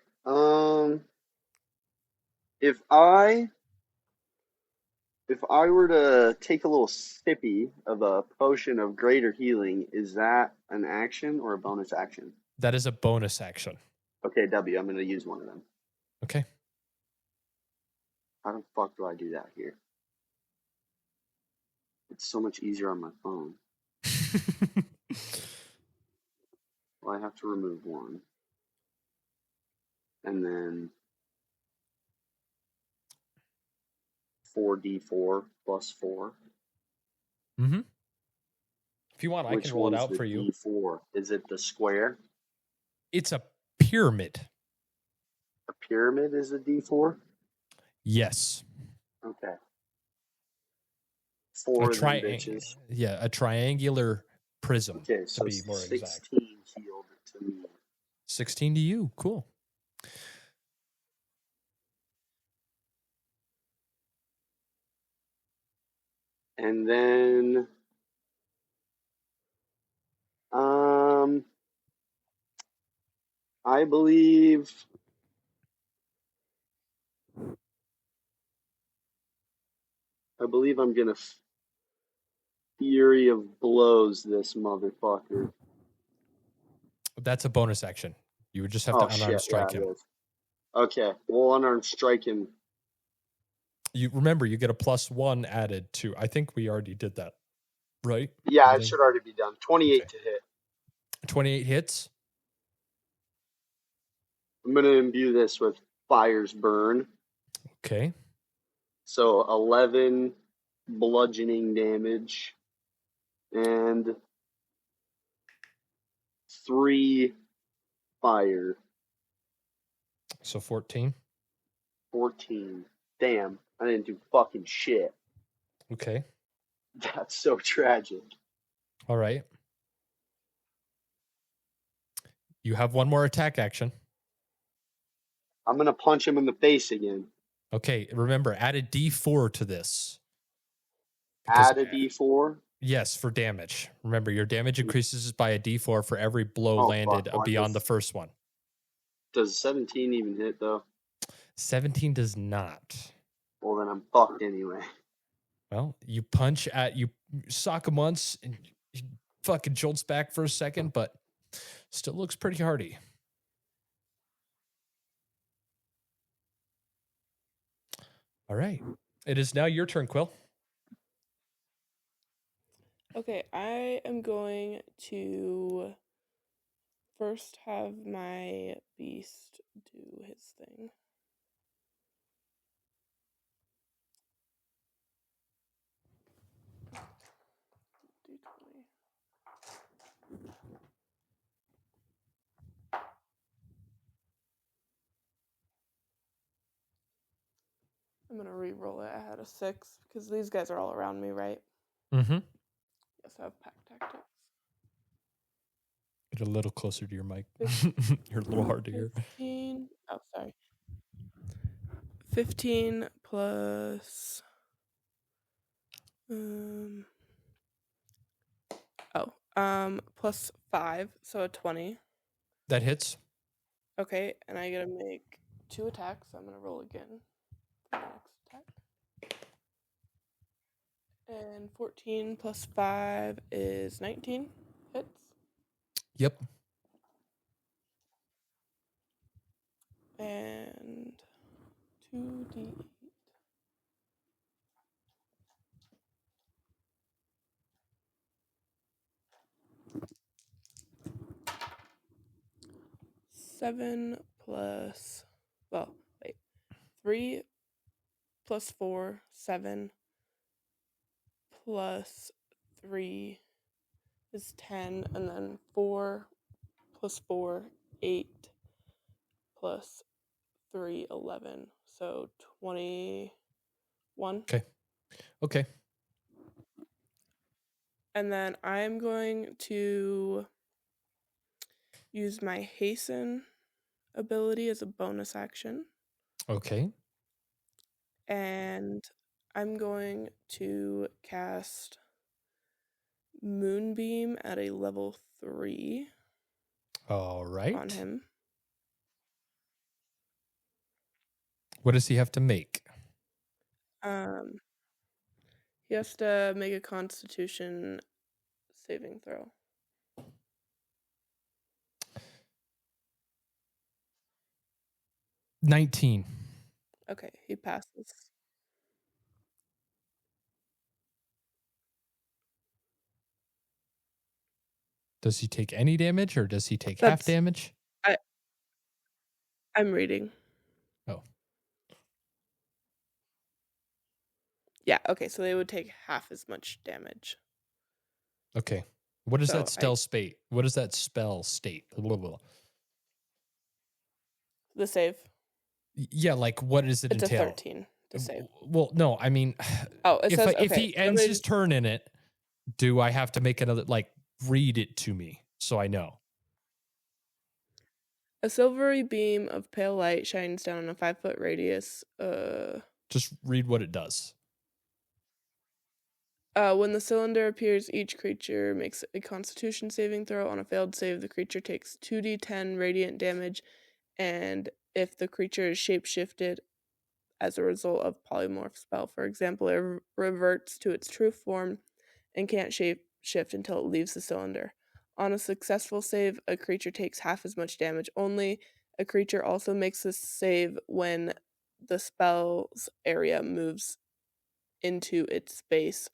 If I were to take a little sippy of a potion of greater healing, is that an action or a bonus action? That is a bonus action. Okay, W, I'm going to use one of them. Okay. How the fuck do I do that here? It's so much easier on my phone. Well, I have to remove one. And then 4d4 plus 4. Mm-hmm. If you want, I Which can roll it one's out the for you. d4? Is it the square? It's a pyramid. A pyramid is a d4? Yes. Okay. A 4 of them bitches. Yeah, a triangular prism, Okay, so to be more 16 exact. healed to me. 16 to you. Cool. And then I believe I'm gonna Fury of Blows this motherfucker. That's a bonus action. You would just have Oh to unarmed shit, strike yeah, him. it is. Okay, we'll unarmed strike him. You remember you get a +1 added to. I think we already did that, right? Yeah, it Everything? should already be done. 28 to hit. 28 hits. I'm gonna imbue this with Fire's Burn. Okay. So 11 bludgeoning damage and 3 fire. So 14. 14. Damn, I didn't do fucking shit. Okay. That's so tragic. All right. You have one more attack action. I'm gonna punch him in the face again. Okay. Remember, add a D4 to this. Add a d4. Yes, for damage. Remember, your damage increases by a D4 for every blow Oh, landed fuck. Well, I beyond the guess- first one. Does 17 even hit though? 17 does not. Well, then I'm fucked anyway. Well, you sock him once, and he fucking jolts back for a second, but still looks pretty hardy. All right. It is now your turn, Quill. Okay, I am going to first have my beast do his thing. D20. I'm gonna re-roll it. I had a 6 because these guys are all around me, right? Mm-hmm. Yes, I have pack tactics. Get a little closer to your mic. Fif- You're a little hard to hear. 15. Oh, sorry. 15 plus. Plus 5, so a 20. That hits. Okay, and I gotta make 2 attacks. So I'm gonna roll again for my next attack. And 14 plus 5 is 19 hits. Yep. And 2d8. Seven plus, well, wait, 3 plus 4, 7, plus 3 is 10, and then 4 plus 4, 8, plus 3, 11. So 21. Okay. And then I'm going to use my hasten ability as a bonus action. Okay. And I'm going to cast Moonbeam at a level 3 All right. on him. What does he have to make? He has to make a Constitution saving throw. 19. Okay, he passes. Does he take any damage or does he take half That's- damage? I'm reading. Oh. Yeah, okay, so they would take half as much damage. Okay. What is So that spell state? What is that spell state? Blah, blah. The save. Yeah, like what does it It's entail? a 13 to save. Well, no, I mean, Oh, it says, if okay, he ends his turn in it, do I have to make another, like, read it to me so I know? A silvery beam of pale light shines down in a 5-foot radius. Just read what it does. When the cylinder appears, each creature makes a Constitution saving throw. On a failed save, the creature takes 2d10 radiant damage, and if the creature is shapeshifted as a result of polymorph spell, for example, it reverts to its true form and can't shapeshift until it leaves the cylinder. On a successful save, a creature takes half as much damage only. A creature also makes this save when the spell's area moves into its space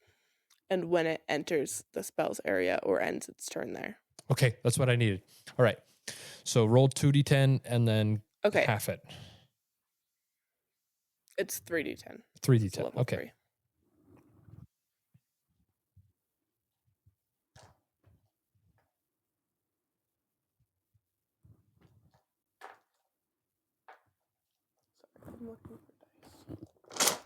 and when it enters the spell's area or ends its turn there. Okay, that's what I needed. All right. So roll 2d10 and then Okay. half it. It's 3d10. 3d10. It's level Okay. 3. Sorry, I'm looking for dice.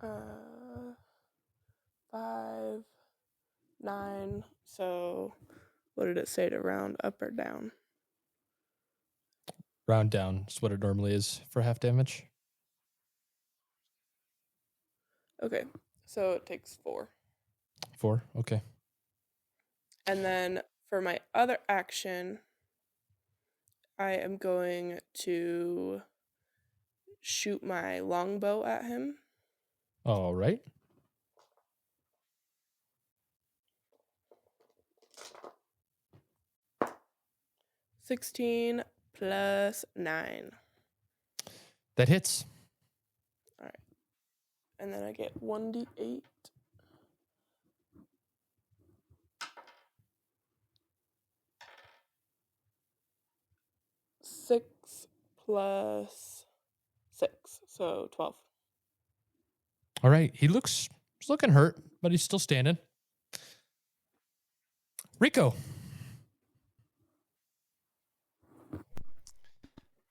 Uh, 5, 9. So, what did it say to round up or down? Round down is what it normally is for half damage. Okay, so it takes 4. 4. Okay. And then for my other action, I am going to shoot my longbow at him. All right. $16 plus 9. That hits. All right. And then I get 1d8. Six plus 6, so 12. All right. He's looking hurt, but he's still standing. Rico.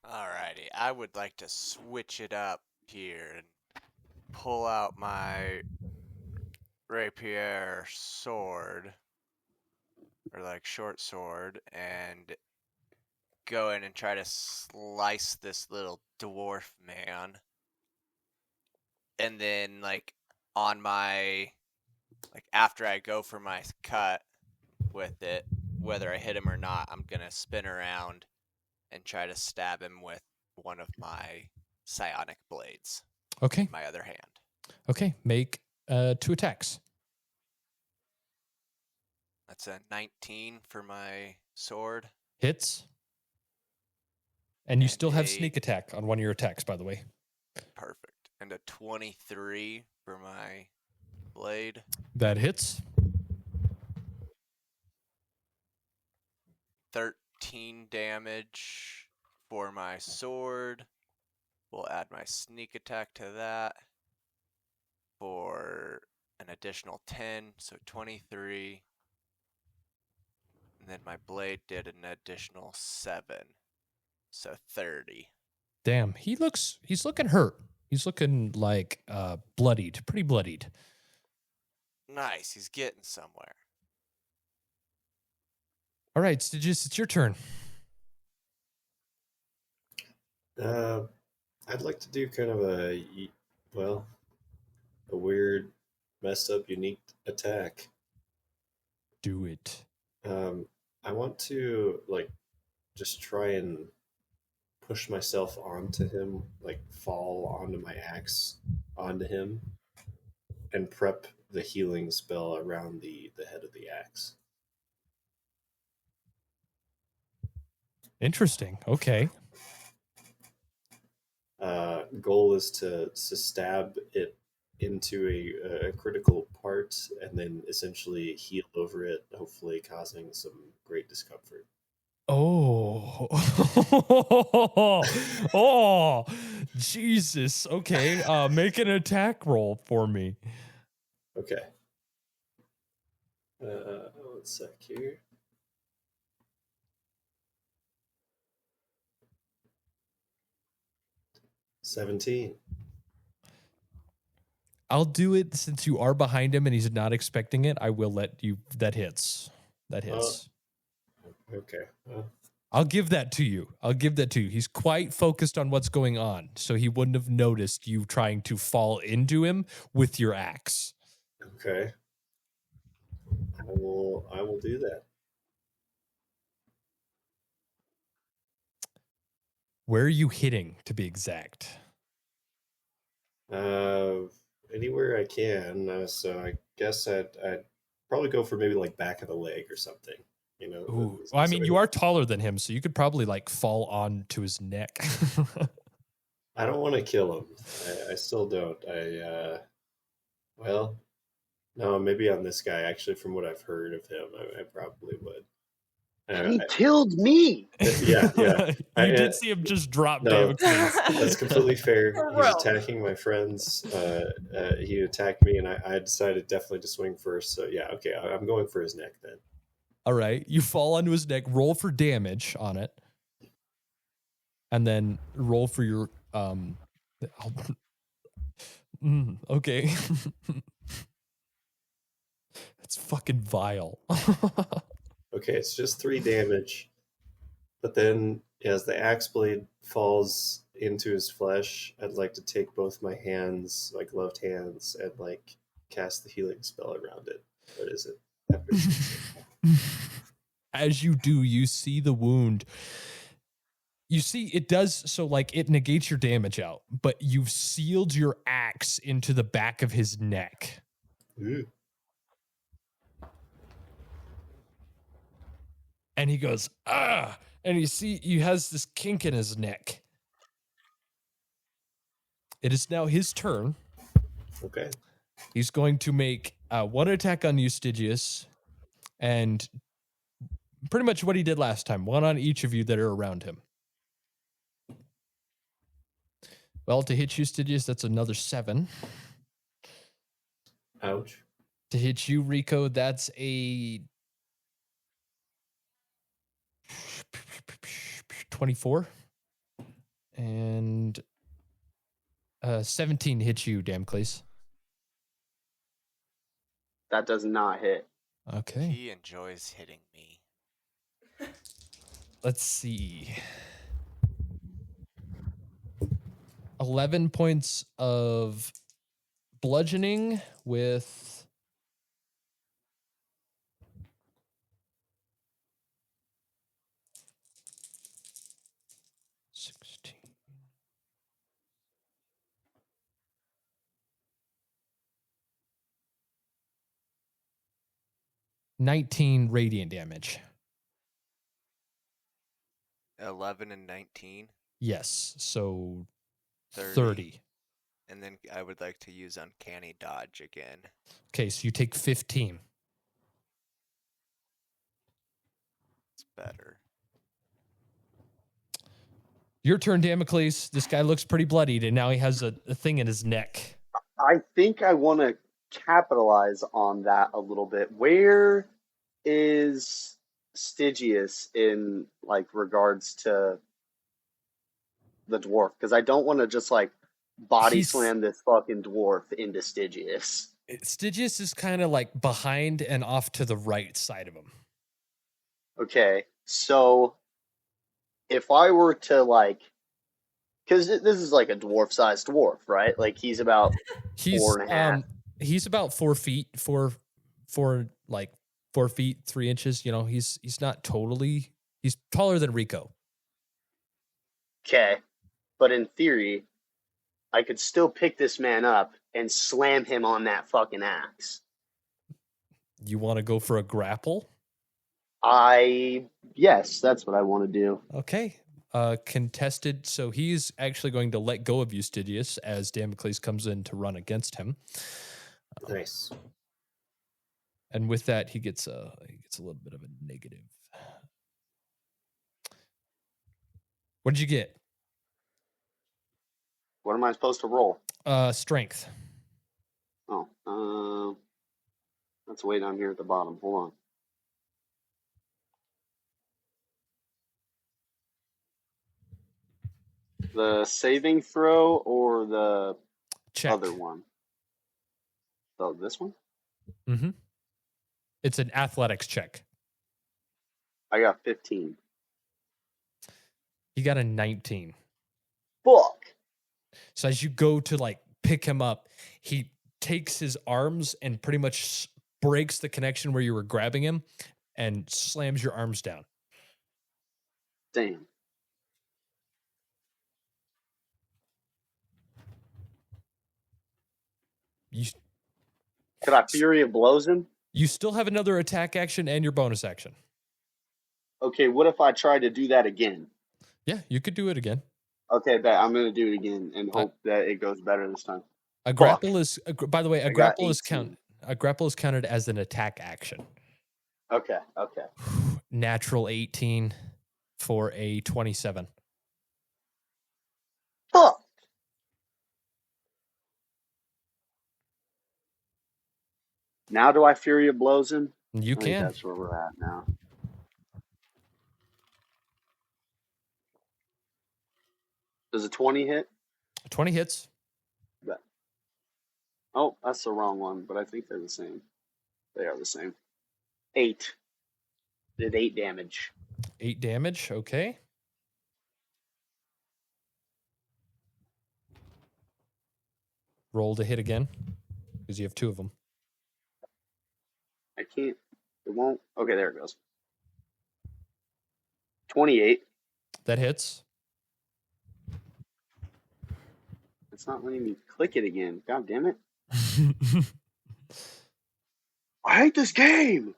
Alrighty, I would like to switch it up here and pull out my rapier sword, or like short sword, and go in and try to slice this little dwarf man. And then, like, on my, like, after I go for my cut with it, whether I hit him or not, I'm gonna spin around and try to stab him with one of my psionic blades. Okay. In my other hand. Okay. Make 2 attacks. That's a 19 for my sword. Hits. And you And still have a- sneak attack on one of your attacks, by the way. Perfect. And a 23 for my blade. That hits. 13 damage for my sword. We'll add my sneak attack to that for an additional 10, so 23. And then my blade did an additional 7, so 30. Damn, he's looking hurt. He's looking like bloodied, pretty bloodied. Nice, he's getting somewhere. All right, Stygius, it's your turn. I'd like to do kind of a weird, messed up, unique attack. Do it. I want to just try and push myself onto him, fall onto my axe onto him, and prep the healing spell around the head of the axe. Interesting. Okay. Goal is to stab it into a critical part and then essentially heal over it, hopefully causing some great discomfort. Oh. Oh, Jesus. Okay. Make an attack roll for me. Okay. 1 sec here. $17. I'll do it since you are behind him and he's not expecting it. I will let you. That hits. That hits. Okay. I'll give that to you. He's quite focused on what's going on, so he wouldn't have noticed you trying to fall into him with your axe. Okay. I will do that. Where are you hitting, to be exact? Anywhere I can. So I guess I'd probably go for maybe back of the leg or something. Ooh. Well, I mean, you are taller than him, so you could probably fall on to his neck. I don't want to kill him. I still don't. No, maybe on this guy. Actually, from what I've heard of him, I probably would. He killed me. Yeah. You did see him just drop No, damage. that's completely fair. He's attacking my friends. He attacked me, and I decided definitely to swing first. So yeah, okay, I'm going for his neck then. All right, you fall onto his neck. Roll for damage on it, and then roll for your okay. That's fucking vile. Okay, it's just 3 damage. But then, as the axe blade falls into his flesh, I'd like to take both my hands, gloved hands, and cast the healing spell around it. What is it? As you do, you see the wound. You see it does, so it negates your damage out, but you've sealed your axe into the back of his neck. Ooh. And he goes, ah, and you see he has this kink in his neck. It is now his turn. Okay. He's going to make 1 attack on you, Stygius, and pretty much what he did last time. 1 on each of you that are around him. Well, to hit you, Stygius, that's another 7. Ouch. To hit you, Rico, that's a 24. And 17 hits you, Damocles. That does not hit. Okay. He enjoys hitting me. Let's see. 11 points of bludgeoning with 16. 19 radiant damage. 11 and 19. Yes, so 30. 30. And then I would like to use Uncanny Dodge again. Okay, so you take 15. It's better. Your turn, Damocles. This guy looks pretty bloodied, and now he has a thing in his neck. I think I want to capitalize on that a little bit. Where is Stygius in like regards to the dwarf? Because I don't want to just like body He's- slam this fucking dwarf into Stygius. Stygius is kind of like behind and off to the right side of him. Okay, so if I were to like, because this is like a dwarf-sized dwarf, right? Like he's about He's 4.5. He's about 4 feet, 4 feet 3 inches. You know, he's not totally. He's taller than Rico. Okay, but in theory, I could still pick this man up and slam him on that fucking axe. You want to go for a grapple? Yes, that's what I want to do. Okay. Contested. So he's actually going to let go of you, Stygius, as Damocles comes in to run against him. Nice. And with that, he gets a little bit of a negative. What did you get? What am I supposed to roll? Strength. Oh, that's way down here at the bottom. Hold on. The saving throw or the Check. other one? So this one? Mm-hmm. It's an athletics check. I got 15. You got a 19. Fuck! So as you go to like pick him up, he takes his arms and pretty much breaks the connection where you were grabbing him and slams your arms down. Damn. Could I Fury of Blows him? You still have another attack action and your bonus action. Okay, what if I try to do that again? Yeah, you could do it again. Okay, bet I'm gonna do it again and hope that it goes better this time. A grapple is, by the way, a I got grapple is 18. A grapple is counted as an attack action. Okay. Natural 18 for a 27. Fuck! Now do I Fury of Blows him? You I think can. that's where we're at now. Does a 20 hit? 20 hits. Bet. Oh, that's the wrong one, but I think they're the same. They are the same. 8. Did 8 damage. 8 damage. Okay. Roll to hit again because you have 2 of them. I can't. It won't. Okay, there it goes. 28. That hits. It's not letting me click it again. God damn it. I hate this game.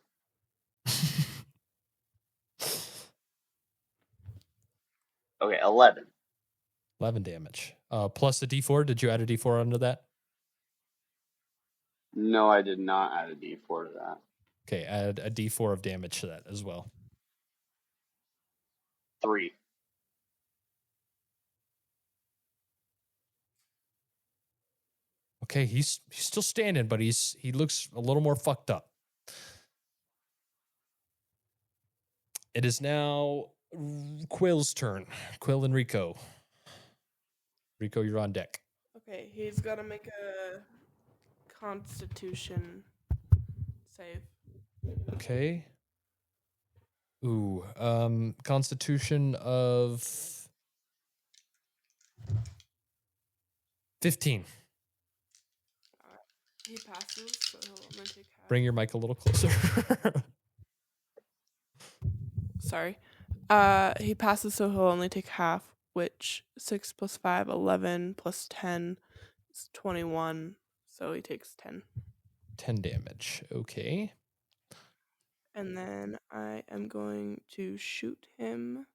Okay, 11. 11 damage. Plus a d4. Did you add a d4 under that? No, I did not add a d4 to that. Okay, add a d4 of damage to that as well. 3. Okay, he's still standing, but he looks a little more fucked up. It is now Quill's turn. Quill and Rico. Rico, you're on deck. Okay, he's got to make a Constitution save. Okay. Ooh, Constitution of 15. He passes, so he'll only take half. Bring your mic a little closer. Sorry. He passes, so he'll only take half, which 6 plus 5, 11 plus 10 is 21. So he takes 10. 10 damage. Okay. And then I am going to shoot him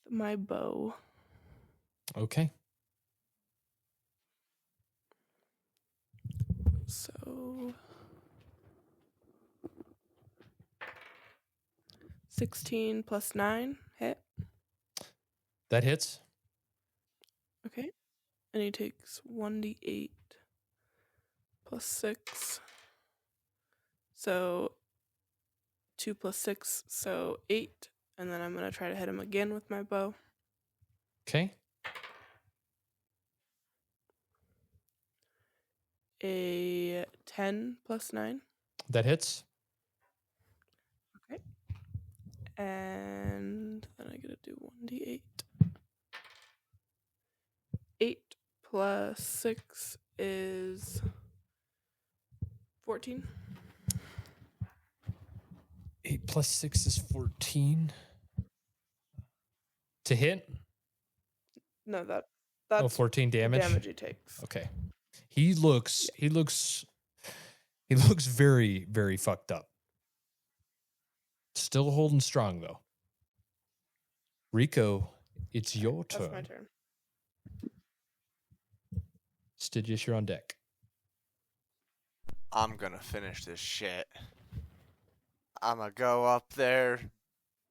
with my bow. Okay. 16 plus 9 hit. That hits. Okay. And he takes 1d8 plus 6. So 2 plus 6, so 8. And then I'm going to try to hit him again with my bow. Okay. A 10 plus 9. That hits. Okay. And then I get to do 1d8. 8 plus 6 is 14. 8 plus 6 is 14. To hit? No, that's 14 the damage. damage he takes. Okay. He looks very, very fucked up. Still holding strong though. Rico, it's your turn. That's my turn. Stygius, you're on deck. I'm gonna finish this shit. I'm gonna go up there,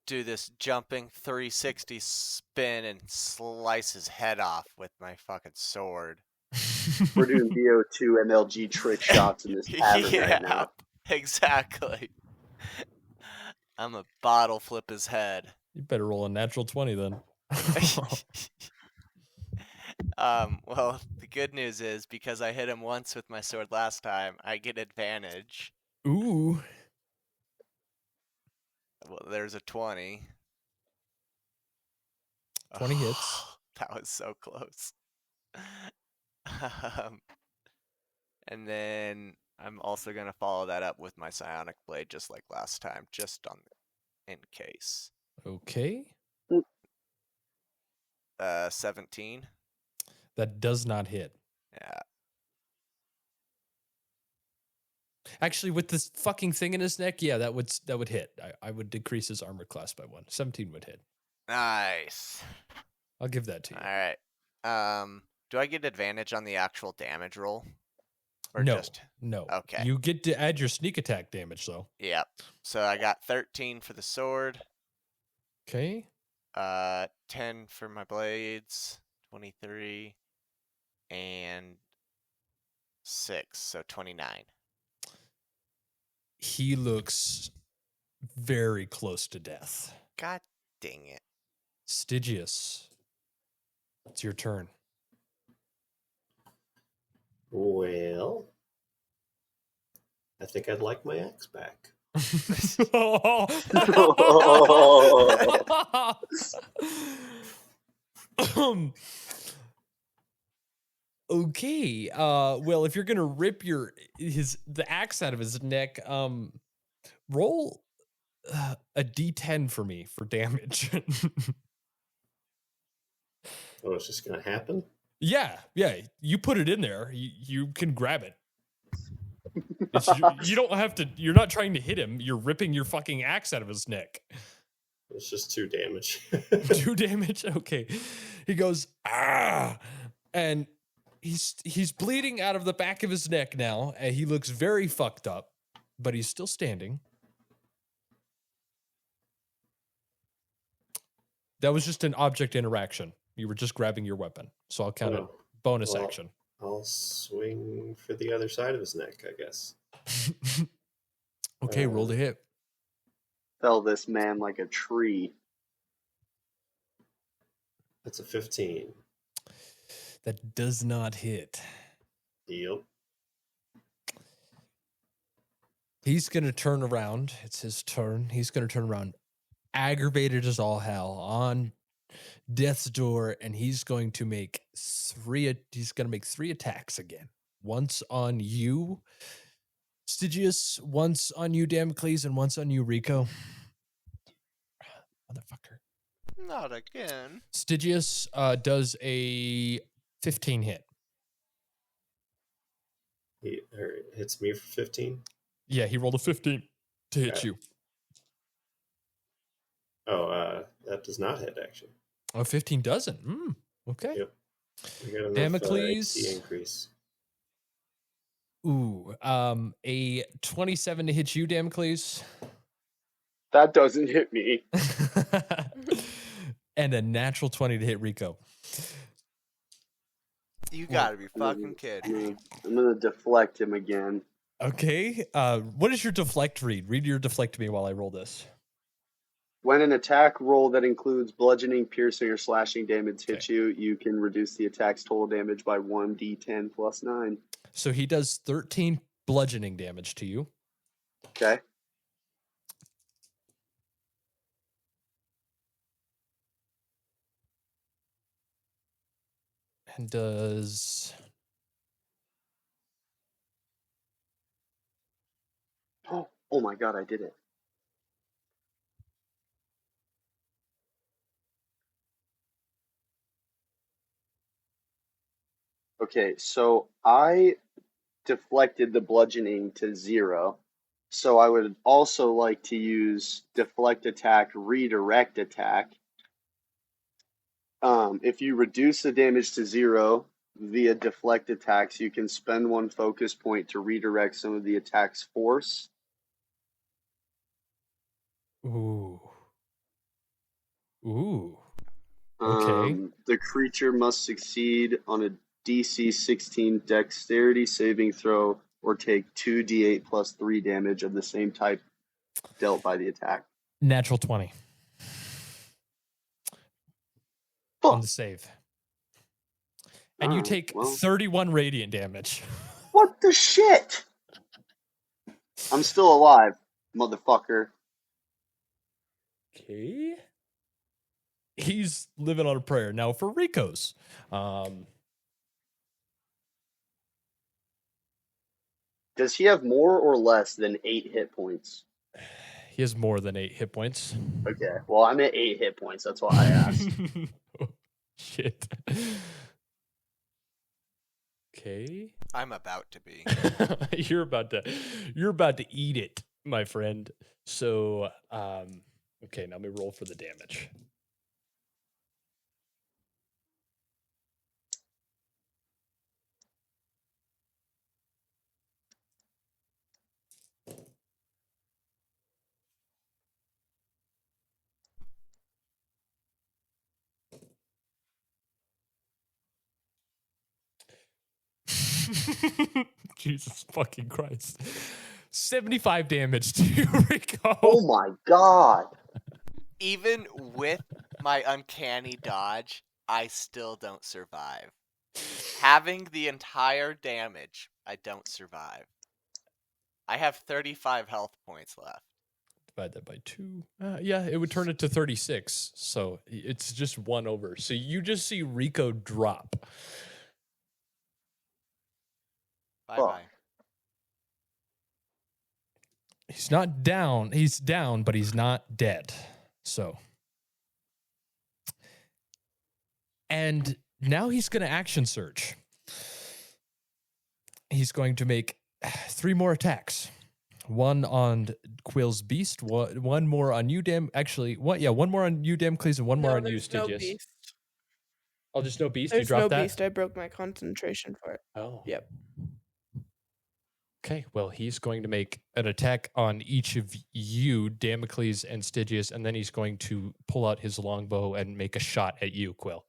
do this jumping 360 spin, and slice his head off with my fucking sword. We're doing VO2 MLG trick shots in this tavern right now. Exactly. I'm a bottle flip his head. You better roll a natural 20 then. Well, the good news is because I hit him once with my sword last time, I get advantage. Ooh. Well, there's a 20. 20 hits. That was so close. And then I'm also going to follow that up with my psionic blade just like last time, just on in case. Okay. 17. That does not hit. Yeah. Actually, with this fucking thing in his neck, yeah, that would hit. I would decrease his armor class by 1. 17 would hit. Nice. I'll give that to you. All right. Do I get advantage on the actual damage roll? Or No. just... No. Okay. You get to add your sneak attack damage, though. Yep. So I got 13 for the sword. Okay. 10 for my blades. 23. And 6. So 29. He looks very close to death. God dang it. Stygius, it's your turn. Well, I think I'd like my axe back. Okay. Well, if you're gonna rip the axe out of his neck, roll a d10 for me for damage. Oh, it's just gonna happen? Yeah. You put it in there. You can grab it. You don't have to. You're not trying to hit him. You're ripping your fucking axe out of his neck. It's just 2 damage. 2 damage. Okay. He goes and he's bleeding out of the back of his neck now. And he looks very fucked up, but he's still standing. That was just an object interaction. You were just grabbing your weapon, so I'll count it bonus action. I'll swing for the other side of his neck, I guess. Okay, roll to hit. Fell this man like a tree. That's a 15. That does not hit. Yep. He's going to turn around. It's his turn. He's going to turn around, aggravated as all hell, on death's door, and he's going to make 3 attacks again. Once on you, Stygius, once on you, Damocles, and once on you, Rico. Motherfucker. Not again. Stygius does a 15 hit. He hits me for 15? Yeah, he rolled a 15 to hit Okay. you. Oh, that does not hit, actually. Oh, 15 doesn't. Okay. Yep. We got enough Damocles. HP increase. Ooh, a 27 to hit you, Damocles. That doesn't hit me. And a natural 20 to hit Rico. You gotta be fucking kidding me. I'm gonna deflect him again. Okay. What is your deflect read? Read your deflect to me while I roll this. When an attack roll that includes bludgeoning, piercing, or slashing damage hits you, you can reduce the attack's total damage by 1d10 plus 9. So he does 13 bludgeoning damage to you. Okay. And does... Oh my god, I did it. Okay, so I deflected the bludgeoning to 0. So I would also like to use deflect attack, redirect attack. If you reduce the damage to 0 via deflect attacks, you can spend 1 focus point to redirect some of the attack's force. Ooh. Ooh. Okay. The creature must succeed on a DC 16 dexterity saving throw or take 2d8 plus 3 damage of the same type dealt by the attack. Natural 20. Fuck. On the save. And you take 31 radiant damage. What the shit? I'm still alive, motherfucker. Okay. He's living on a prayer. Now for Rico's. Does he have more or less than 8 hit points? He has more than 8 hit points. Okay, well, I'm at 8 hit points. That's why I asked. Oh, shit. Okay. I'm about to be. You're about to eat it, my friend. So, okay, now let me roll for the damage. Jesus fucking Christ. 75 damage to you, Rico. Oh my god. Even with my uncanny dodge, I still don't survive. Having the entire damage, I don't survive. I have 35 health points left. Divide that by 2. Yeah, it would turn it to 36. So it's just 1 over. So you just see Rico drop. Bye-bye. He's not down. He's down, but he's not dead. So. And now he's going to action surge. He's going to make 3 more attacks. 1 on Quill's Beast, one more on you, Actually, what? Yeah, 1 more on you, Damocles, and 1 more on you, Stygius. No beast. Oh, there's no Beast? There's You dropped no that? beast. I broke my concentration for it. Oh. Yep. Okay, well, he's going to make an attack on each of you, Damocles and Stygius, and then he's going to pull out his longbow and make a shot at you, Quill.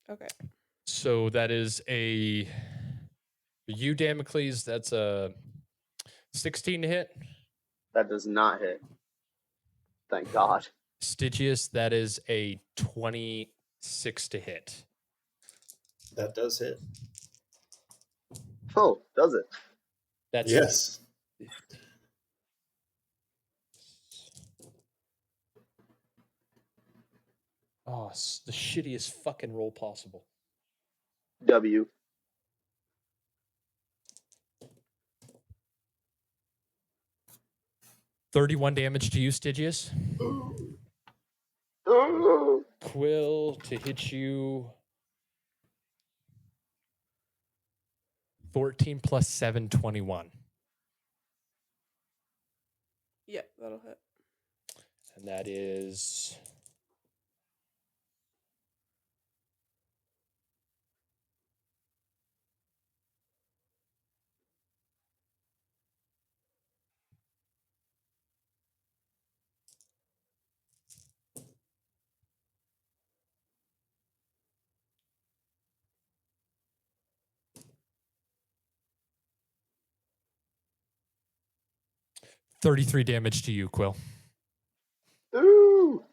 Okay. So that is you, Damocles, that's a 16 to hit. That does not hit. Thank God. Stygius, that is a 26 to hit. That does hit. Oh, does it? That's Yes. Oh, the shittiest fucking roll possible. W. $31 damage to you, Stygius. Oh. Quill to hit you. 14 plus 7, 21. Yeah, that'll hit. And that is... 33 damage to you, Quill. Ooh.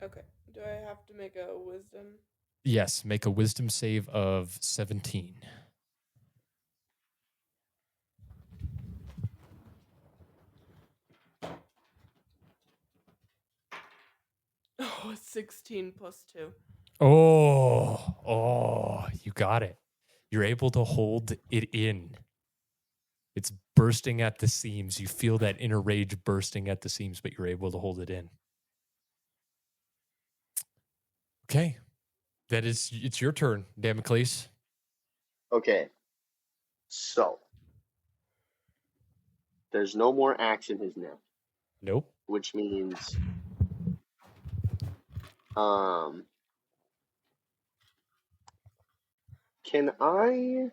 Okay. Do I have to make a wisdom? Yes, make a wisdom save of 17. Oh, 16 plus 2. Oh, you got it. You're able to hold it in. It's bursting at the seams. You feel that inner rage bursting at the seams, but you're able to hold it in. Okay. It's your turn, Damocles. Okay. So there's no more axe in his neck, Nope. which means can I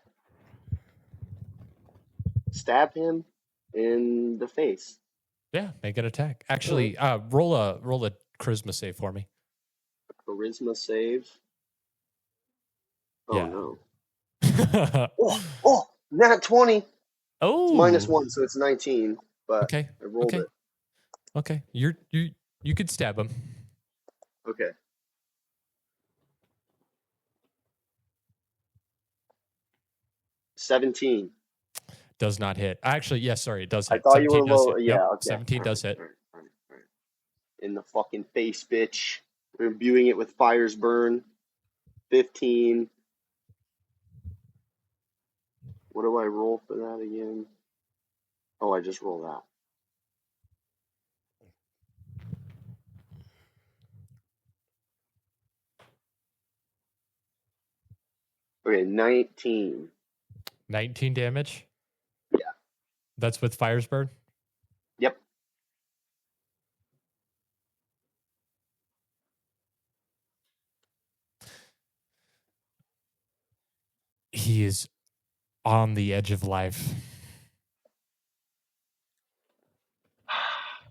stab him in the face? Yeah, make an attack. Actually, roll a charisma save for me. Charisma save. Oh Yeah. no. Oh, nat 20. Oh. It's minus 1, so it's 19. But Okay. I rolled Okay. it. Okay. You could stab him. Okay. $17. Does not hit. Actually, yes, sorry, it does hit. I thought you were 17 does low. hit. Yeah, Yep, okay. 17 does hit. All right. In the fucking face, bitch. We're imbuing it with fire's burn. 15. What do I roll for that again? Oh, I just rolled that. Okay, 19. 19 damage? Yeah. That's with Fire's Burn? Yep. He is on the edge of life.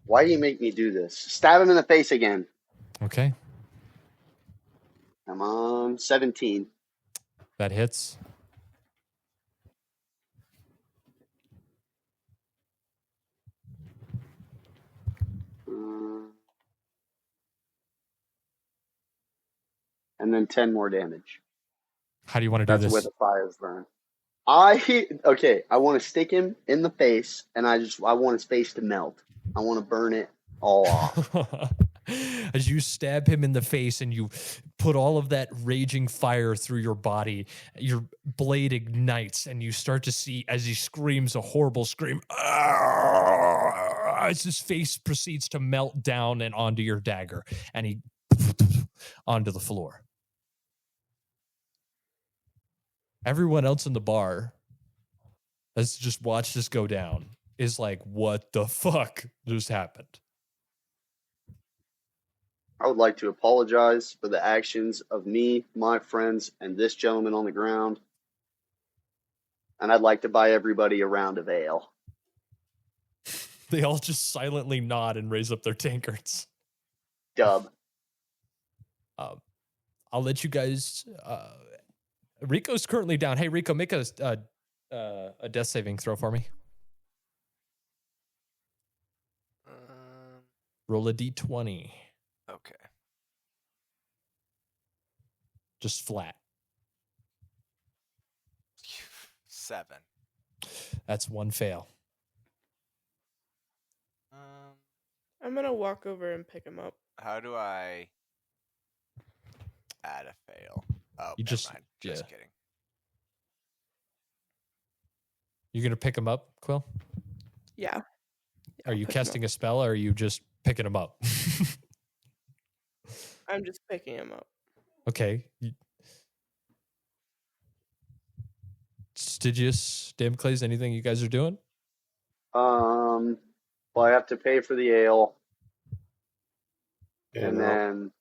Why do you make me do this? Stab him in the face again. Okay, Come on. 17. that hits. And then 10 more damage. How do you want to do That's this? with a fire's burn. I want to stick him in the face, and I want his face to melt. I want to burn it all off. As you stab him in the face and you put all of that raging fire through your body, your blade ignites and you start to see as he screams a horrible scream, as his face proceeds to melt down and onto your dagger and he onto the floor. Everyone else in the bar has just watched this go down is like, what the fuck just happened? I would like to apologize for the actions of me, my friends, and this gentleman on the ground. And I'd like to buy everybody a round of ale. They all just silently nod and raise up their tankards. Dub. I'll let you guys. Rico's currently down. Hey, Rico, make a death saving throw for me. Roll a d20. Okay. Just flat. 7. That's one fail. I'm gonna walk over and pick him up. How do I add a fail? Oh, You never just- mind. yeah. Just kidding. You gonna pick him up, Quill? Yeah. Are you pick him casting a spell, or are you just picking him up? I'm just picking him up. Okay. Stygius, Damocles, anything you guys are doing? Well, I have to pay for the ale, and I'll- then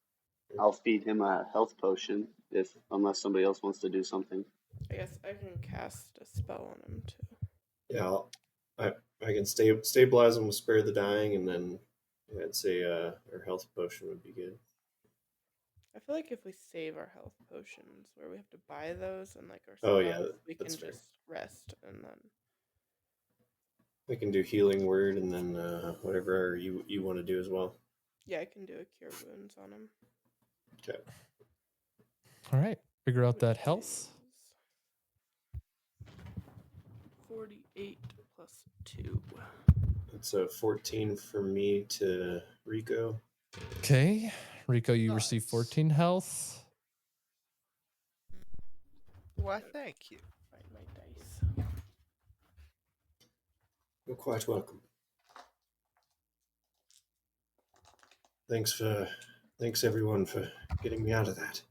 I'll feed him a health potion unless somebody else wants to do something. I guess I can cast a spell on him too. yeah, I can stabilize him with Spare the Dying, and then I'd say our health potion would be good. I feel like if we save our health potions, where we have to buy those and like our Oh, spells, yeah, we can that's fair. just rest and then. I can do healing word and then whatever you want to do as well. Yeah, I can do a cure wounds on him. Okay. All right. Figure out which that health. is 48 plus 2. It's a 14 for me to Rico. Okay. Rico, you receive Nice. 14 health. Why, thank you. Find my dice. You're quite welcome. Thanks everyone for getting me out of that.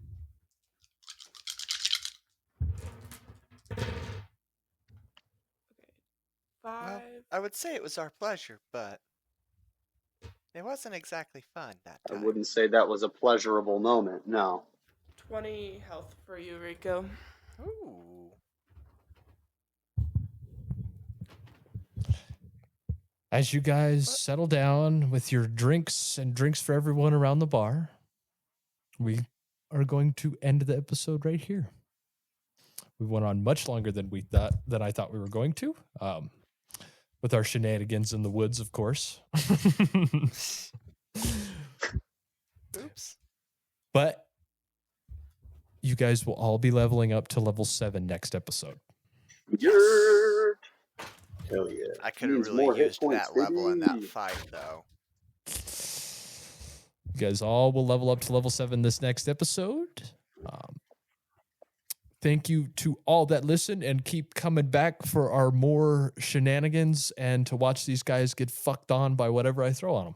Okay. 5. Well, I would say it was our pleasure, but it wasn't exactly fun that I time. wouldn't say that was a pleasurable moment. No. 20 health for you, Rico. Ooh. As you guys settle down with your drinks and drinks for everyone around the bar, we are going to end the episode right here. We went on much longer than I thought we were going to, with our shenanigans in the woods, of course. Oops. But you guys will all be leveling up to level 7 next episode. Yes. Hell yeah. I could have Means really more hit used points, that level in that baby. fight, though. You guys all will level up to level 7 this next episode. Thank you to all that listen and keep coming back for our more shenanigans and to watch these guys get fucked on by whatever I throw on them.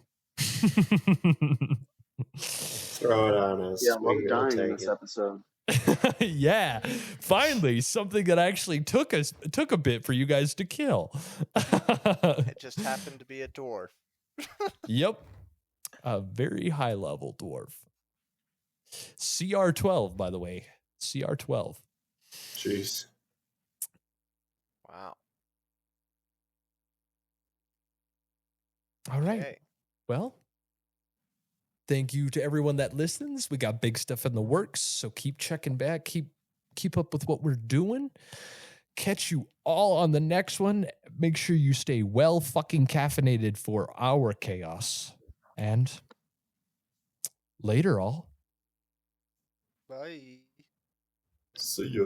Throw it on us. Yeah, I love We'll dying in take this it. episode. Yeah, finally something that actually took a bit for you guys to kill. It just happened to be a dwarf. Yep, a very high level dwarf. CR12, by the way, CR12. Jeez. Wow. All right. Okay. Well, thank you to everyone that listens. We got big stuff in the works, so keep checking back, keep up with what we're doing. Catch you all on the next one. Make sure you stay well fucking caffeinated for our chaos. And later all. Bye. See ya.